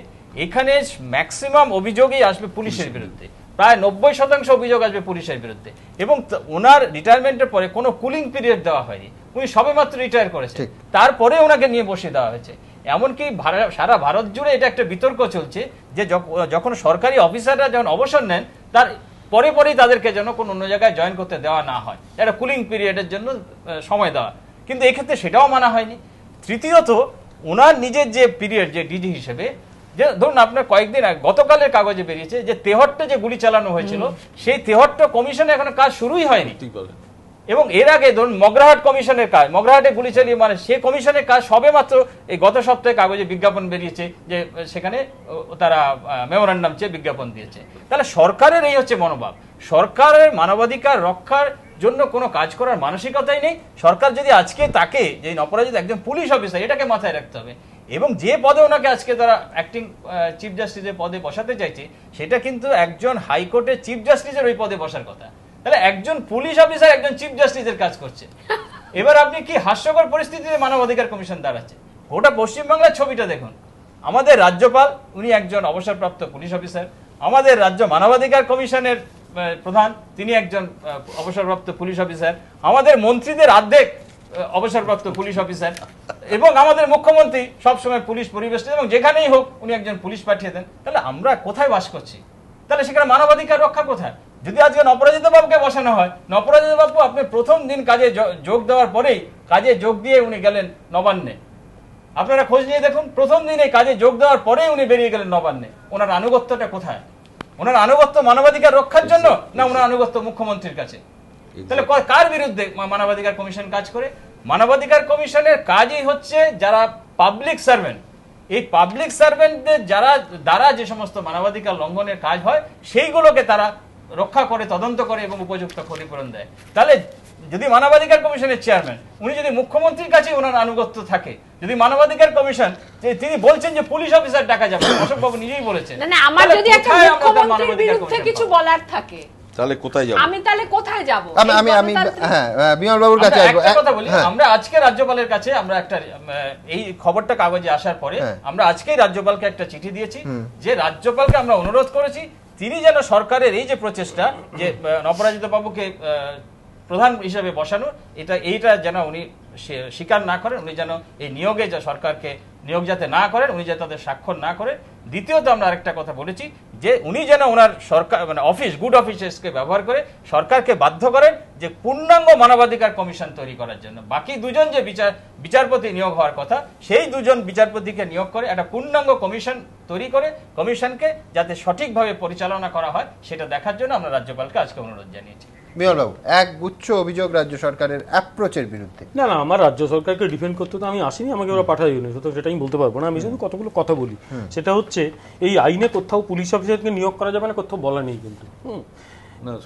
এখানে ম্যাক্সিমাম অভিযোগই আসবে পুলিশের বিরুদ্ধে, প্রায় 90% অভিযোগ আসবে পুলিশের বিরুদ্ধে, এবং ওনার রিটায়ারমেন্টের পরে কোনো কুলিং পিরিয়ড দেওয়া হয়নি, উনি সবেমাত্র রিটায়ার করেছে, তারপরে ওনাকে নিয়ে বসিয়ে দেওয়া হয়েছে। এমনকি সারা ভারত জুড়ে এটা একটা বিতর্ক চলছে যে যখন সরকারি অফিসাররা যখন অবসর নেন, তার পরেই তাদেরকে যেন কোনো অন্য জায়গায় জয়েন করতে দেওয়া না হয়, একটা কুলিং পিরিয়ডের জন্য সময় দেওয়া, কিন্তু এক্ষেত্রে সেটাও মানা হয়নি। তৃতীয়ত, ওনার নিজের যে পিরিয়ড, যে ডিজি হিসেবে, যে ধরুন আপনার কয়েকদিন গতকালের কাগজে বেরিয়েছে যে 73 যে গুলি চালানো হয়েছিল, সেই 73 কমিশনে এখনো কাজ শুরুই হয়নি। এবং এর আগে ধরুন মগরাহাট কমিশনের কাজ, মগরাহাটে গুলি চালিয়ে মানে সেই কমিশনের কাজ সবে মাত্র এই গত সপ্তাহে কাগজে বিজ্ঞাপন বেরিয়েছে, যে সেখানে তারা মেমোরান্ডাম চেয়ে বিজ্ঞাপন দিয়েছে। তাহলে সরকারের এই হচ্ছে মনোভাব, সরকারের মানবাধিকার রক্ষার জন্য কোনো কাজ করার মানসিকতাই নেই। সরকার যদি আজকে তাকে, যে অপরাজিত একজন পুলিশ অফিসার, এটাকে মাথায় রাখতে হবে, এবং যে পদে ওনাকে আজকে তারা অ্যাক্টিং চিফ জাস্টিসের পদে বসাতে চাইছে, সেটা কিন্তু একজন হাইকোর্টের চিফ জাস্টিসের ওই পদে বসার কথা। তাহলে একজন পুলিশ অফিসার একজন চিফ জাস্টিসের কাজ করছে। এবার আপনি কি হাস্যকর পরিস্থিতিতে মানবাধিকার কমিশন দাঁড়াচ্ছে। গোটা পশ্চিমবাংলার ছবিটা দেখুন, আমাদের রাজ্যপাল উনি একজন অবসরপ্রাপ্ত পুলিশ অফিসার, আমাদের রাজ্য মানবাধিকার কমিশনের প্রধান তিনি একজন অবসরপ্রাপ্ত পুলিশ অফিসার, আমাদের মন্ত্রীদের অর্ধেক অবসরপ্রাপ্ত পুলিশ অফিসার, এবং আমাদের মুখ্যমন্ত্রী সবসময় পুলিশ পরিবেষ্টিত, এবং যেখানেই হোক উনি একজন পুলিশ পাঠিয়ে দেন। তাহলে আমরা কোথায় বাস করছি? তাহলে সেখানে মানবাধিকার রক্ষা কোথায়? যদি আজকে নপরাজিত বাবুকে বসানো হয়, নপরাজিত বাবু আপনি প্রথম দিন কাজে যোগ দেওয়ার পরেই কাজে যোগ দিয়ে উনি গেলেন নবান্নে। আপনারা খোঁজ নিয়ে দেখুন, প্রথম দিনে কাজে যোগ দেওয়ার পরেই উনি বেরিয়ে গেলেন নবান্নে। ওনার আনুগত্যটা কোথায়? ওনার আনুগত্য মানবাধিকার রক্ষার জন্য, না ওনার আনুগত্য মুখ্যমন্ত্রীর কাছে? তাহলে কার বিরুদ্ধে মানবাধিকার কমিশন কাজ করে? মানবাধিকার কমিশনের কাজই হচ্ছে যারা পাবলিক সার্ভেন্ট, এই পাবলিক সার্ভেন্টদের দ্বারা যে সমস্ত মানবাধিকার লঙ্ঘনের কাজ হয়, সেইগুলোকে তারা রক্ষা করে, তদন্ত করে এবং উপযুক্ত ক্ষতিপূরণ দেয়। তাহলে যদি মানবাধিকার কমিশনের চেয়ারম্যান উনি যদি মুখ্যমন্ত্রীর কাছে ওনার আনুগত্য থাকে, যদি মানবাধিকার কমিশন তিনি বলছেন যে পুলিশ অফিসার ডাকা যাবে, অশোক বাবু নিজেই বলেছেন, না আমার যদি একটা মুখ্যমন্ত্রীর বিরুদ্ধে কিছু বলার থাকে, তাহলে কোথায় যাব? আমি তাহলে কোথায় যাব? আমি হ্যাঁ বিমল বাবুর কাছে আসবো। একটা কথা বলি, আমরা আজকে রাজ্যপালের কাছে আমরা একটা এই খবরটা কাগজে আসার পরে আমরা আজকেই রাজ্যপালকে একটা চিঠি দিয়েছি, যে রাজ্যপালকে আমরা অনুরোধ করেছি তিনি যেন সরকারের এই যে প্রচেষ্টা, যে নপরাজিত বাবুকে প্রধান হিসেবে বসানো, এইটা যেন উনি স্বীকার না করেন, উনি যেন এই নিয়োগে সরকারকে নিয়োগ যাতে না করেন, উনি যাতে তাদের স্বাক্ষর না করেন। দ্বিতীয়ত আমরা আরেকটা কথা বলেছি যে উনি যেন ওনার সরকার মানে অফিস, গুড অফিসেসকে ব্যবহার করে সরকারকে বাধ্য করেন যে পূর্ণাঙ্গ মানবাধিকার কমিশন তৈরি করার জন্য। বাকি দুজন যে বিচারপতি নিয়োগ হওয়ার কথা, সেই দুজন বিচারপতিকে নিয়োগ করে একটা পূর্ণাঙ্গ কমিশন তৈরি করে কমিশনকে যাতে সঠিকভাবে পরিচালনা করা হয়, সেটা দেখার জন্য আমরা রাজ্যপালকে আজকে অনুরোধ জানিয়েছি। বিমলবাবু, এক গুচ্ছ অভিযোগ রাজ্য সরকারের অ্যাপ্রোচের বিরুদ্ধে। না না, আমার রাজ্য সরকারকে ডিফেন্ড করতে তো আমি আসিনি, আমাকে ওরা পাঠাইনি, সুতরাং সেটা আমি বলতে পারবো না। আমি শুধু কতগুলো কথা বলি, সেটা হচ্ছে এই আইনে কোথাও পুলিশ অফিসারকে নিয়োগ করা যাবে না, কোথাও বলা নেই কিন্তু।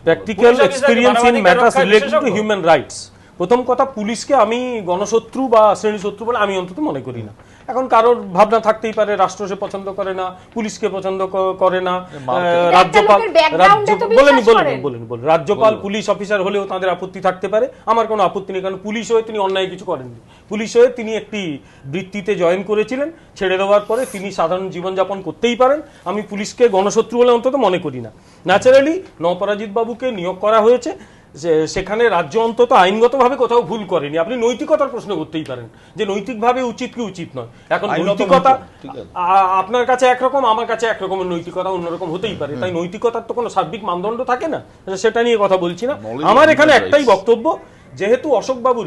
Practical experience in matters related to human rights. প্রথম কথা, পুলিশকে আমি গণশত্রু বা শ্রেণী শত্রু বলে আমি অন্তত মনে করি না। এখন কারোর ভাবনা থাকতেই পারে রাষ্ট্র সে পছন্দ করে না, পুলিশকে পছন্দ করে না, রাজ্যপাল রাজ্যপাল পুলিশ অফিসার হলেও তাদের আপত্তি থাকতে পারে। আমার কোনো আপত্তি নেই, কারণ পুলিশ হয়ে তিনি অন্যায় কিছু করেননি। পুলিশ হয়ে তিনি একটি বৃত্তিতে জয়েন করেছিলেন, ছেড়ে দেওয়ার পরে তিনি সাধারণ জীবনযাপন করতেই পারেন। আমি পুলিশকে গণশত্রু বলে অন্তত মনে করি না। ন্যাচারালি নবপরাজিত বাবুকে নিয়োগ করা হয়েছে, সেখানে রাজ্য অন্তত আইনগতভাবে কোথাও ভুল করেনি। আপনি নৈতিকতার প্রশ্ন করতেই পারেন যে নৈতিকভাবে উচিত কি উচিত নয়। এখন নৈতিকতা আপনার কাছে একরকম, আমার কাছে একরকমের নৈতিকতা অন্যরকম হতেই পারে, তাই নৈতিকতার তো কোনো সার্বিক মানদণ্ড থাকে না, সেটা নিয়ে কথা বলছি না। আমার এখানে একটাই বক্তব্য, যেহেতু অশোক বাবু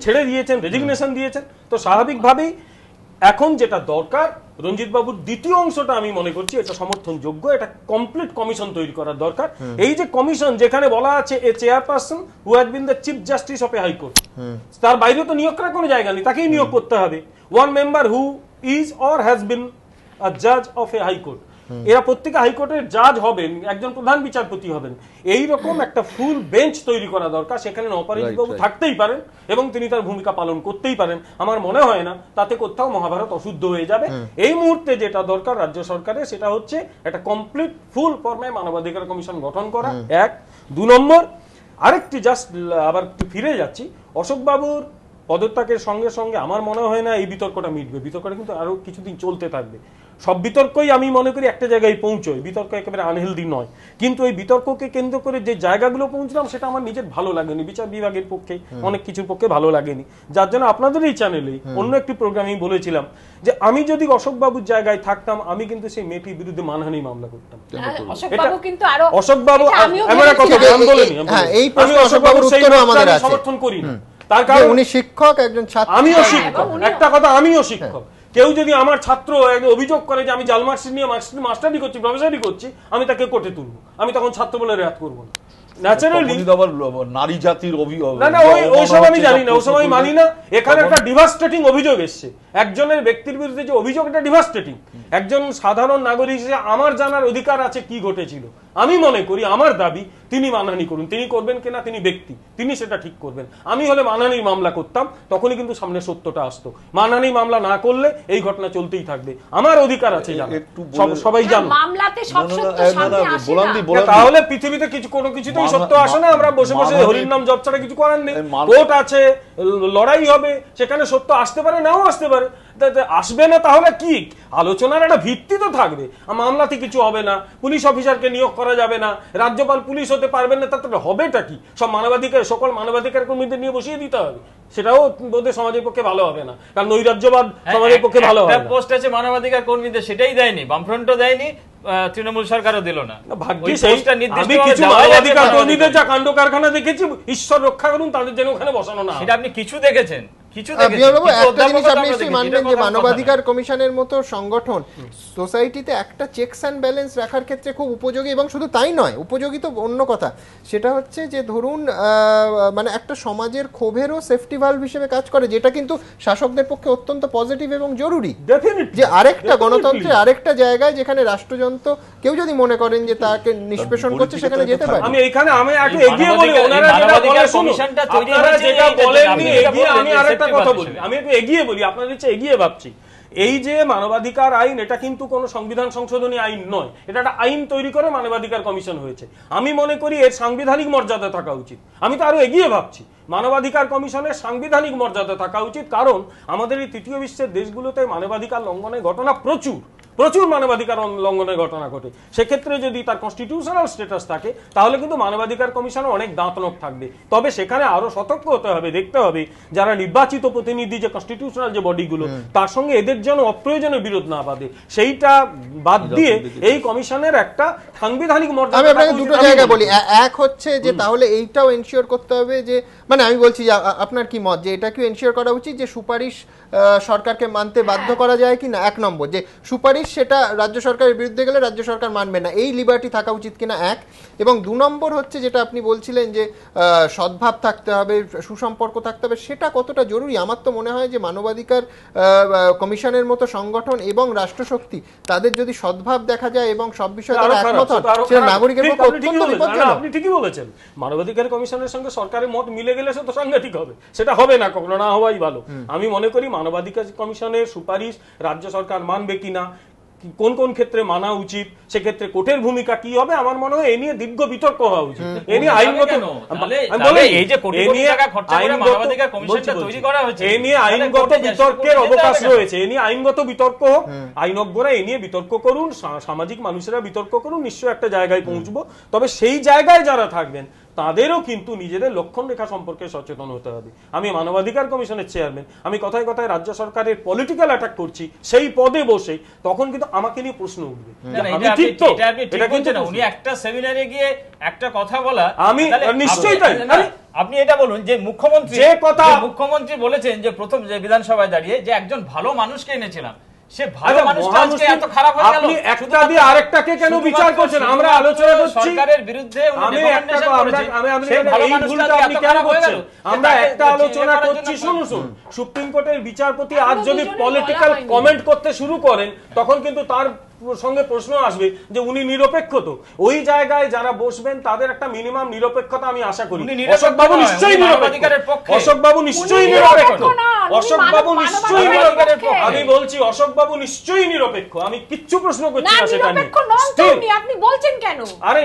ছেড়ে দিয়েছেন, রেজিগনেশন দিয়েছেন, তো স্বাভাবিকভাবেই এখন যেটা দরকার রঞ্জিত বাবুর দ্বিতীয় অংশটা আমি মনে করছি এটা সমর্থনযোগ্য, এটা কমপ্লিট কমিশন তৈরি করার দরকার। এই যে কমিশন যেখানে বলা আছে a chairperson who has been the chief justice of a high court, তার বাইরে তো নিয়োগ করার কোনো জায়গা নেই, তাকেই নিয়োগ করতে হবে। One member who is or has been a জাজ অফ এ হাইকোর্ট, এরা প্রত্যেকে হাইকোর্টের জাজ হবেন, একজন প্রধান বিচারপতি হবেন। এই রকম একটা ফুল বেঞ্চ তৈরি করা দরকার, সেখানে নবপরাজিত বাবু থাকতেই পারেন এবং তিনি তার ভূমিকা পালন করতেই পারেন। আমার মনে হয় না তাতে কোথাও মহাভারত অশুদ্ধ হয়ে যাবে। এই মুহূর্তে যেটা দরকার রাজ্য সরকারের, সেটা হচ্ছে একটা কমপ্লিট ফুল ফর্মে মানবাধিকার কমিশন গঠন করা, এক। 2 নম্বর, আরেকটি জাস্ট আবার ফিরে যাচ্ছি, অশোক বাবুর পদত্যাগের সঙ্গে সঙ্গে আমার মনে হয় না এই বিতর্কটা মিটবে। বিতর্কটা কিন্তু আরো কিছুদিন চলতে থাকবে। সব বিতর্কই আমি মনে করি একটা জায়গায় পৌঁছয়, বিতর্ক একেবারে আনহেলদি নয়, কিন্তু এই বিতর্ককে কেন্দ্র করে যে জায়গাগুলো পৌঁছলাম সেটা আমার নিজের ভালো লাগেনি, বিচার বিভাগের পক্ষে অনেক কিছুর পক্ষে ভালো লাগেনি। যার জন্য আপনাদের এই চ্যানেলে অন্য একটি প্রোগ্রামে বলেছিলাম যে আমি যদি অশোক বাবুর জায়গায় থাকতাম আমি কিন্তু সেই মেয়েটির বিরুদ্ধে মানহানি মামলা করতাম। অশোক বাবু এমন একটা কথা আমি বলিনি, আমি অশোক বাবুর সমর্থন করি না, তার কারণ উনি শিক্ষক, একজন ছাত্র, আমিও শিক্ষক। একটা কথা, আমিও শিক্ষক। কেউ যদি আমার ছাত্র অভিযোগ করে যে আমি জাল মার্কশিট নিয়ে মাস্টারি করছি, প্রফেসরি করছি, আমি তাকে কোর্টে তুলবো, আমি তখন ছাত্র বলে রেয়াত করবো না। ন্যাচারালি নারী জাতির অভিযোগ, না ওইসব আমি জানি না, ওইসব আমি মানি না। এখানে একটা ডিভাস্টেটিং অভিযোগ এসছে, একজনের ব্যক্তির বিরুদ্ধে যে অভিযোগ, এটা ডিভাস্টেটিং। একজন সাধারণ নাগরিক হিসেবে আমার জানার অধিকার আছে কি ঘটেছিল। আমি মনে করি, আমার দাবি, তিনি মানহানি করুন, তিনি করবেন কিনা তিনি ব্যক্তি, তিনি সেটা ঠিক করবেন। আমি হলে মানহানির মামলা করতাম, তখনই কিন্তু সামনে সত্যটা আসতো। মানহানি মামলা না করলে এই ঘটনা চলতেই থাকবে। আমার অধিকার আছে জানা, সবাই জানো। তাহলে পৃথিবীতে কিছু কোনো কিছুতেই সত্য আসে না, আমরা বসে বসে হরির নাম জপ ছাড়া কিছু করার নেই। কোর্ট আছে, লড়াই হবে, সেখানে সত্য আসতে পারে, নাও আসতে পারে। আসবে না তাহলে কি আলোচনার একটা ভিত্তি তো থাকবে। মামলাতে কিছু হবে না, পুলিশ অফিসারকে নিয়োগ করা যাবে না, রাজ্যপাল পুলিশ হতে পারবেন না, তাতে হবেটা কি? সব মানবাধিকার, সকল মানবাধিকার কর্মীদের নিয়ে বসিয়ে দিতে হবে, সেটাও বোধহয় সমাজের পক্ষে ভালো হবে না, কারণ নৈরাজ্যবাদ সমাজের পক্ষে ভালো হবে না। পোস্ট আছে মানবাধিকার কর্মীদের, সেটাই দেয়নি, বামফ্রন্টও দেয়নি, তৃণমূল সরকারও দিল না। আমি কিছু মানবাধিকার কর্মীদের যা কাণ্ড কারখানা দেখেছি, ঈশ্বর রক্ষা করুন তাদের যেন ওখানে বসানো না। সেটা আপনি কিছু দেখেছেন? মানবাধিকার কমিশনের মতো সংগঠন সোসাইটিতে একটা চেকস অ্যান্ড ব্যালেন্স রাখার ক্ষেত্রে খুব উপযোগী, এবং শুধু তাই নয়, উপযোগী তো অন্য কথা, সেটা হচ্ছে যে ধরুন মানে একটা সমাজের ক্ষোভেরও সেফটি ভালভ হিসেবে কাজ করে, যেটা কিন্তু শাসকদের পক্ষে অত্যন্ত পজিটিভ এবং জরুরি। যে আরেকটা গণতন্ত্রের আরেকটা জায়গায় যেখানে রাষ্ট্রযন্ত্র কেউ যদি মনে করেন যে তাকে নিষ্পেষণ করছে, সেখানে যেতে পারে। আমি এইখানে আমি একটু এগিয়ে বলি, ওনারা যেটা বলে শুনুন, আপনারা যেটা বলেননি এগিয়ে, আমি আরেকটা কথা বলি, আমি একটু এগিয়ে বলি, আপনাদের চেয়ে এগিয়ে ভাবছি। এই যে মানবাধিকার আইন, এটা কিন্তু কোনো সংবিধান সংশোধনী আইন নয়, এটা একটা আইন তৈরি করে মানবাধিকার কমিশন হয়েছে। আমি মনে করি এর সাংবিধানিক মর্যাদা থাকা উচিত। আমি তো আরো এগিয়ে ভাবছি, মানবাধিকার কমিশনের সাংবিধানিক মর্যাদা থাকা উচিত, কারণ আমাদের এই তৃতীয় বিশ্বের দেশগুলোতে মানবাধিকার লঙ্ঘনের ঘটনা প্রচুর মানবাধিকার লঙ্ঘনের ঘটনা ঘটে। সেক্ষেত্রে যদি তার কনস্টিটিউশনাল স্ট্যাটাস থাকে, তাহলে কিন্তু মানবাধিকার কমিশনে অনেক দাঁতনক থাকবে। তবে সেখানে আরো সতর্ক হতে হবে, দেখতে হবে যারা নির্বাচিত প্রতিনিধি, যে কনস্টিটিউশনাল যে বডিগুলো, তার সঙ্গে এদের যেন অপ্রয়োজনে বিরোধ না বাঁধে, সেইটা বাদ দিয়ে এই কমিশনের একটা সাংবিধানিক মর্যাদা। আমি আপনাকে দুটো জায়গা বলি, এক হচ্ছে যে তাহলে এইটাও এনশিওর করতে হবে যে, মানে আমি বলছি যে আপনার কি মত, যে এটা কি এনশিওর করা উচিত যে সুপারিশ সরকারকে মানতে বাধ্য করা যায় কি না। 1 নম্বর, যে সুপারিশ সেটা রাজ্য সরকারের বিরুদ্ধে গেলে রাজ্য সরকার মানবে না, এই লিবার্টি থাকা উচিত কিনা এক। এবং 2 নম্বর হচ্ছে যেটা আপনি বলছিলেন যে সদ্ভাব থাকতে হবে, সুসম্পর্ক থাকতে হবে, সেটা কতটা জরুরি? আমার তো মনে হয় যে মানবাধিকার কমিশনের মতো সংগঠন এবং রাষ্ট্রশক্তি তাদের যদি সদ্ভাব দেখা যায় এবং সব বিষয়ে তারা একমত হন, সেটা নাগরিকের পক্ষে অত্যন্ত বিপজ্জনক। আপনি ঠিকই বলেছেন, মানবাধিকার কমিশনের সঙ্গে সরকারের মত মিলে গেলে সে তো সাংঘাতিক হবে, সেটা হবে না, কখনো না হওয়াই ভালো। আমি মনে করি মানবাধিকার কমিশনের সুপারিশ রাজ্য সরকার মানবে কিনা, কোন কোন ক্ষেত্রে মানা উচিত, সেক্ষেত্রে কোর্টের ভূমিকা কি হবে, আমার মনে হয় এ নিয়ে দীর্ঘ বিতর্ক হওয়া উচিত। এ নিয়ে আইনগত বিতর্কের অবকাশ রয়েছে, এ নিয়ে আইনগত বিতর্ক হোক, আইনজ্ঞরা এ নিয়ে বিতর্ক করুন, সামাজিক মানুষেরা বিতর্ক করুন, নিশ্চয়ই একটা জায়গায় পৌঁছবো। তবে সেই জায়গায় যারা থাকবেন তাদেরও কিন্তু নিজেদের লক্ষণ রেখা সম্পর্কে সচেতন হতে হবে। আমি মানবাধিকার কমিশনের চেয়ারম্যান, আমি কথায় কথায় রাজ্য সরকারের পলিটিক্যাল অ্যাটাক করছি সেই পদে বসে, তখন কিন্তু আমাকে নিয়ে প্রশ্ন উঠবে। উনি একটা সেমিনারে গিয়ে একটা কথা বলা, আমি নিশ্চয়ই তাই। আপনি এটা বলুন যে মুখ্যমন্ত্রী বলেছেন যে প্রথম যে বিধানসভায় দাঁড়িয়ে যে একজন ভালো মানুষকে এনেছিলাম, সে ভালো মানুষটা আজকে এত খারাপ হয়ে গেল, আপনি একটা দিয়ে আরেকটাকে কেন বিচার করছেন? আমরা আলোচনা করছি সরকারের বিরুদ্ধে, আমি কেন করছেন? আমরা একটা আলোচনা করছি, শুনুন, সুপ্রিম কোর্টের বিচারপতি আজ যদি পলিটিক্যাল কমেন্ট করতে শুরু করেন, তখন কিন্তু তার সঙ্গে প্রশ্ন আসবে যে উনি নিরপেক্ষ। তো ওই জায়গায় যারা বসবেন তাদের একটা মিনিমাম নিরপেক্ষতা আমি আশা করি। অশোক বাবু নিশ্চয়ই নিরপেক্ষ, অশোক বাবু নিশ্চয়ই নিরপেক্ষ, অশোক বাবু নিশ্চয়ই নিরপেক্ষ। আমি বলছি অশোক বাবু নিশ্চয়ই নিরপেক্ষ, আমি কিচ্ছু প্রশ্ন করছি না সেটা নিয়ে। আপনি বলছেন কেন? আরে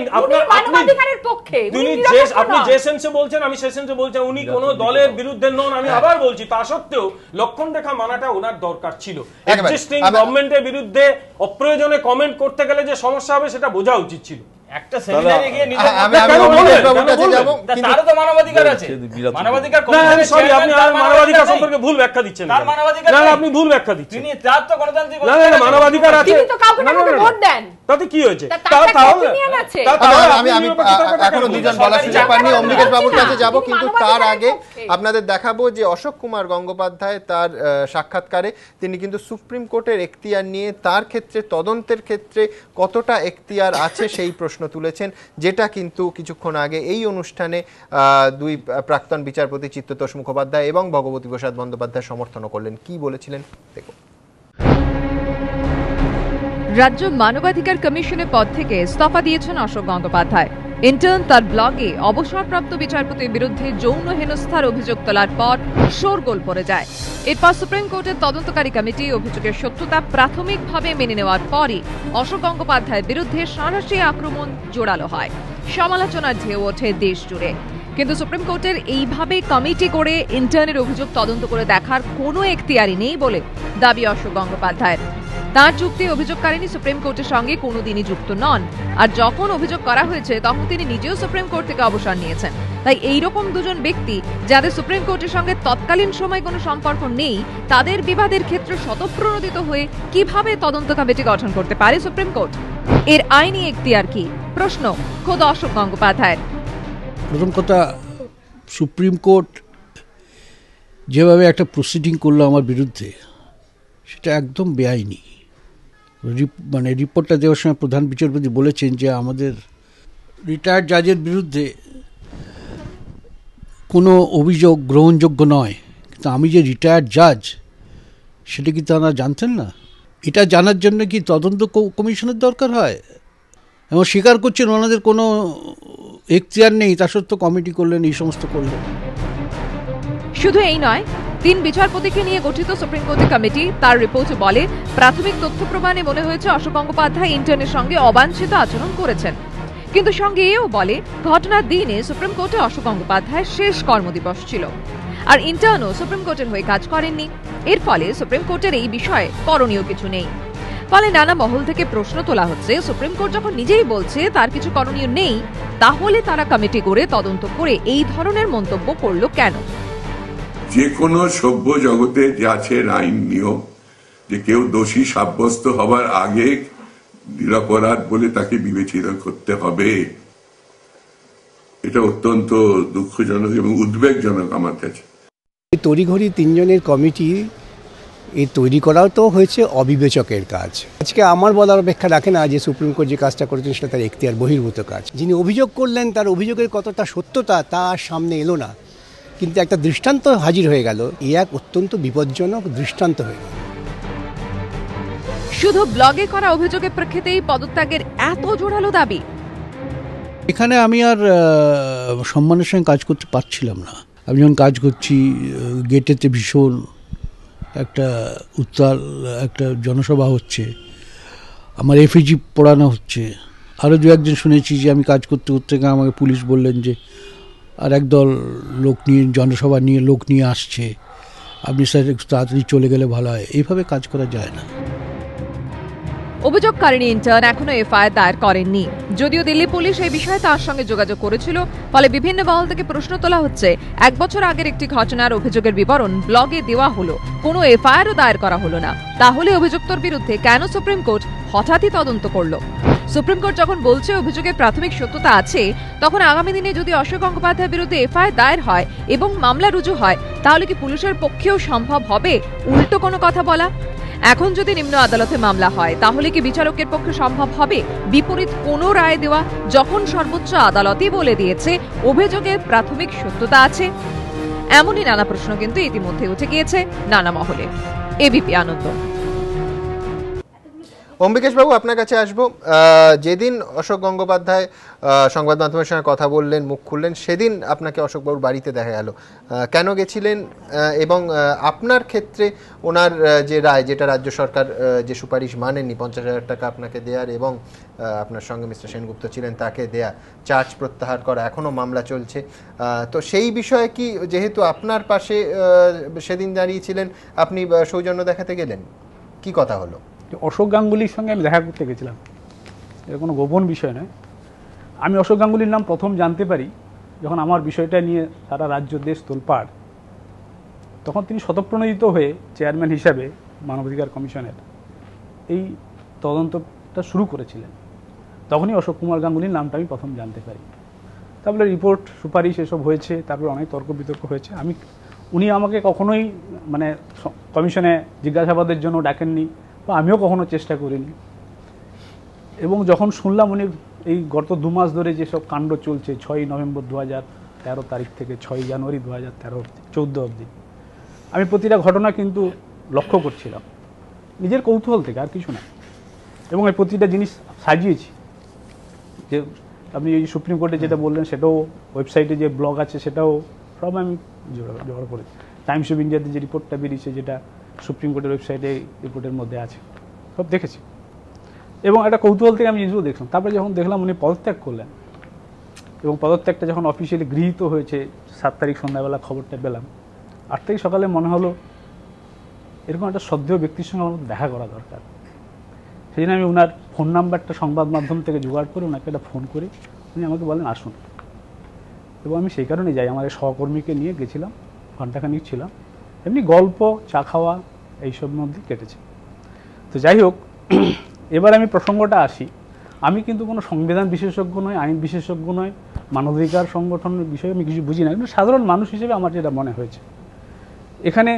আপনি যে সেন্সে বলছেন, আমি সে সেন্সে বলছি উনি কোন দলের বিরুদ্ধে নন। আমি আবার বলছি তা সত্ত্বেও লক্ষণ রেখা মানাটা ওনার দরকার ছিল। এক্সিস্টিং গভর্নমেন্টের বিরুদ্ধে অপ্রয়োজনীয় কমেন্ট করতে গেলে যে সমস্যা হবে সেটা বোঝা উচিত ছিল। একটা সেমিনারে গিয়ে তারও তো মানবাধিকার আছে, মানবাধিকার মানবাধিকার সম্পর্কে ভুল ব্যাখ্যা দিচ্ছেন। আপনি ভুল ব্যাখ্যা দিচ্ছেন। তিনি তার তো গণতান্ত্রিক মানবাধিকার আছে, ভোট দেন, তাতে কি হয়েছে? আমি এখনো দুজন বলার সুযোগ পাইনি, অম্বিকেশ বাবুর কাছে যাব, কিন্তু তার আগে আপনাদের দেখাবো যে অশোক কুমার গঙ্গোপাধ্যায় তার সাক্ষাৎকারে তিনি কিন্তু সুপ্রিম কোর্টের এখতিয়ার নিয়ে তার ক্ষেত্রে তদন্তের ক্ষেত্রে কতটা এখতিয়ার আছে সেই প্রশ্ন তুলেছেন, যেটা কিন্তু কিছুক্ষণ আগে এই অনুষ্ঠানে দুই প্রাক্তন বিচারপতি চিত্ততোষ মুখোপাধ্যায় এবং ভগবতী প্রসাদ বন্দ্যোপাধ্যায় সমর্থন করলেন। কি বলেছিলেন দেখুন। রাজ্য মানবাধিকার কমিশনের পদ থেকে ইস্তফা দিয়েছেন অশোক গঙ্গোপাধ্যায়। ইন্টার্ন তার ব্লগে অবসরপ্রাপ্ত বিচারপতির বিরুদ্ধে যৌন হেনস্থার অভিযোগ তোলার পর শোরগোল পড়ে যায়। এরপর সুপ্রিম কোর্টের তদন্তকারী কমিটি অভিযোগের সত্যতা প্রাথমিকভাবে মেনে নেওয়ার পরই অশোক গঙ্গোপাধ্যায়ের বিরুদ্ধে সাঁড়াশি আক্রমণ জোরালো হয়। সমালোচনার ঢেউ ওঠে দেশ জুড়ে। কিন্তু সুপ্রিম কোর্টের এইভাবে কমিটি করে ইন্টার্নের অভিযোগ তদন্ত করে দেখার কোনো এখতিয়ারই নেই বলে দাবি অশোক গঙ্গোপাধ্যায়ের। তার যুক্তি, অভিযোগকারিনী সুপ্রিম কোর্টের সঙ্গে কোনোদিনই যুক্ত নন, আর যখন অভিযোগ করা হয়েছে তখন তিনি নিজেও সুপ্রিম কোর্ট থেকে অবসর নিয়েছেন। তাই এইরকম দুজন ব্যক্তি যাদের সুপ্রিম কোর্টের সঙ্গে তৎকালীন সময় কোনো সম্পর্ক নেই, তাদের বিবাদের ক্ষেত্রে স্বতঃপ্রণোদিত হয়ে কিভাবে তদন্ত কমিটি গঠন করতে পারে সুপ্রিম কোর্ট? এর আইনি এখতিয়ার কি? প্রশ্ন খোদ অশোক গঙ্গোপাধ্যায়ের। প্রথম কথা, সুপ্রিম কোর্ট যেভাবে একটা প্রসিডিং করলো আমার বিরুদ্ধে, সেটা একদম বেআইনি। মানে রিপোর্টটা দেওয়ার সময় প্রধান বিচারপতি বলেছেন যে আমাদের রিটায়ার্ড জাজের বিরুদ্ধে কোনো অভিযোগ গ্রহণযোগ্য নয়। কিন্তু আমি যে রিটায়ার্ড জাজ সেটা কি তারা জানতেন না? এটা জানার জন্য কি তদন্ত কমিশনের দরকার হয়? এবং স্বীকার করছেন ওনাদের কোনো এখতিয়ার নেই, তা সত্ত্বেও কমিটি করলেন, এই সমস্ত করলেন। শুধু এই নয়, 3 বিচারপতিকে নিয়ে গঠিত সুপ্রিম কোর্টের কমিটি তার রিপোর্টে বলে প্রাথমিক তথ্য প্রমাণে মনে হয়েছে অশোক গঙ্গোপাধ্যায় ইন্টার্নের সঙ্গে অবাঞ্ছিত আচরণ করেছেন। কিন্তু সঙ্গে এও বলে ঘটনার দিনে সুপ্রিম কোর্টে অশোক গঙ্গোপাধ্যায়ের শেষ কর্মদিবস ছিল, আর ইন্টার্নও সুপ্রিম কোর্টের হয়ে কাজ করেননি। এর ফলে সুপ্রিম কোর্টের এই বিষয়ে করণীয় কিছু নেই। ফলে নানা মহল থেকে প্রশ্ন তোলা হচ্ছে, সুপ্রিম কোর্ট যখন নিজেই বলছে তার কিছু করণীয় নেই, তাহলে তারা কমিটি করে তদন্ত করে এই ধরনের মন্তব্য করলো কেন? যে কোনো সভ্য জগতে যে আছে আইন নিয়ম, যে কেউ দোষী সাব্যস্ত হবার আগে নিরপরাধ বলে তাকে বিবেচনা করতে হবে। এটা অত্যন্ত দুঃখজনক এবং উদ্বেগজনক আমার কাছে। তড়িঘড়ি 3 জনের কমিটি এই তৈরি করাও তো হয়েছে অবিবেচকের কাজ। আজকে আমার বলার অপেক্ষা রাখে না যে সুপ্রিম কোর্ট যে কাজটা করেছেন সেটা তার এখতিয়ার বহির্ভূত কাজ। যিনি অভিযোগ করলেন তার অভিযোগের কতটা সত্যতা তা সামনে এলো না, কিন্তু একটা দৃষ্টান্ত হাজির হয়ে গেল। এই এক অত্যন্ত বিপজ্জনক দৃষ্টান্ত হয়ে গেল। শুধু ব্লগে করা অভিযোগের প্রেক্ষিতেই পদত্যাগের এত জোরালো দাবি? এখানে আমি আর সম্মানের সঙ্গে কাজ করতে পারছিলাম না। আমি যখন কাজ করছি গেটেতে ভীষণ একটা উত্তাল একটা জনসভা হচ্ছে, আমার এফিজি পড়ানো হচ্ছে। আরও দু একজন শুনেছি যে আমি কাজ করতে করতে আমাকে পুলিশ বললেন যে আর একদল লোক নিয়ে জনসভা নিয়ে লোক নিয়ে আসছে, আপনি স্যার একটু তাড়াতাড়ি চলে গেলে ভালো হয়। এইভাবে কাজ করা যায় না। অভিযোগকারিণী ইন্টার্ন এখনো এফআইআর দায়ের করেননি, যদিও দিল্লি পুলিশ এই বিষয়ে তার সঙ্গে যোগাযোগ করেছিল। ফলে বিভিন্ন মহল থেকে প্রশ্ন তোলা হচ্ছে, 1 বছর আগের একটি ঘটনার অভিযোগের বিবরণ ব্লগে দেওয়া হলো, কোনো এফআইআরও দায়ের করা হলো না। তাহলে অভিযুক্তর বিরুদ্ধে কেন সুপ্রিম কোর্ট হঠাৎই তদন্ত করলো? সুপ্রিম কোর্ট যখন বলছে অভিযোগের প্রাথমিক সত্যতা আছে, তখন আগামী দিনে যদি অশোক গঙ্গোপাধ্যায়ের বিরুদ্ধে এফআইআর দায়ের হয় এবং মামলা রুজু হয়, তাহলে কি পুলিশের পক্ষেও সম্ভব হবে উল্টো কোনো কথা বলা? এখন যদি নিম্ন আদালতে মামলা হয়, তাহলে কি বিচারকের পক্ষে সম্ভব হবে বিপরীত কোনো রায় দেওয়া, যখন সর্বোচ্চ আদালতই বলে দিয়েছে অভিযোগের প্রাথমিক সত্যতা আছে? এমনই নানা প্রশ্ন কিন্তু ইতিমধ্যে উঠে গিয়েছে নানা মহলে। এবিপি আনন্দ। অম্বিকেশ বাবু, আপনার কাছে আসবো। যেদিন অশোক গঙ্গোপাধ্যায় সংবাদ মাধ্যমের সঙ্গে কথা বললেন, মুখ খুললেন, সেদিন আপনাকে অশোকবাবুর বাড়িতে দেখা গেল। কেন গেছিলেন এবং আপনার ক্ষেত্রে ওনার যে রায়, যেটা রাজ্য সরকার যে সুপারিশ মানেননি 50,000 টাকা আপনাকে দেওয়ার এবং আপনার সঙ্গে মিস্টার সেনগুপ্ত ছিলেন তাকে দেয়া, চার্জ প্রত্যাহার করা, এখনও মামলা চলছে, তো সেই বিষয়ে কি, যেহেতু আপনার পাশে সেদিন দাঁড়িয়েছিলেন, আপনি সৌজন্য দেখাতে গেলেন? কি কথা হলো? অশোক গাঙ্গুলির সঙ্গে আমি দেখা করতে গেছিলাম, এটা কোনো গোপন বিষয় নয়। আমি অশোক গাঙ্গুলির নাম প্রথম জানতে পারি যখন আমার বিষয়টা নিয়ে সারা রাজ্য দেশ তোলপাড়, তখন তিনি স্বতঃপ্রণোদিত হয়ে চেয়ারম্যান হিসাবে মানবাধিকার কমিশনের এই তদন্তটা শুরু করেছিলেন। তখনই অশোক কুমার গাঙ্গুলির নামটা আমি প্রথম জানতে পারি। তারপরে রিপোর্ট, সুপারিশ এসব হয়েছে, তারপরে অনেক তর্ক বিতর্ক হয়েছে। উনি আমাকে কখনোই মানে কমিশনে জিজ্ঞাসাবাদের জন্য ডাকেননি, বা আমিও কখনো চেষ্টা করিনি। এবং যখন শুনলাম উনি এই গত 2 মাস ধরে যেসব কাণ্ড চলছে, 6 নভেম্বর 2013 তারিখ থেকে 6 জানুয়ারি 2014 অবধি, আমি প্রতিটা ঘটনা কিন্তু লক্ষ্য করছিলাম নিজের কৌতূহল থেকে, আর কিছু না। এবং এই প্রতিটা জিনিস সাজিয়েছি। যে আপনি এই সুপ্রিম কোর্টে যেটা বললেন সেটাও, ওয়েবসাইটে যে ব্লগ আছে সেটাও সব আমি জোগাড় করেছি। টাইমস অফ ইন্ডিয়াতে যে রিপোর্টটা বেরিয়েছে, যেটা সুপ্রিম কোর্টের ওয়েবসাইটে রিপোর্টের মধ্যে আছে, সব দেখেছি। এবং একটা কৌতূহল থেকে আমি জিনিসগুলো দেখলাম। তারপরে যখন দেখলাম উনি পদত্যাগ করলেন, এবং পদত্যাগটা যখন অফিসিয়ালি গৃহীত হয়েছে 7 তারিখ সন্ধ্যাবেলা খবরটা পেলাম, 8 তারিখ সকালে মনে হলো এরকম একটা শ্রদ্ধেয় ব্যক্তির সঙ্গে আমার দেখা করা দরকার। সেই জন্য আমি ওনার ফোন নাম্বারটা সংবাদ মাধ্যম থেকে জোগাড় করে ওনাকে একটা ফোন করি। উনি আমাকে বলেন আসুন, এবং আমি সেই কারণে যাই। আমার সহকর্মীকে নিয়ে গেছিলাম, ঘণ্টাখানিক ছিলাম, এমনি গল্প, চা খাওয়া, এইসব মধ্যে কেটেছে। তো যাই হোক, এবার আমি প্রসঙ্গটা আসি। আমি কিন্তু কোনো সংবিধান বিশেষজ্ঞ নয়, আইন বিশেষজ্ঞ নয়, মানবাধিকার সংগঠনের বিষয়ে আমি কিছু বুঝি না, কিন্তু সাধারণ মানুষ হিসেবে আমার যেটা মনে হয়েছে, এখানে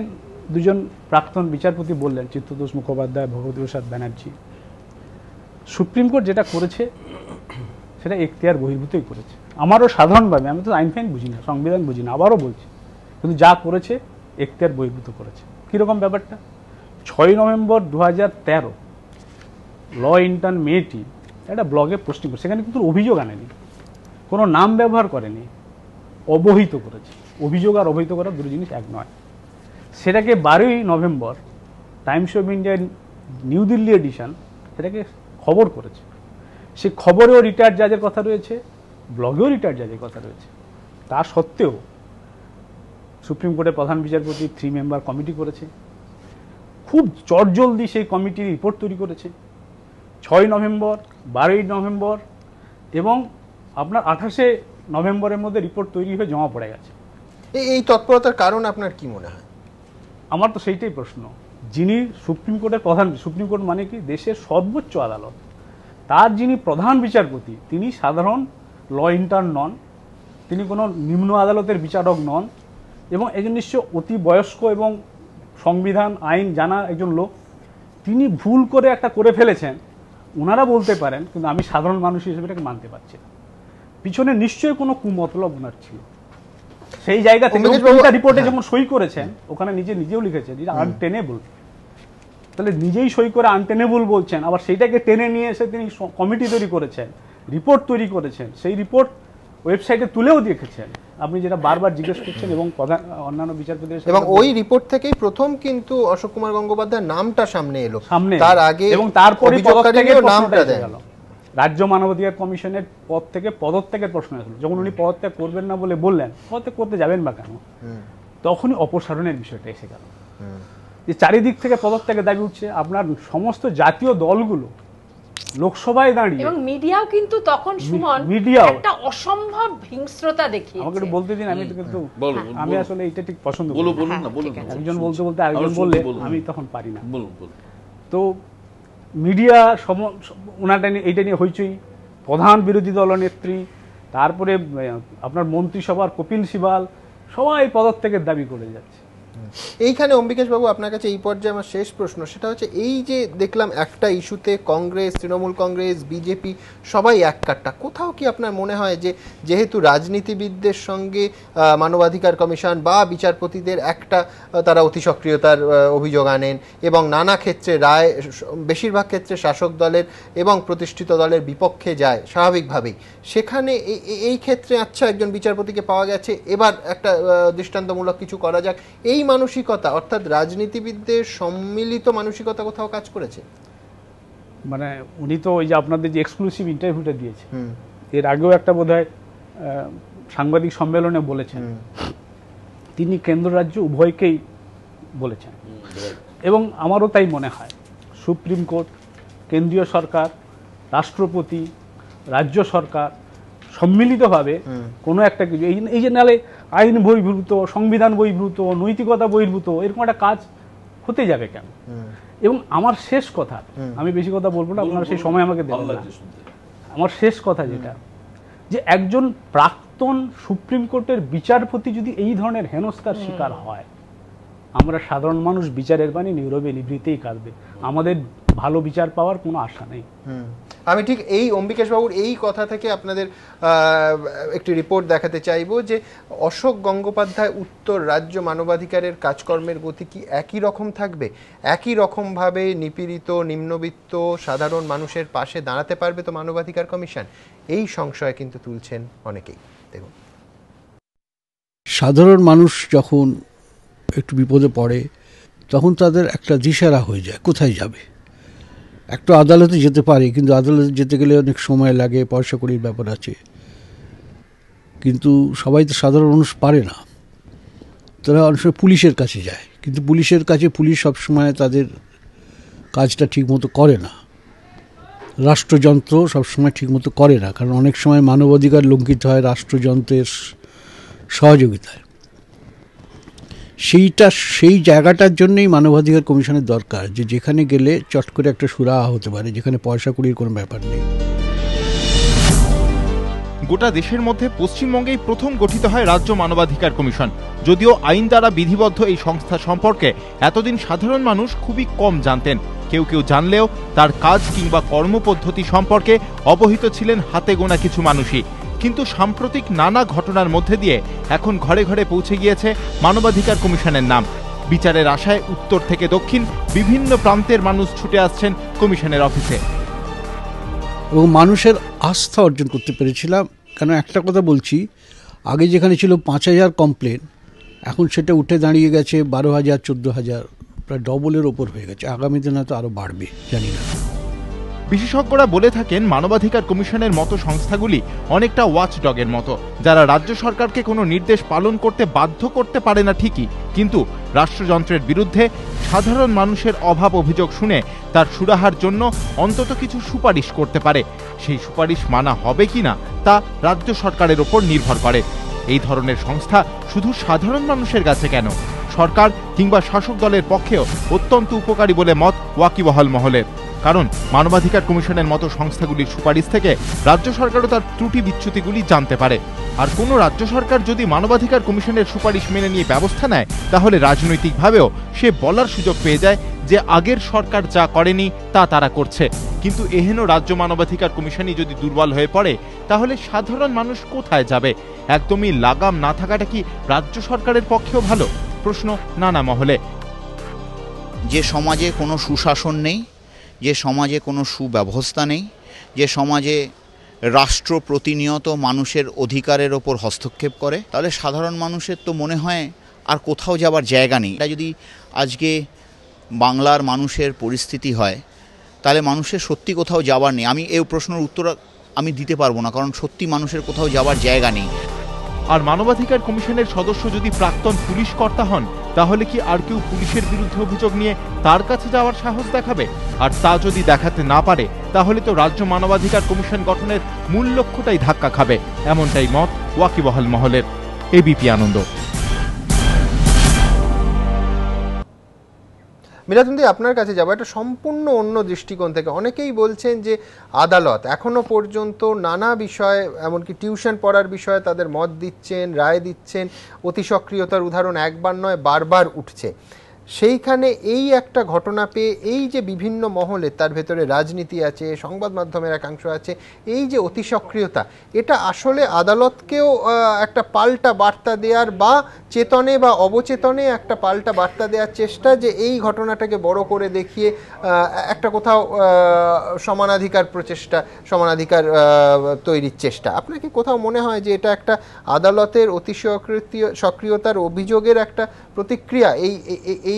2জন প্রাক্তন বিচারপতি বললেন, চিত্ততোষ মুখোপাধ্যায়, ভগবতী প্রসাদ ব্যানার্জি, সুপ্রিম কোর্ট যেটা করেছে সেটা এখতিয়ার বহির্ভূতই করেছে। আমারও সাধারণভাবে, আমি তো আইন ফাইন বুঝি না, সংবিধান বুঝি না, আবারও বলছি, কিন্তু যা করেছে এখতিয়ার বহির্ভূত করেছে। কীরকম ব্যাপারটা? 6 নভেম্বর 2013 ল ইন্টার্ন মেয়েটি একটা ব্লগে পোস্টিং করে, সেখানে কিন্তু অভিযোগ আনেনি, কোনো নাম ব্যবহার করেনি, অবহিত করেছে। অভিযোগ আর অবহিত করা দুটো জিনিস এক নয়। সেটাকে 12 November Times of India New Delhi edition সেটাকে খবর করেছে। সে খবরেও রিটায়ার্ড জাজের কথা রয়েছে, ব্লগেও রিটায়ার্ড জাজের কথা রয়েছে। তা সত্ত্বেও সুপ্রিম কোর্টের প্রধান বিচারপতি 3 মেম্বার কমিটি করেছে, খুব চটজলদি সেই কমিটি রিপোর্ট তৈরি করেছে। 6 নভেম্বর, 12 নভেম্বর এবং আপনার 28 নভেম্বরের মধ্যে রিপোর্ট তৈরি হয়ে জমা পড়ে গেছে। এই তৎপরতার কারণ আপনার কি মনে হয়? আমার তো সেইটাই প্রশ্ন। যিনি সুপ্রিম কোর্টের প্রধান, সুপ্রিম কোর্ট মানে কি দেশের সর্বোচ্চ আদালত, তার যিনি প্রধান বিচারপতি, তিনি সাধারণ ল ইন্টার্ন নন, তিনি কোনো নিম্ন আদালতের বিচারক নন, এবং একজন নিশ্চয় অতি বয়স্ক এবং সংবিধান আইন জানা একজন লোক, তিনি ভুল করে একটা করে ফেলেছেন, ওনারা বলতে পারেন, কিন্তু আমি সাধারণ মানুষ হিসেবে এটাকে মানতে পারছি না। পিছনে নিশ্চয়ই কোনো কুমতলব ওনার ছিল। সেই জায়গা থেকে রিপোর্টে যেমন সই করেছেন, ওখানে নিজেও লিখেছেন যেটা আনটেনেবল, তাহলে নিজেই সই করে আনটেনেবল বলছেন, আবার সেইটাকে টেনে নিয়ে এসে তিনি কমিটি তৈরি করেছেন, রিপোর্ট তৈরি করেছেন, সেই রিপোর্ট ওয়েবসাইটে তুলেও দেখেছেন আপনি, যেটা বারবার জিজ্ঞেস করছেন, এবং অন্যান্য বিচারপতিদের, এবং ওই রিপোর্ট থেকেই প্রথম কিন্তু অশোক কুমার গঙ্গোপাধ্যায়ের নামটা সামনে এলো, তার আগে এবং তারপরে নামটা দেন রাজ্য মানবাধিকার কমিশনের পদ থেকে পদত্যাগের প্রশ্ন আসলো। যখন উনি পদত্যাগ করবেন না বলে বললেন, পদত্যাগ করতে যাবেন বা কেন, তখনই অপসারণের বিষয়টা এসে গেল, যে চারিদিক থেকে পদত্যাগের দাবি উঠছে। আপনার সমস্ত জাতীয় দলগুলো লোকসভায় দাঁড়িয়ে, এবং মিডিয়াও কিন্তু তখন সুমন একটা অসম্ভব হিংস্রতা দেখিয়েছে। আমাকে একটু বলতে দিন, আমি আসলে এটা ঠিক পছন্দ করি না, একজন বলতে বলতে আরেকজন বললে আমি তখন পারি না। তো মিডিয়া ওনাটা এইটা নিয়ে হইচই, প্রধান বিরোধী দলনেত্রী, তারপরে আপনার মন্ত্রিসভার কপিল সিবাল, সবাই পদত্যাগের দাবি করে যাচ্ছে। এইখানে অম্বিকেশ বাবু আপনার কাছে এই পর্যায়ে আমার শেষ প্রশ্ন, সেটা হচ্ছে এই যে দেখলাম একটা ইস্যুতে কংগ্রেস, তৃণমূল কংগ্রেস, বিজেপি সবাই এক কাট্টা, কোথাও কি আপনার মনে হয় যে যেহেতু রাজনীতিবিদদের সঙ্গে মানবাধিকার কমিশন বা বিচারপতিদের একটা তারা অতি সক্রিয়তার অভিযোগ আনেন এবং নানা ক্ষেত্রে রায় বেশিরভাগ ক্ষেত্রে শাসক দলের এবং প্রতিষ্ঠিত দলের বিপক্ষে যায় স্বাভাবিকভাবেই, সেখানে এই ক্ষেত্রে আচ্ছা একজন বিচারপতিকে পাওয়া গেছে, এবার একটা দৃষ্টান্তমূলক কিছু করা যাক, এই মানসিকতা অর্থাৎ রাজনীতিবিদদের সম্মিলিত মানসিকতা কোথাও কাজ করেছে? মানে উনি তো ওই যে আপনাদের যে এক্সক্লুসিভ ইন্টারভিউটা দিয়েছে, এর আগেও একটা বোধহয় সাংবাদিক সম্মেলনে বলেছেন, তিনি কেন্দ্র রাজ্য উভয়কেই বলেছেন, এবং আমারও তাই মনে হয় সুপ্রিম কোর্ট, কেন্দ্রীয় সরকার, রাষ্ট্রপতি, রাজ্য সরকার সম্মিলিতভাবে কোনো একটা কিছু, এই যে নালে আইন বহির্ভূত, সংবিধান বহির্ভূত, নৈতিকতা বহির্ভূত এরকম একটা কাজ হতে যাবে কেন? এবং আমার শেষ কথা, আমি বেশি কথা বলবো না, আপনারা সেই সময় আমাকে দেবেন না, আমার শেষ কথা যেটা, যে একজন প্রাক্তন সুপ্রিম কোর্টের বিচারপতি যদি এই ধরনের হেনস্থার শিকার হয়, আমরা সাধারণ মানুষ বিচারের বাণী নীরবে নিভৃতেই কাঁদবে, আমাদের ভালো বিচার পাওয়ার কোনো আশা নেই। আমি ঠিক এই অম্বিকেশ বাবুর এই কথা থেকে আপনাদের একটি রিপোর্ট দেখাতে চাইব যে অশোক গঙ্গোপাধ্যায় উত্তর রাজ্য মানবাধিকারের কাজকর্মের গতি কি একই রকম থাকবে, একই রকমভাবে নিপীড়িত নিম্নবিত্ত সাধারণ মানুষের পাশে দাঁড়াতে পারবে তো মানবাধিকার কমিশন? এই সংশয় কিন্তু তুলছেন অনেকেই। দেখুন, সাধারণ মানুষ যখন একটু বিপদে পড়ে তখন তাদের একটা দিশারা হয়ে যায় কোথায় যাবে। একটা আদালতে যেতে পারে, কিন্তু আদালতে যেতে গেলে অনেক সময় লাগে, পয়সা কড়ির ব্যাপার আছে, কিন্তু সবাই তো সাধারণ মানুষ পারে না, তারা অনেক সময় পুলিশের কাছে যায়, কিন্তু পুলিশের কাছে পুলিশ সবসময় তাদের কাজটা ঠিকমতো করে না, রাষ্ট্রযন্ত্র সবসময় ঠিকমতো করে না, কারণ অনেক সময় মানবাধিকার লঙ্ঘিত হয় রাষ্ট্রযন্ত্রের সহযোগিতায়। সেই জায়গাটার জন্যই মানবাধিকার কমিশনের দরকার, যে যেখানে গেলে চট করে একটা সুরাহা হতে পারে, যেখানে পয়সা কড়ির কোনো ব্যাপার নেই। গোটা দেশের মধ্যে পশ্চিমবঙ্গেই প্রথম গঠিত হয় রাজ্য মানবাধিকার কমিশন। যদিও আইন দ্বারা বিধিবদ্ধ এই সংস্থা সম্পর্কে এতদিন সাধারণ মানুষ খুবই কম জানতেন, কেউ কেউ জানলেও তার কাজ কিংবা কর্মপদ্ধতি সম্পর্কে অবহিত ছিলেন হাতে গোনা কিছু মানুষই। কিন্তু সাম্প্রতিক নানা ঘটনার মধ্যে দিয়ে এখন ঘরে ঘরে পৌঁছে গিয়েছে মানবাধিকার কমিশনের নাম। বিচারের আশায় উত্তর থেকে দক্ষিণ বিভিন্ন প্রান্তের মানুষ ছুটে আসছেন কমিশনের অফিসে, এবং মানুষের আস্থা অর্জন করতে পেরেছিলাম। কেন একটা কথা বলছি, আগে যেখানে ছিল 5,000 কমপ্লেন, এখন সেটা উঠে দাঁড়িয়ে গেছে 12,000 14,000, প্রায় ডবলের ওপর হয়ে গেছে। আগামী দিনে হয়তো আরও বাড়বে, জানি না। বিশেষজ্ঞরা বলে থাকেন মানবাধিকার কমিশনের মতো সংস্থাগুলি অনেকটা ওয়াচডগের মতো, যারা রাজ্য সরকারকে কোনো নির্দেশ পালন করতে বাধ্য করতে পারে না ঠিকই, কিন্তু রাষ্ট্রযন্ত্রের বিরুদ্ধে সাধারণ মানুষের অভাব অভিযোগ শুনে তার সুরাহার জন্য অন্তত কিছু সুপারিশ করতে পারে। সেই সুপারিশ মানা হবে কিনা তা রাজ্য সরকারের ওপর নির্ভর করে। এই ধরনের সংস্থা শুধু সাধারণ মানুষের কাছে কেন, সরকার কিংবা শাসক দলের পক্ষেও অত্যন্ত উপকারী বলে মত ওয়াকিবহাল মহলের। কারণ মানবাধিকার কমিশনের মতো সংস্থাগুলির সুপারিশ থেকে রাজ্য সরকারও তার ত্রুটি বিচ্যুতিগুলি জানতে পারে। আর কোনো রাজ্য সরকার যদি মানবাধিকার কমিশনের সুপারিশ মেনে নিয়ে ব্যবস্থা নেয়, তাহলে রাজনৈতিকভাবেও সে বলার সুযোগ পেয়ে যায় যে আগের সরকার যা করেনি তা তারা করছে। কিন্তু এহেন রাজ্য মানবাধিকার কমিশনই যদি দুর্বল হয়ে পড়ে, তাহলে সাধারণ মানুষ কোথায় যাবে? একদমই লাগাম না থাকাটা কি রাজ্য সরকারের পক্ষেও ভালো? প্রশ্ন নানা মহলে। যে সমাজে কোনো সুশাসন নেই, যে সমাজে কোনো সুব্যবস্থা নেই, যে সমাজে রাষ্ট্র প্রতিনিয়ত মানুষের অধিকারের ওপর হস্তক্ষেপ করে, তাহলে সাধারণ মানুষের তো মনে হয় আর কোথাও যাবার জায়গা নেই। এটা যদি আজকে বাংলার মানুষের পরিস্থিতি হয়, তাহলে মানুষের সত্যি কোথাও যাবার নেই। আমি এই প্রশ্নের উত্তর আমি দিতে পারবো না, কারণ সত্যি মানুষের কোথাও যাবার জায়গা নেই। আর মানবাধিকার কমিশনের সদস্য যদি প্রাক্তন পুলিশ কর্তা হন, তাহলে কি আর কেউ পুলিশের বিরুদ্ধে অভিযোগ নিয়ে তার কাছে যাওয়ার সাহস দেখাবে? আর তা যদি দেখাতে না পারে, তাহলে তো রাজ্য মানবাধিকার কমিশন গঠনের মূল লক্ষ্যটাই ধাক্কা খাবে, এমনটাই মত ওয়াকিবহাল মহলের। এবিপি আনন্দ। মিলাদুন্দি, আপনার কাছে যাবো একটা সম্পূর্ণ অন্য দৃষ্টিকোণ থেকে। অনেকেই বলছেন যে আদালত এখনো পর্যন্ত নানা বিষয়, এমনকি টিউশন পড়ার বিষয়ে তাদের মত দিচ্ছেন, রায় দিচ্ছেন। অতি সক্রিয়তার উদাহরণ একবার নয় বারবার উঠছে। সেইখানে এই একটা ঘটনা পেয়ে এই যে বিভিন্ন মহলে, তার ভেতরে রাজনীতি আছে, সংবাদ মাধ্যমের একাংশ আছে, এই যে অতি সক্রিয়তা, এটা আসলে আদালতকেও একটা পাল্টা বার্তা দেওয়ার বা চেতনে বা অবচেতনে একটা পাল্টা বার্তা দেওয়ার চেষ্টা, যে এই ঘটনাটাকে বড় করে দেখিয়ে একটা কোথাও সমানাধিকার প্রচেষ্টা, সমানাধিকার তৈরির চেষ্টা। আপনার কি কোথাও মনে হয় যে এটা একটা আদালতের অতি সক্রিয়তার অভিযোগের একটা প্রতিক্রিয়া এই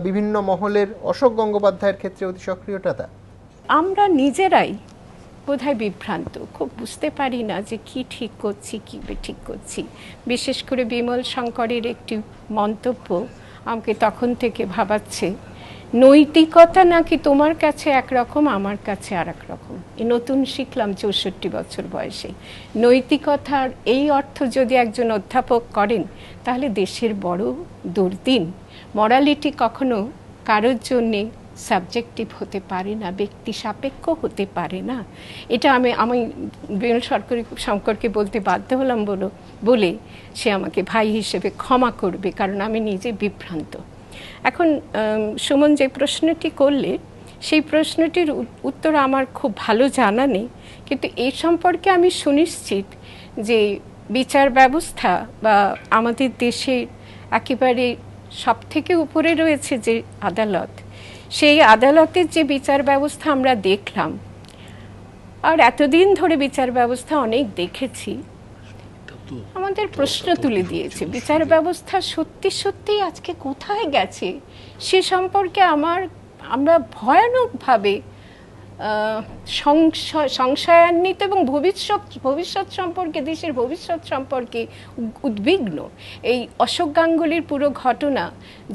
বিভিন্ন মহলের অশোক গঙ্গোপাধ্যায়ের ক্ষেত্রে অতি সক্রিয়তা? আমরা নিজেরাই বোধহয় বিভ্রান্ত, খুব বুঝতে পারি না যে কি ঠিক করছি কি ঠিক করছি। বিশেষ করে বিমল শঙ্করের একটি মন্তব্য আমাকে তখন থেকে ভাবাচ্ছে, নৈতিকতা নাকি তোমার কাছে একরকম, আমার কাছে আর এক রকম। এই নতুন শিখলাম 64 বছর বয়সে। নৈতিকতার এই অর্থ যদি একজন অধ্যাপক করেন, তাহলে দেশের বড় দুর্দিন। মরালিটি কখনো কারোর জন্যে সাবজেক্টিভ হতে পারে না, ব্যক্তি সাপেক্ষ হতে পারে না। এটা আমি বিমল শঙ্করকে বলতে বাধ্য হলাম বলে সে আমাকে ভাই হিসেবে ক্ষমা করবে, কারণ আমি নিজে বিভ্রান্ত। এখন সুমন যে প্রশ্নটি করলে, সেই প্রশ্নটির উত্তর আমার খুব ভালো জানা নেই, কিন্তু এই সম্পর্কে আমি সুনিশ্চিত যে বিচার ব্যবস্থা বা আমাদের দেশে একেবারে সব থেকে উপরে রয়েছে যে আদালত, সেই আদালতের যে বিচার ব্যবস্থা আমরা দেখলাম, আর এতদিন ধরে বিচার ব্যবস্থা অনেক দেখেছি, আমাদের প্রশ্ন তুলে দিয়েছে বিচার ব্যবস্থা সত্যি সত্যি আজকে কোথায় গেছে সে সম্পর্কে আমরা ভয়ানকভাবে সংশয়ান্বিত এবং ভবিষ্যৎ সম্পর্কে, দেশের ভবিষ্যৎ সম্পর্কে উদ্বিগ্ন। এই অশোক গাঙ্গুলির পুরো ঘটনা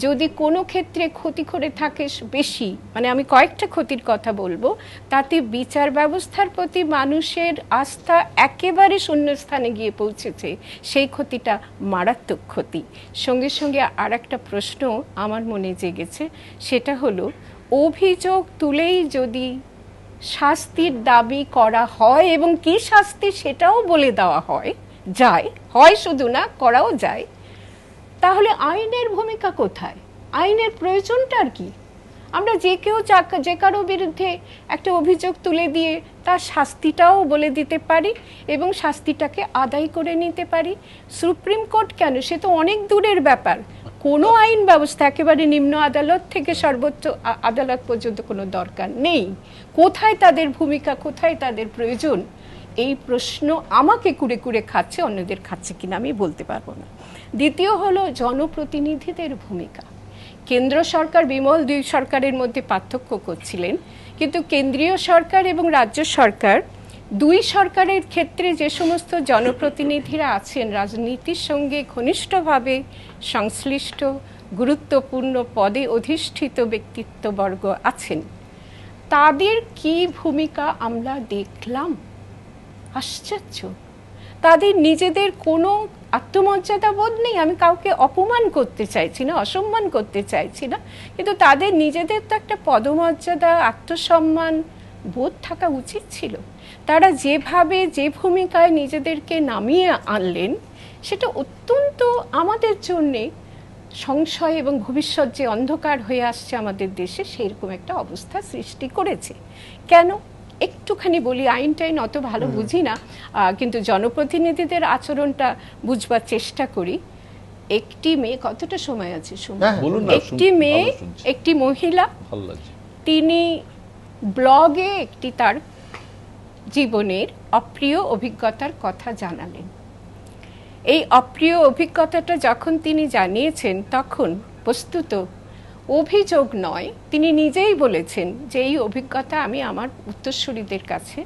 যদি কোনো ক্ষেত্রে ক্ষতি করে থাকে বেশি, মানে আমি কয়েকটা ক্ষতির কথা বলবো, তাতে বিচার ব্যবস্থার প্রতি মানুষের আস্থা একেবারে শূন্যস্থানে গিয়ে পৌঁছেছে, সেই ক্ষতিটা মারাত্মক ক্ষতি। সঙ্গে সঙ্গে আর একটা প্রশ্ন আমার মনে জেগেছে, সেটা হলো অভিযোগ তুলেই যদি শাস্তির দাবি করা হয় এবং কি শাস্তি সেটাও বলে দেওয়া হয় শুধু না, করাও যায়, তাহলে আইনের ভূমিকা কোথায়? আইনের প্রয়োজনটা আর কি? আমরা যে কারো বিরুদ্ধে একটা অভিযোগ তুলে দিয়ে তার শাস্তিটাও বলে দিতে পারি এবং শাস্তিটাকে আদায় করে নিতে পারি। সুপ্রিম কোর্ট কেন, সে তো অনেক দূরের ব্যাপার। কোনো আইন ব্যবস্থা একেবারে নিম্ন আদালত থেকে সর্বোচ্চ আদালত পর্যন্ত কোনো দরকার নেই। কোথায় তাদের ভূমিকা, কোথায় তাদের প্রয়োজন? এই প্রশ্ন আমাকে কুড়ে কুড়ে খাচ্ছে, অন্যদের খাচ্ছে কিনা আমি বলতে পারবো না। দ্বিতীয় হলো জনপ্রতিনিধিদের ভূমিকা। কেন্দ্র সরকার, বিমল দুই সরকারের মধ্যে পার্থক্য করছিলেন, কিন্তু কেন্দ্রীয় সরকার এবং রাজ্য সরকার, দুই সরকারের ক্ষেত্রে যে সমস্ত জনপ্রতিনিধিরা আছেন, রাজনীতির সঙ্গে ঘনিষ্ঠভাবে সংশ্লিষ্ট গুরুত্বপূর্ণ পদে অধিষ্ঠিত ব্যক্তিত্ববর্গ আছেন, তাদের কি ভূমিকা আমরা দেখলাম? আশ্চর্য। তাদের নিজেদের কোনো আত্মমর্যাদা বোধ নেই, আমি কাউকে অপমান করতে চাইছি না, অসম্মান করতে চাইছি না, কিন্তু তাদের নিজেদের তো একটা পদমর্যাদা, আত্মসম্মান বোধ থাকা উচিত ছিল। তারা যেভাবে যে ভূমিকায় নিজেদেরকে নামিয়ে আনলেন সেটা অত্যন্ত আমাদের জন্যে সংশয় এবং ভবিষ্যৎ যে অন্ধকার হয়ে আসছে আমাদের দেশে সেইরকম একটা অবস্থা সৃষ্টি করেছে। কেন একটুখানি বলি, আইন টাইন অত ভালো বুঝি না, কিন্তু জনপ্রতিনিধিদের আচরণটা বুঝবার চেষ্টা করি। একটি মেয়ে, কতটা সময় আছে একটি মেয়ে, একটি মহিলা, তিনি ব্লগে একটি তার জীবনের অপ্রিয় অভিজ্ঞতার কথা জানালেন। এই অপ্রিয় অভিজ্ঞতাটা যখন তিনি জানিয়েছেন তখন বস্তুত অভিযোগ নয়, তিনি নিজেই বলেছেন যে এই অভিজ্ঞতা আমি আমার উত্তরসূরিদের কাছে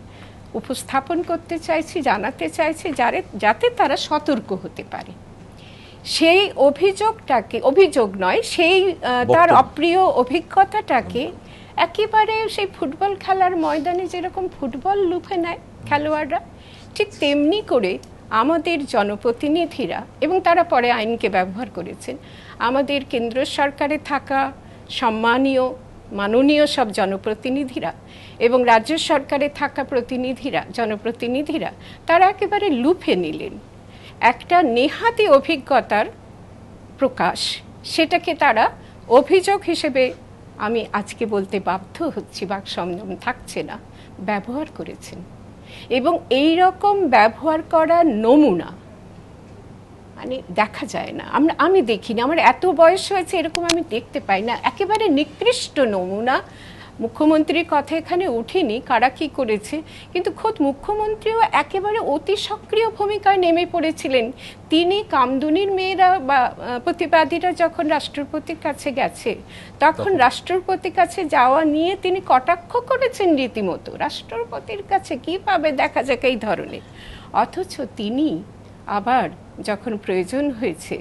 উপস্থাপন করতে চাইছি, জানাতে চাইছি, যাতে তারা সতর্ক হতে পারে। সেই অভিযোগটাকে, অভিযোগ নয়, সেই তার অপ্রিয় অভিজ্ঞতাটাকে একেবারে সেই ফুটবল খেলার ময়দানে যেরকম ফুটবল লুফে নেয় খেলোয়াড়রা, ঠিক তেমনি করে আমাদের জনপ্রতিনিধিরা, এবং তারা পরে আইনকে ব্যবহার করেছেন, আমাদের কেন্দ্র সরকারে থাকা সম্মানীয় মাননীয় সব জনপ্রতিনিধিরা এবং রাজ্য সরকারে থাকা জনপ্রতিনিধিরা তারা একেবারে লুফে নিলেন একটা নেহাতি অভিজ্ঞতার প্রকাশ, সেটাকে তারা অভিযোগ হিসেবে, আমি আজকে বলতে বাধ্য হচ্ছি, বাকসংযম থাকছে না, ব্যবহার করেছেন। এবং এই রকম ব্যবহার করার নমুনা মানে দেখা যায় না, আমি দেখিনি, আমার এত বয়স হয়েছে এরকম আমি দেখতে পাই না। একেবারে নিকৃষ্ট নমুনা। মুখ্যমন্ত্রীর কথা এখানে উঠেনি কারা কি করেছে, কিন্তু খোদ মুখ্যমন্ত্রীও একেবারে অতি সক্রিয় ভূমিকায় নেমে পড়েছিলেন। তিনি কামদুনির মেয়েরা বা প্রতিবাদীরা যখন রাষ্ট্রপতির কাছে গেছে তখন রাষ্ট্রপতির কাছে যাওয়া নিয়ে তিনি কটাক্ষ করেছেন রীতিমতো, রাষ্ট্রপতির কাছে কি পাবে দেখা যাক এই ধরনের। অথচ তিনি আবার যখন প্রয়োজন হয়েছে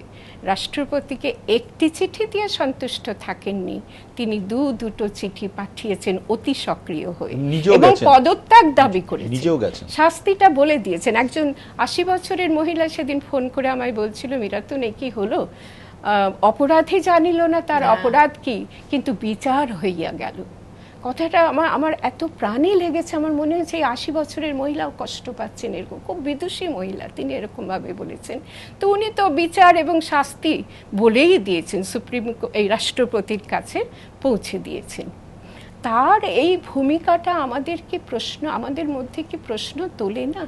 রাষ্ট্রপতিকে একটি চিঠি দিয়ে সন্তুষ্ট থাকেননি, তিনি দুটো চিঠি পাঠিয়েছেন অতি সক্রিয় হয়ে এবং পদত্যাগ দাবি করেছেন, শাস্তিটা বলে দিয়েছেন। একজন 80 বছরের মহিলা সেদিন ফোন করে আমায় বলছিল, মীরাতুন কি হলো, অপরাধী জানিল না তার অপরাধ কি, কিন্তু বিচার হইয়া গেল। কথাটা আমার এত প্রাণে লেগেছে, আমার মনে হচ্ছে এই 80 বছরের মহিলাও কষ্ট পাচ্ছেন, এরকম খুব বিদুষী মহিলা, তিনি এরকমভাবে বলেছেন। তো উনি তো বিচার এবং শাস্তি বলেই দিয়েছেন, সুপ্রিম এই রাষ্ট্রপতির কাছে পৌঁছে দিয়েছেন। তার এই ভূমিকাটা আমাদের মধ্যে কি প্রশ্ন তোলে না?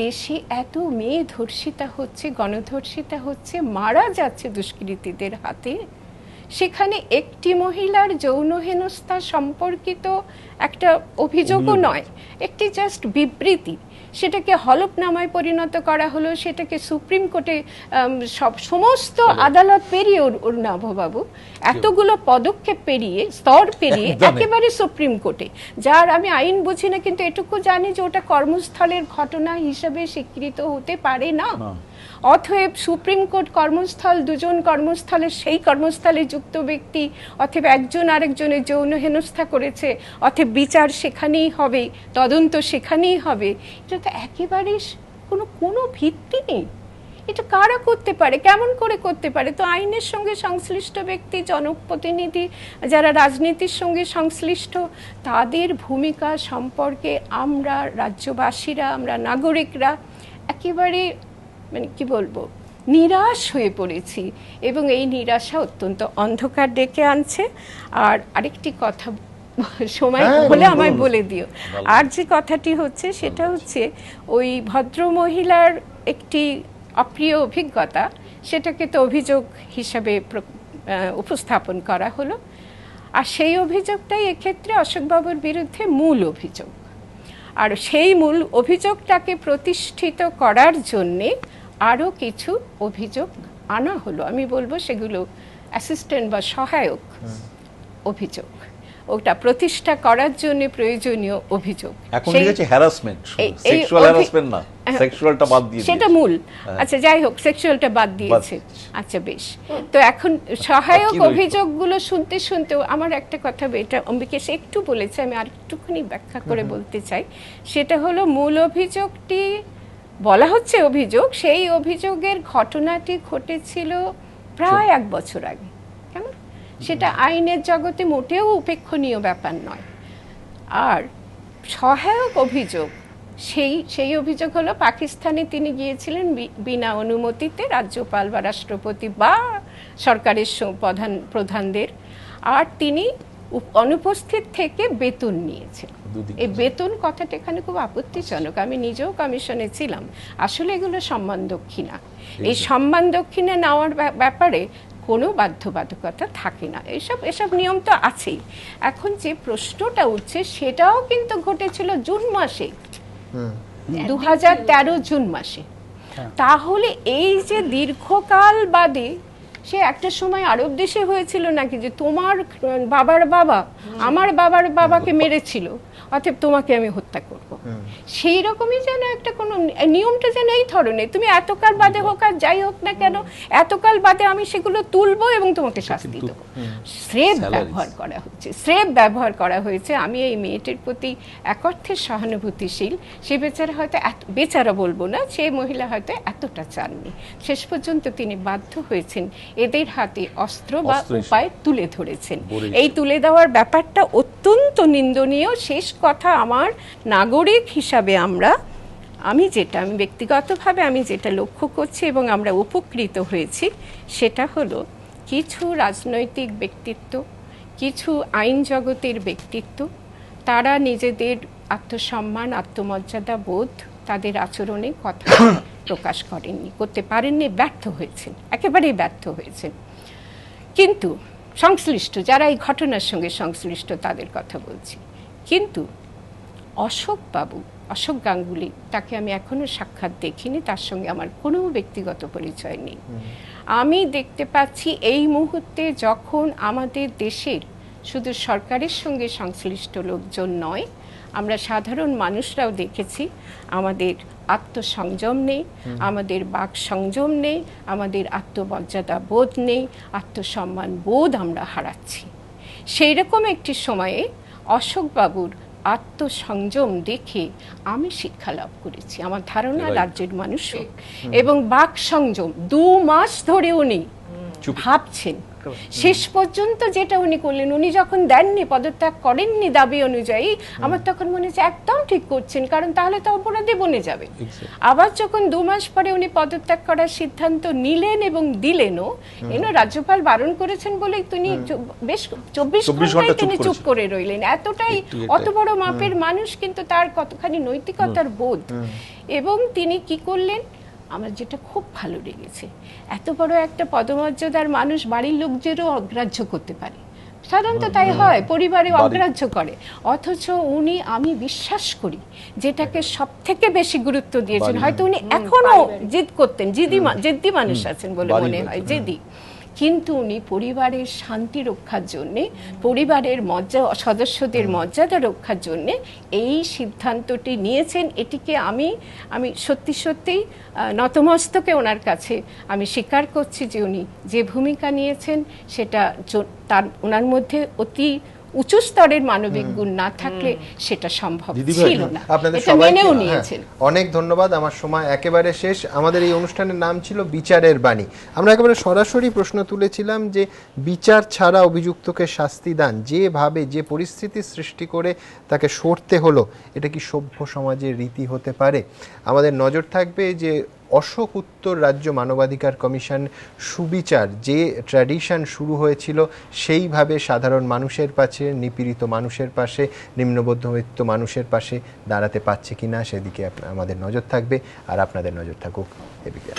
দেশে এত মেয়ে ধর্ষিতা হচ্ছে, গণধর্ষিতা হচ্ছে, মারা যাচ্ছে দুষ্কৃতীদের হাতে, সেখানে একটি মহিলার যৌন হেনস্থা সম্পর্কিত একটা অভিযোগও নয়, একটি জাস্ট বিবৃতি, সেটাকে হলফনামায় পরিণত করা হলো, সেটাকে সুপ্রিম কোর্টে সমস্ত আদালত পেরিয়ে অর্ণববাবু এতগুলো পদক্ষেপ পেরিয়ে, স্তর পেরিয়ে একেবারে সুপ্রিম কোর্টে, যার আমি আইন বুঝি না কিন্তু এটুকু জানি যে ওটা কর্মস্থলের ঘটনা হিসেবে স্বীকৃত হতে পারে না। অতএব সুপ্রিম কোর্ট কর্মস্থল, দুজন কর্মস্থলে, সেই কর্মস্থলে যুক্ত ব্যক্তি অথবা একজন আরেকজনের যৌন হেনস্থা করেছে, অথবা বিচার সেখানেই হবে, তদন্ত সেখানেই হবে, এটা তো একেবারে কোনো ভিত্তি নেই। এটা কারা করতে পারে, কেমন করে করতে পারে? তো আইনের সঙ্গে সংশ্লিষ্ট ব্যক্তি, জনপ্রতিনিধি, যারা রাজনীতির সঙ্গে সংশ্লিষ্ট, তাদের ভূমিকা সম্পর্কে আমরা রাজ্যবাসীরা, আমরা নাগরিকরা একেবারে কি বলবো, নিরাশ হয়ে পড়েছি এবং এই নিরাশা অত্যন্ত অন্ধকার ডেকে আনছে। আর আরেকটি কথা সময় হলে আমায় বলে দিও। আর যে কথাটি হচ্ছে সেটা হচ্ছে ওই ভদ্র মহিলার একটি অপ্রিয় অভিজ্ঞতা, সেটাকে তো অভিযোগ হিসাবে উপস্থাপন করা হলো, আর সেই অভিযোগটাই এক্ষেত্রে অশোকবাবুর বিরুদ্ধে মূল অভিযোগ। আর সেই মূল অভিযোগটাকে প্রতিষ্ঠিত করার জন্যে আরও কিছু অভিযোগ আনা হলো, আমি বলবো সেগুলো অ্যাসিস্ট্যান্ট বা সহায়ক অভিযোগ, ওটা প্রতিষ্ঠা করার জন্য প্রয়োজনীয় অভিযোগ। এখন হচ্ছে হ্যারাসমেন্ট, সেক্সুয়াল হ্যারাসমেন্ট না, সেক্সুয়ালটা বাদ দিয়ে সেটা মূল। আচ্ছা যাই হোক, সেক্সুয়ালটা বাদ দিয়েছে, আচ্ছা বেশ। তো এখন সহায়ক অভিযোগগুলো শুনতে শুনতেও আমার একটা কথা, এটা অম্বিকেশ একটু বলেছে, আমি আর একটুখানি ব্যাখ্যা করে বলতে চাই। সেটা হলো মূল অভিযোগটি বলা হচ্ছে অভিযোগ, সেই অভিযোগের ঘটনাটি ঘটেছিল প্রায় 1 বছর আগে। কেমন, সেটা আইনের জগতে মোটেও উপেক্ষণীয় ব্যাপার নয়। আর সহায়ক অভিযোগ, সেই অভিযোগ হলো পাকিস্তানে তিনি গিয়েছিলেন বিনা অনুমতিতে, রাজ্যপাল বা রাষ্ট্রপতি বা সরকারের প্রধানদের, আর তিনি অনুপস্থিত থেকে বেতন নিয়েছেন। এই বেতন কথাটা এখানে খুব আপত্তিজনক। আমি নিজেও কমিশনে ছিলাম। আসলে এগুলো সম্মান দক্ষিণা। এই সম্মান দক্ষিণা নেওয়ার ব্যাপারে কোনো বাধ্যবাধকতা থাকে না। এসব নিয়ম তো আছেই। এখন যে প্রশ্নটা উঠছে সেটাও কিন্তু ঘটেছিল জুন মাসে, 2013 জুন মাসে। তাহলে এই যে দীর্ঘকাল বাদে, সে একটা সময় আরব দেশে হয়েছিল নাকি যে তোমার বাবার বাবা আমার বাবার বাবাকে মেরেছিল, অতএব তোমাকে আমি হত্যা করব, সেই রকমই যেন একটা কোনো নিয়মটা যেন এই ধরনের, তুমি এতকাল বাদে হোক আর যাই হোক না কেন, এতকাল বাদে আমি সেগুলো তুলবো এবং তোমাকে শাস্তি দেবো। স্রেফ ব্যবহার করা হচ্ছে, স্রেফ ব্যবহার করা হয়েছে। আমি এই মেয়েটির প্রতি এক অর্থে সহানুভূতিশীল। সে বেচারা হয়তো, বেচারা বলবো না, সে মহিলা হয়তো এতটা চাননি। শেষ পর্যন্ত তিনি বাধ্য হয়েছেন, এদের হাতে অস্ত্র বা উপায় তুলে ধরেছেন। এই তুলে দেওয়ার ব্যাপারটা অত্যন্ত নিন্দনীয়। শেষ কথা, আমার নাগরিক হিসাবে আমি ব্যক্তিগতভাবে আমি যেটা লক্ষ্য করছি এবং আমরা উপকৃত হয়েছি, সেটা হলো কিছু রাজনৈতিক ব্যক্তিত্ব, কিছু আইন জগতের ব্যক্তিত্ব, তারা নিজেদের আত্মসম্মান, আত্মমর্যাদা বোধ তাদের আচরণে কথা প্রকাশ করেননি, করতে পারেননি, ব্যর্থ হয়েছেন, একেবারেই ব্যর্থ হয়েছেন। কিন্তু সংশ্লিষ্ট যারা এই ঘটনার সঙ্গে সংশ্লিষ্ট তাদের কথা বলছি। কিন্তু অশোক গাঙ্গুলি, তাকে আমি এখনো সাক্ষাৎ দেখিনি, তার সঙ্গে আমার কোনো ব্যক্তিগত পরিচয় নেই। আমি দেখতে পাচ্ছি এই মুহূর্তে যখন আমাদের দেশের শুধু সরকারের সঙ্গে সংশ্লিষ্ট লোকজন নয়, আমরা সাধারণ মানুষরাও দেখেছি আমাদের আত্মসংযম নেই, আমাদের বাক সংযম নেই, আমাদের আত্মমর্যাদা বোধ নেই, আত্মসম্মান বোধ আমরা হারাচ্ছি। সেই রকম একটি সময়ে অশোকবাবুর আত্মসংযম দেখে আমি শিক্ষা লাভ করেছি, আমার ধারণা রাজ্যের মানুষও। এবং বাক সংযম 2 মাস ধরে উনি ভাবছেন, শেষ পর্যন্ত যেটা উনি করলেন, উনি যখন দেননি, পদত্যাগ করেননি দাবি অনুযায়ী, আমার তখন মনে হচ্ছে একদম ঠিক করছেন, কারণ তাহলে তো অপরাধী বনে যাবে। আবার যখন 2 মাস পরে উনি পদত্যাগ করার সিদ্ধান্ত নিলেন এবং দিলেনও, রাজ্যপাল বারণ করেছেন বলেই তিনি বেশ 24 ঘন্টায় তিনি চুপ করে রইলেন। অত বড় মাপের মানুষ, কিন্তু তার কতখানি নৈতিকতার বোধ। এবং তিনি কি করলেন, আমার যেটা খুব ভালো লেগেছে, এত বড় একটা পদমর্যাদার মানুষ বাড়ির লোকদেরও অগ্রাহ্য করতে পারে, সাধারণত তাই হয়, পরিবারে অগ্রাহ্য করে, অথচ উনি, আমি বিশ্বাস করি, যেটাকে সব থেকে বেশি গুরুত্ব দিয়েছেন। হয়তো উনি এখনো জিদ করতেন, জেদি মানুষ আছেন বলে মনে হয়, জেদি, কিন্তু উনি পরিবারের শান্তি রক্ষার জন্যে, পরিবারের সদস্যদের মর্যাদা রক্ষার জন্যে এই সিদ্ধান্তটি নিয়েছেন। এটিকে আমি সত্যি নতমস্তকে ওনার কাছে আমি স্বীকার করছি যে উনি যে ভূমিকা নিয়েছেন সেটা ওনার মধ্যে অতি উচ্চ স্তরের মানবিক গুণ না থাকলে সেটা সম্ভব ছিল না। আপনাদের সবাইকে অনেক ধন্যবাদ। আমার সময় একেবারে শেষ। আমাদের এই অনুষ্ঠানের নাম ছিল বিচারের বাণী। আমরা একেবারে সরাসরি প্রশ্ন তুলেছিলাম যে বিচার ছাড়া অভিযুক্তকে শাস্তি দান, যেভাবে যে পরিস্থিতি সৃষ্টি করে তাকে সরতে হলো, এটা কি সভ্য সমাজের রীতি হতে পারে? আমাদের নজর থাকবে যে অশোক উত্তর রাজ্য মানবাধিকার কমিশন সুবিচার যে ট্র্যাডিশন শুরু হয়েছিল, সেইভাবে সাধারণ মানুষের পাশে, নিপীড়িত মানুষের পাশে, নিম্নমধ্যবিত্ত মানুষের পাশে দাঁড়াতে পারছে কিনা, সেদিকে আমাদের নজর থাকবে। আর আপনাদের নজর থাকুক এবিকে।